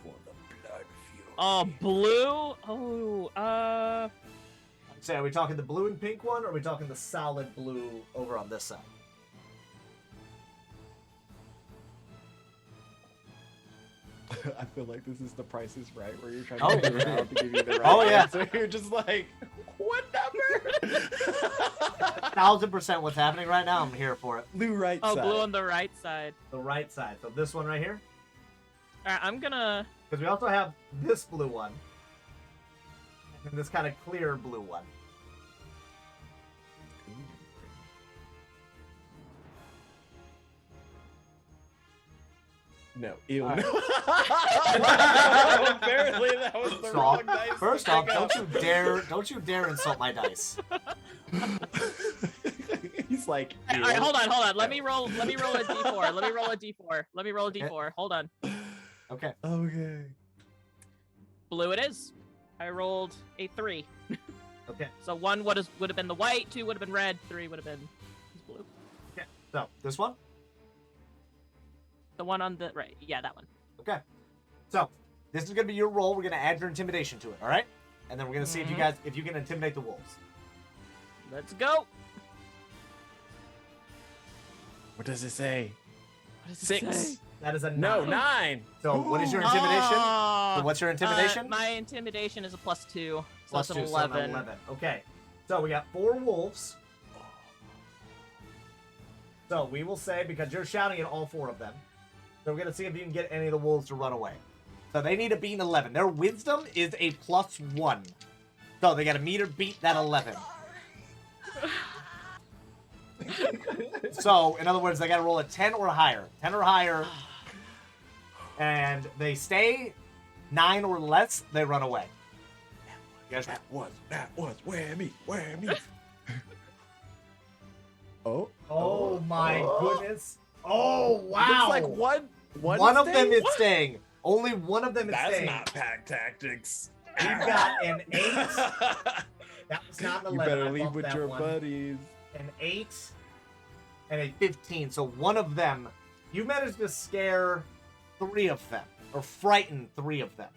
For the blood fuel. Oh, blue? Oh, Say, are we talking the blue and pink one, or are we talking the solid blue over on this side? I feel like this is the Price is Right, where you're trying Oh. to figure out to give you the right Oh, yeah. answer. You're just like, what number? 1000% what's happening right now. I'm here for it. Blue right oh, side. blue on the right side. The right side. So this one right here. Alright, I'm gonna... Because we also have this blue one. And this kind of clear blue one. No. Ew. All right. No. Apparently that was the So, wrong dice. to first off, pick up. don't you dare insult my dice. He's like, All right, hold on. Let me roll a d4. Hold on. Okay. Okay. Blue it is. I rolled a 3. Okay. So 1 would have been the white, 2 would have been red, 3 would have been blue. Okay. So this one. The one on the right. Yeah, that one. Okay. So this is gonna be your roll. We're gonna add your intimidation to it. All right. And then we're gonna see if you can intimidate the wolves. Let's go. What does it say? What does it 6. say? That is a No, 9. 9. So what is your intimidation? Oh. So what's your intimidation? My intimidation is a +2. So Plus it's 2, an so an 11. 11. Okay. So we got 4 wolves. So we will say, because you're shouting at all 4 of them, so we're going to see if you can get any of the wolves to run away. So they need to beat an 11. Their wisdom is a +1. So they got to meet or beat that 11. So, in other words, they got to roll a 10 or higher. 10 or higher. And they stay 9 or less, they run away. You guys, That was whammy. Oh. my goodness. Oh, wow. Looks like One of them staying? is What? staying. Only one of them is That's staying. not pack tactics. We've got an 8. That was not an 11. You better I leave bumped with that your one. buddies. An 8 and a 15. So one of them, you managed to scare 3 of them, or frighten 3 of them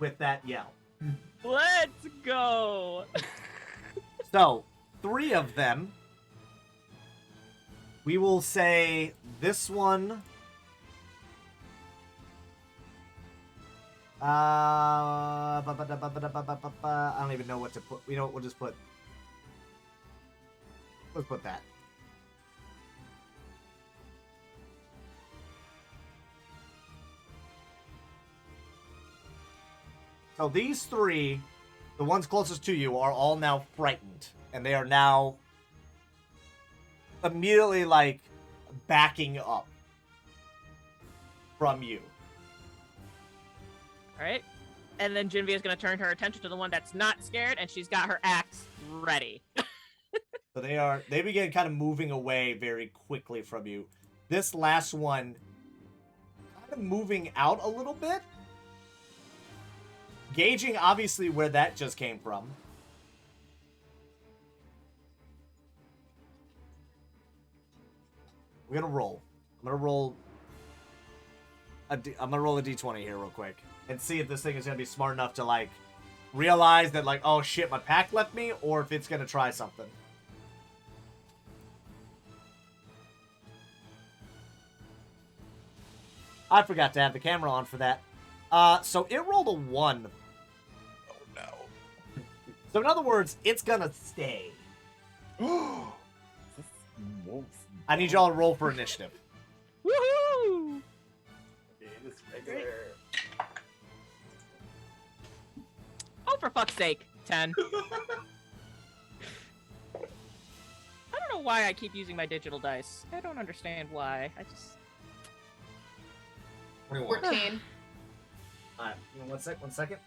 with that yell. Let's go. So 3 of them, we will say this one. I don't even know what to put. You know what? We'll just put. Let's put that. So these 3, the ones closest to you, are all now frightened, and they are now immediately like backing up from you. All right. And then Genevieve's going to turn her attention to the one that's not scared, and she's got her axe ready. So they begin kind of moving away very quickly from you. This last one kind of moving out a little bit. Gauging obviously where that just came from. We're gonna roll. I'm gonna roll I'm gonna roll a d20 here real quick and see if this thing is gonna be smart enough to like realize that like, oh shit, my pack left me, or if it's gonna try something. I forgot to have the camera on for that. So it rolled a 1. Oh no. So in other words, it's gonna stay. I need y'all to roll for initiative. Woohoo! Oh, for fuck's sake. 10. I don't know why I keep using my digital dice. I don't understand why. I just... 21. 14. Alright, 1 second.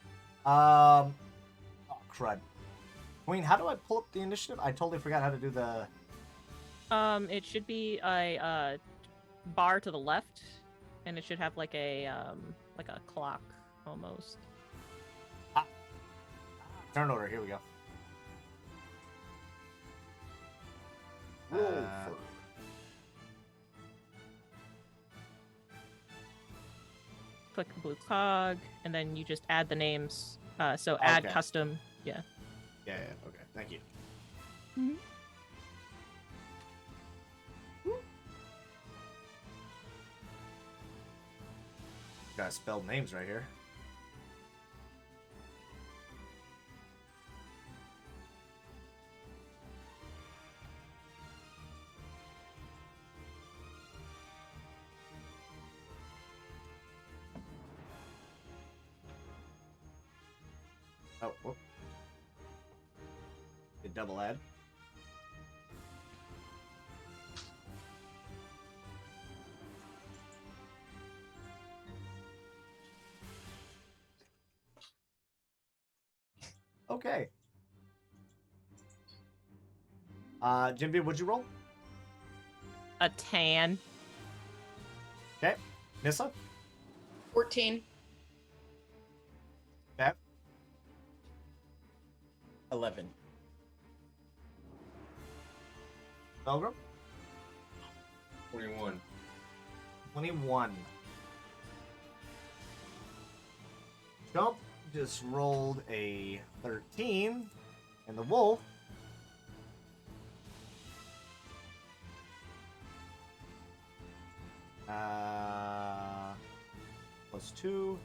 Oh, crud. Queen, how do I pull up the initiative? I totally forgot how to do the... It should be a bar to the left, and it should have like a clock almost. Turn order, here we go. Roll Uh, for Click the blue cog, and then you just add the names. So add Okay. custom. Yeah. Yeah, okay, thank you. Mhm. Gotta spell names right here. Oh, whoop. Did double add. Okay. Jimby, what'd you roll? A tan. Okay. Nissa? 14. Beth? 11. Belgram? 21. 21. Jump just rolled a 13, and the wolf plus 2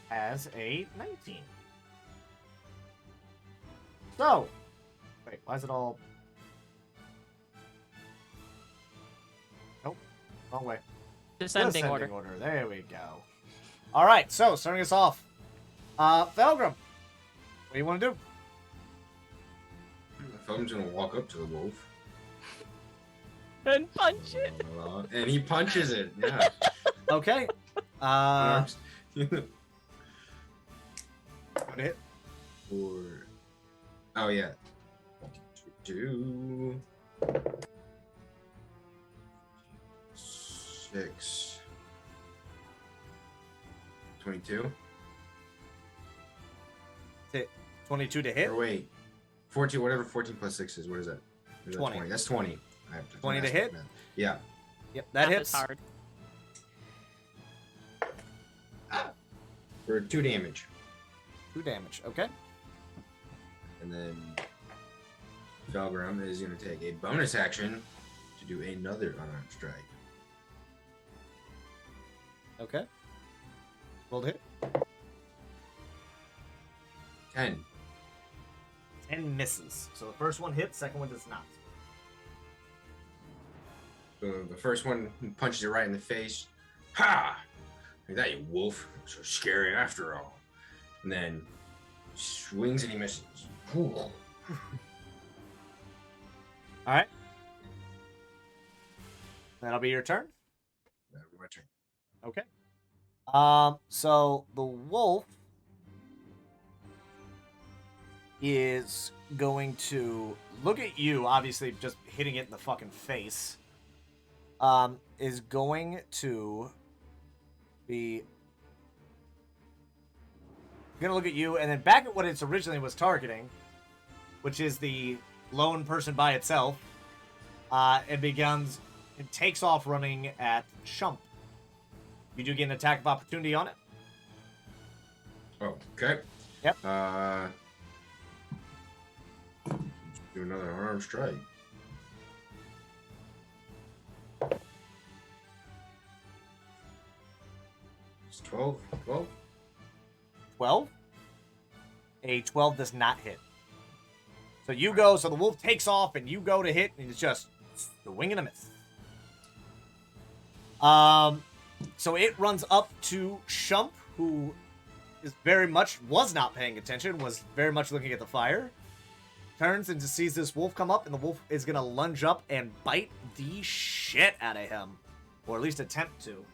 has a 19. So, wait, why is it all... Nope, wrong way. Descending order. There we go. All right, so starting us off, Felgrim, what do you want to do? Thumb's gonna walk up to the wolf. And punch it. And he punches it. Yeah. Okay. Arms. What hit? Or... Oh yeah. 2, 6, 22. 22 to hit. Or wait, 14. Whatever 14 plus 6 is. What is that? Is that 20. That's 20. I have 20 to hit? Yeah. Yep, that Math is hits. hard. For 2 damage, 2 damage. Okay. and then Felgrim is going to take a bonus action to do another unarmed strike. Okay. Roll to hit. 10. 10 misses. So the first one hits, second one does not. So the first one punches it right in the face. Ha! Like that, you wolf. So scary after all. And then swings and he misses. Whew. All right. That'll be your turn. That'll be my turn. Okay. So the wolf is going to look at you, obviously just hitting it in the fucking face. Is going to be gonna look at you and then back at what it originally was targeting, which is the lone person by itself. It takes off running at Shump. You do get an attack of opportunity on it. Oh, okay. Yep. Do another arm strike. It's 12. 12? 12. A 12 does not hit. So you go, so the wolf takes off, and you go to hit, and it's just the wing and a miss. So it runs up to Shump, who is was not paying attention, was very much looking at the fire. Turns and just sees this wolf come up, and the wolf is gonna lunge up and bite the shit out of him, or at least attempt to.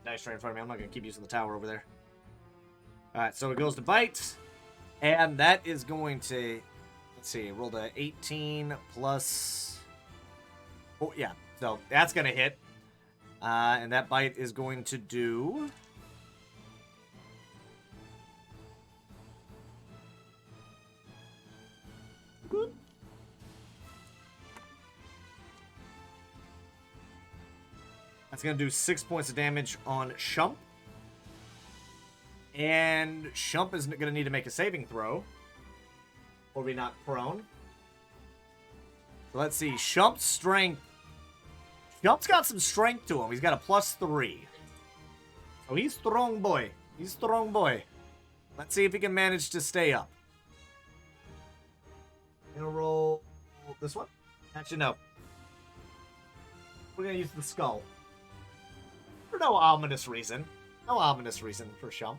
Nice right in front of me. I'm not gonna keep using the tower over there. All right, so it goes to bite, and that is going to, let's see, rolled a 18 plus. Oh yeah, so that's gonna hit, and that bite is going to do. That's going to do 6 points of damage on Shump. And Shump is going to need to make a saving throw, or be knocked prone. So let's see. Shump's strength. Shump's got some strength to him. He's got a +3. So he's strong boy. He's strong boy. Let's see if he can manage to stay up. Gonna roll this one. Actually, no. We're gonna use the skull. For no ominous reason. No ominous reason for Shump.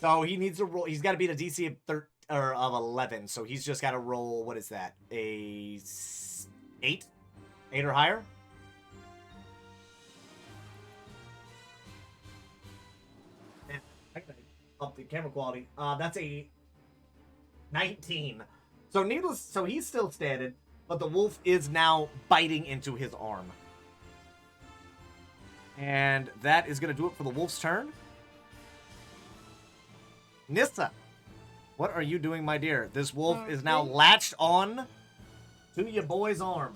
So he needs to roll. He's got to beat a DC of 11. So he's just got to roll. What is that? A 8? 8 or higher? Man, I gotta up the camera quality. That's a 19. So he's still standing, but the wolf is now biting into his arm. And that is going to do it for the wolf's turn. Nissa, what are you doing, my dear? This wolf is now latched on to your boy's arm.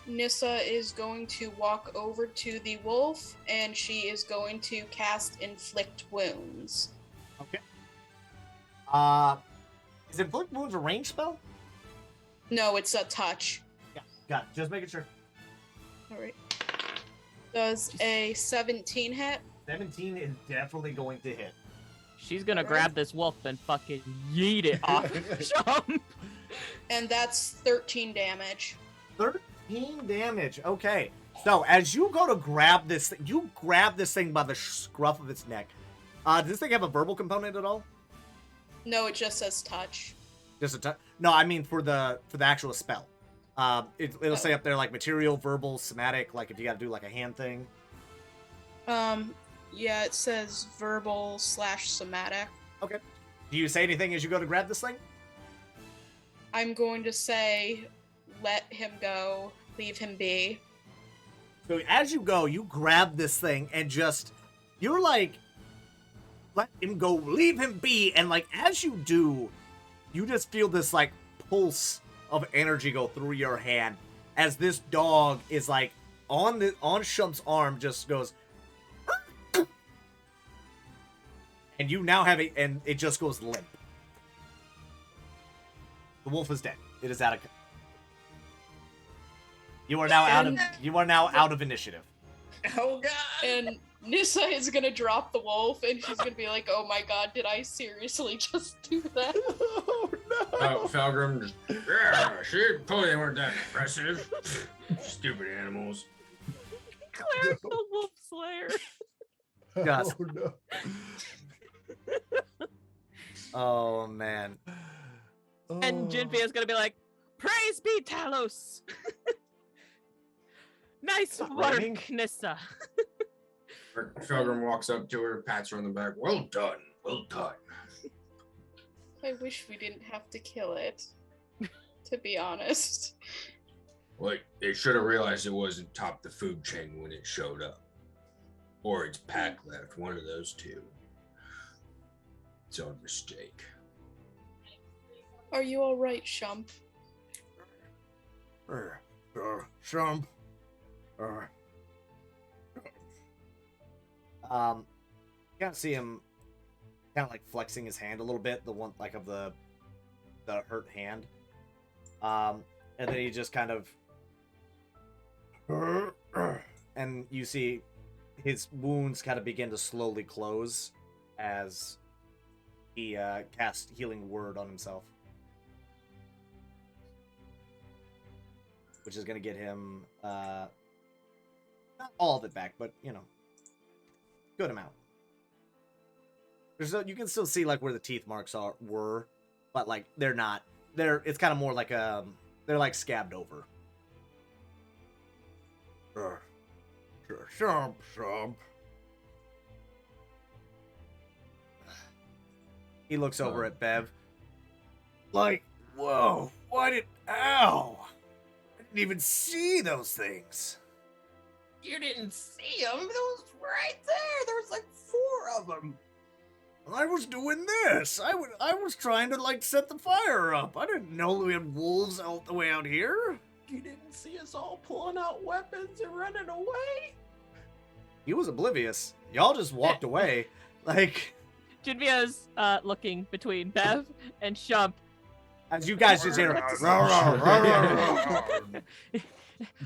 Nissa is going to walk over to the wolf, and she is going to cast Inflict Wounds. Okay. Is Inflict Wounds a range spell? No, it's a touch. Yeah, got it. Just making sure. Alright. Does a 17 hit? 17 is definitely going to hit. She's gonna grab this wolf and fucking yeet it off Shump. And that's 13 damage. 13 damage. Okay. So as you go to grab this thing, you grab this thing by the scruff of its neck. Does this thing have a verbal component at all? No, it just says touch. Just a touch? No, I mean for the actual spell. It'll say up there like material, verbal, somatic, like if you got to do like a hand thing. Yeah, it says verbal/somatic. Okay. Do you say anything as you go to grab this thing? I'm going to say, let him go, leave him be. So as you go, you grab this thing and just, you're like, let him go, leave him be. And like, as you do, you just feel this like pulse of energy go through your hand as this dog is like on Shump's arm, just goes, and you now have and it just goes limp. The wolf is dead. It is out of. You are now out of initiative. Oh god! And Nissa is gonna drop the wolf, and she's gonna be like, "Oh my god, did I seriously just do that?" Oh no! Oh, Falgrim just, yeah, see, told you they weren't that impressive. Stupid animals. Claire's the wolf slayer. Yes. Oh no. Oh man. And Jinfia's gonna be like, "Praise be Talos." Nice raining? work, Nissa. Falgrim walks up to her, pats her on the back. Well done, well done. I wish we didn't have to kill it, to be honest. Well, they should have realized it wasn't top the food chain when it showed up. Or its pack left, one of those two. It's our mistake. Are you alright, Shump? Shump. You kind of see him kind of like flexing his hand a little bit, the one like of the hurt hand. And then he just kind of and you see his wounds kind of begin to slowly close as he casts healing word on himself, which is going to get him not all of it back, but you know, good amount. You can still see like where the teeth marks were, but like they're not. It's kind of more like they're like scabbed over. Shump. He looks over at Bev. Like, whoa, ow! I didn't even see those things. You didn't see them? It was right there. There was like 4 of them. I was doing this. I was trying to like set the fire up. I didn't know we had wolves all the way out here. You didn't see us all pulling out weapons and running away? He was oblivious. Y'all just walked away. Like, Jinvia's looking between Bev and Shump. as you guys just hear,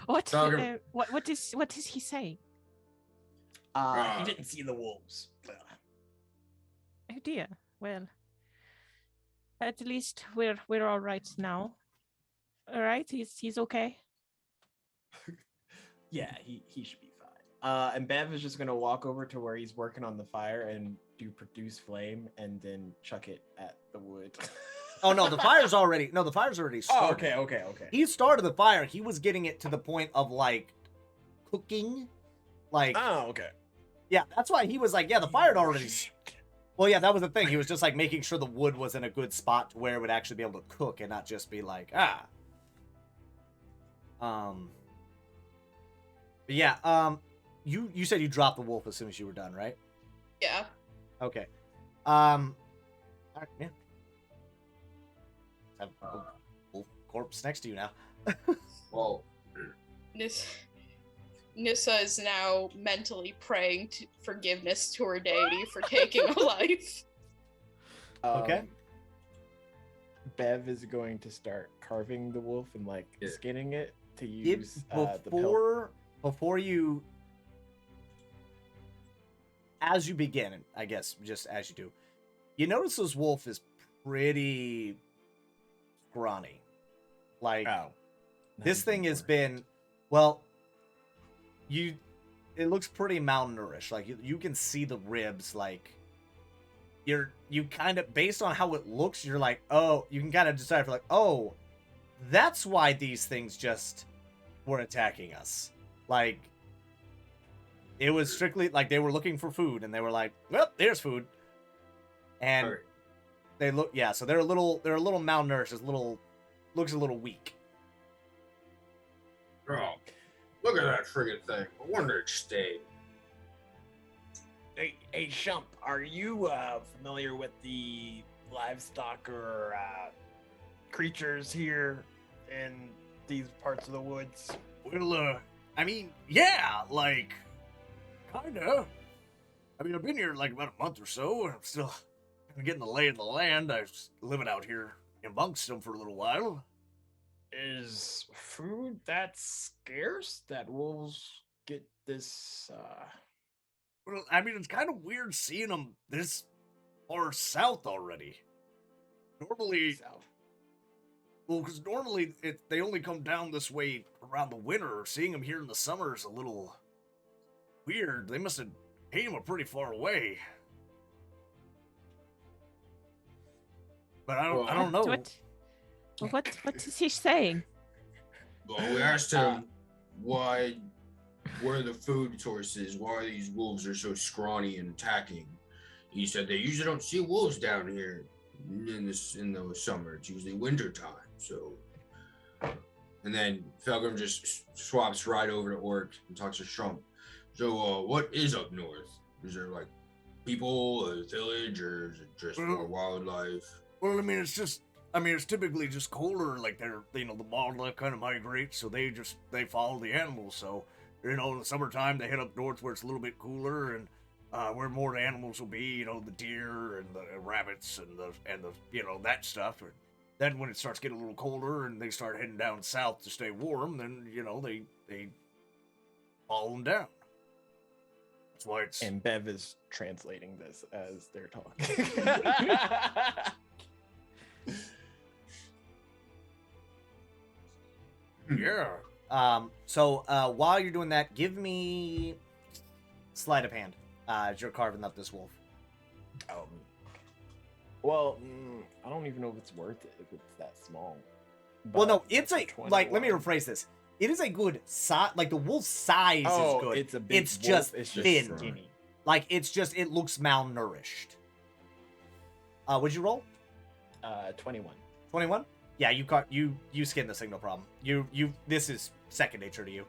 What? Dogger. What is he saying? He didn't see the wolves. Oh dear. Well, at least we're all right now. All right, he's okay. Yeah, he should be fine. And Bev is just gonna walk over to where he's working on the fire and do produce flame, and then chuck it at the wood. oh no, the fire's already started. Oh, okay. He started the fire. He was getting it to the point of like cooking. Like, Oh, okay. yeah, that's why he was like, yeah, the fire had already. Well, yeah, that was the thing. He was just like making sure the wood was in a good spot to where it would actually be able to cook and not just be like, But yeah, you said you dropped the wolf as soon as you were done, right? Yeah. Okay. All right, yeah. Have a wolf corpse next to you now. Well, Nissa is now mentally praying forgiveness to her deity for taking a life. Okay. Bev is going to start carving the wolf and like Yeah. skinning it to use the pelt. Before you, as you begin, I guess, just as you do, you notice this wolf is pretty scrawny. Like, Oh. this thing has been, well, it looks pretty malnourished. Like, you can see the ribs, like, you kind of, based on how it looks, you're like, oh, you can kind of decide for like, oh, that's why these things just were attacking us. Like, it was strictly like they were looking for food and they were like, well, there's food. And Alright. they look, yeah, so they're a little malnourished, looks a little weak. oh, look at that friggin' thing. I wonder it stayed. Hey, Shump, are you familiar with the livestock or creatures here in these parts of the woods? Well, I mean, yeah, like, kinda. I mean, I've been here like about a month or so, and I'm still getting the lay of the land. I was living out here amongst them for a little while. Is food that scarce that wolves get this? Well, I mean, it's kind of weird seeing them this far south already. Normally, South? well, because normally they only come down this way around the winter. Seeing them here in the summer is a little weird. They must have came pretty far away. But I don't know. What is he saying? Well, we asked him where the food source is, why these wolves are so scrawny and attacking. He said they usually don't see wolves down here in the summer. It's usually winter time. So, and then Felgrim just swaps right over to Orc and talks to Trump. So, what is up north? Is there like people, a village, or is it just more wildlife? Well, I mean, it's just I mean, it's typically just colder. Like they're, the wildlife kind of migrates, so they follow the animals. So, in the summertime they head up north where it's a little bit cooler and where more animals will be. The deer and the rabbits and the that stuff. And then when it starts getting a little colder and they start heading down south to stay warm, then they follow them down. That's why it's. And Bev is translating this as they're talking. Yeah. So while you're doing that, give me sleight of hand as you're carving up this wolf. Well, I don't even know if it's worth it if it's that small. Well, no, it's a 21. let me rephrase this. It is a good size. Like the wolf's size is good. It's a big It's wolf. just It's thin. skinny. Like it looks malnourished. What'd you roll? 21. 21? Yeah, you skinned this thing, no problem. This is second nature to you.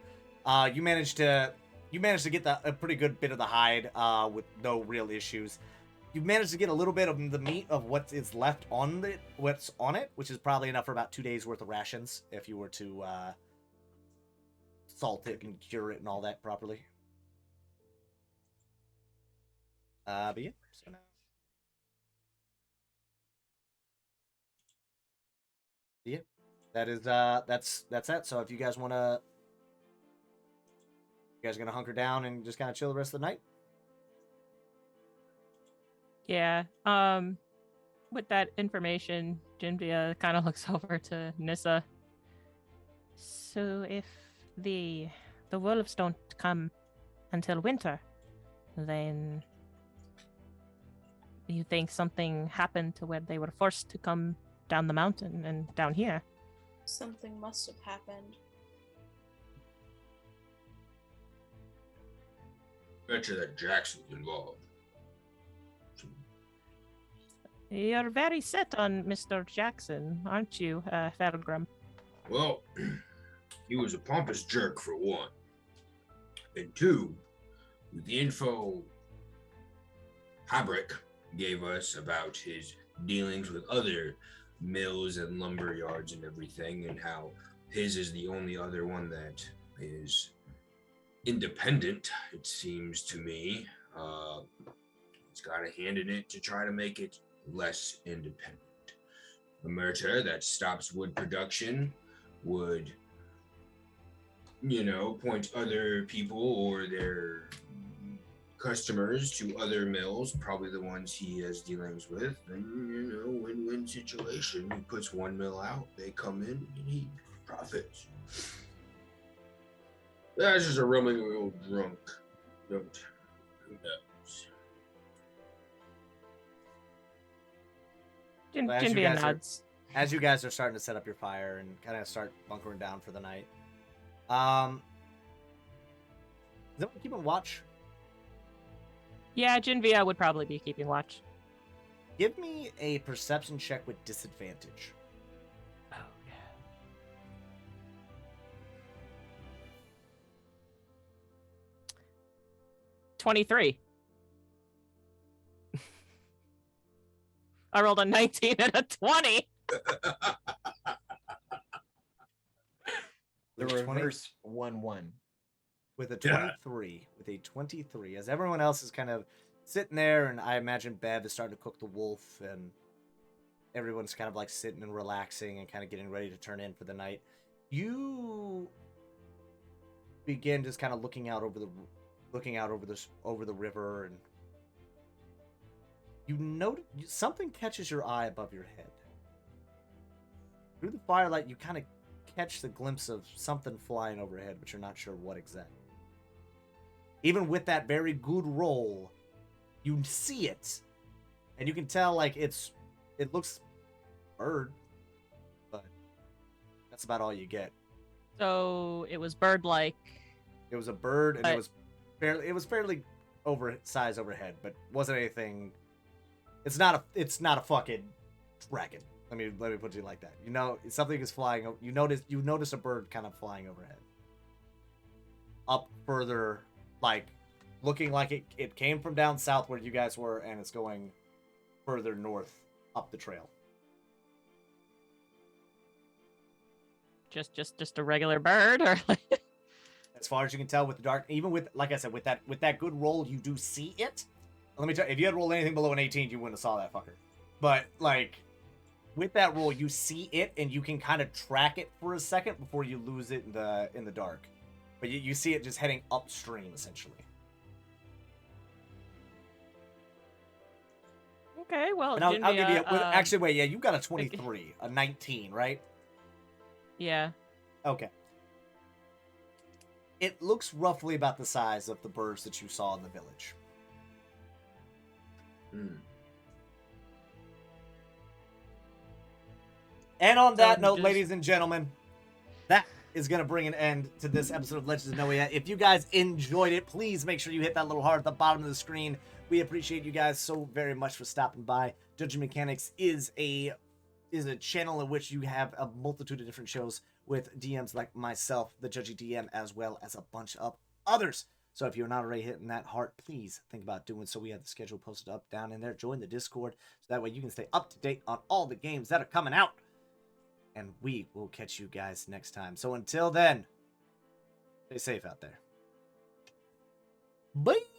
You managed to get a pretty good bit of the hide with no real issues. You managed to get a little bit of the meat of what is left on what's on it, which is probably enough for about 2 days worth of rations if you were to salt it and cure it and all that properly. But yeah, so now. Yeah, that is that's it. So if you guys wanna, you guys are gonna hunker down and just kind of chill the rest of the night. Yeah. With that information, Jinvia kind of looks over to Nissa. So if the wolves don't come until winter, then you think something happened to where they were forced to come down the mountain and down here? Something must have happened. Bet you that Jackson's involved. You're very set on Mr. Jackson, aren't you, Felgrim? Well, he was a pompous jerk for one. And two, with the info Habrick gave us about his dealings with other mills and lumber yards and everything, and how his is the only other one that is independent, it seems to me. He's got a hand in it to try to make it less independent. A merger that stops wood production would, point other people or their customers to other mills, probably the ones he has dealings with, and win-win situation. He puts one mill out, they come in, and he profits. That's just a rumbling old drunk. Who knows? Jinvia nods. As you guys are starting to set up your fire and kind of start bunkering down for the night, is anyone keeping watch? Yeah, Jinvia would probably be keeping watch. Give me a perception check with disadvantage. Oh, yeah. 23. I rolled a 19 and a 20. The reverse 1-1. With a 23. With a 23. As everyone else is kind of sitting there, and I imagine Bev is starting to cook the wolf, and everyone's kind of like sitting and relaxing and kind of getting ready to turn in for the night. You begin just kind of looking out over the river, and you notice something catches your eye above your head. Through the firelight, you kind of catch the glimpse of something flying overhead, but you're not sure what exactly. Even with that very good roll, you see it, and you can tell it looks bird, but that's about all you get. So it was bird-like. It was a bird, and it was fairly oversized overhead, but wasn't anything. It's not a fucking dragon. Let me put it like that. Something is flying. You notice a bird kind of flying overhead. Up further, looking like it came from down south where you guys were, and it's going further north up the trail. Just a regular bird, or like... As far as you can tell with the dark, even with, like I said, with that good roll, you do see it. Let me tell you, if you had rolled anything below an 18, you wouldn't have saw that fucker. But like, with that roll, you see it, and you can kind of track it for a second before you lose it in the dark. But you see it just heading upstream, essentially. Okay, well, And I'll give you. Actually, wait, yeah, you got a 23, okay. a 19, right? Yeah. Okay. It looks roughly about the size of the birds that you saw in the village. And on that note, ladies and gentlemen, that is going to bring an end to this episode of Legends of Noia. If you guys enjoyed it, please make sure you hit that little heart at the bottom of the screen. We appreciate you guys so very much for stopping by. Dungeon Mechanics is a channel in which you have a multitude of different shows with DMs like myself, the Judgy DM, as well as a bunch of others. So if you're not already hitting that heart, please think about doing so. We have the schedule posted up down in there. Join the Discord so that way you can stay up to date on all the games that are coming out. And we will catch you guys next time. So until then, stay safe out there. Bye!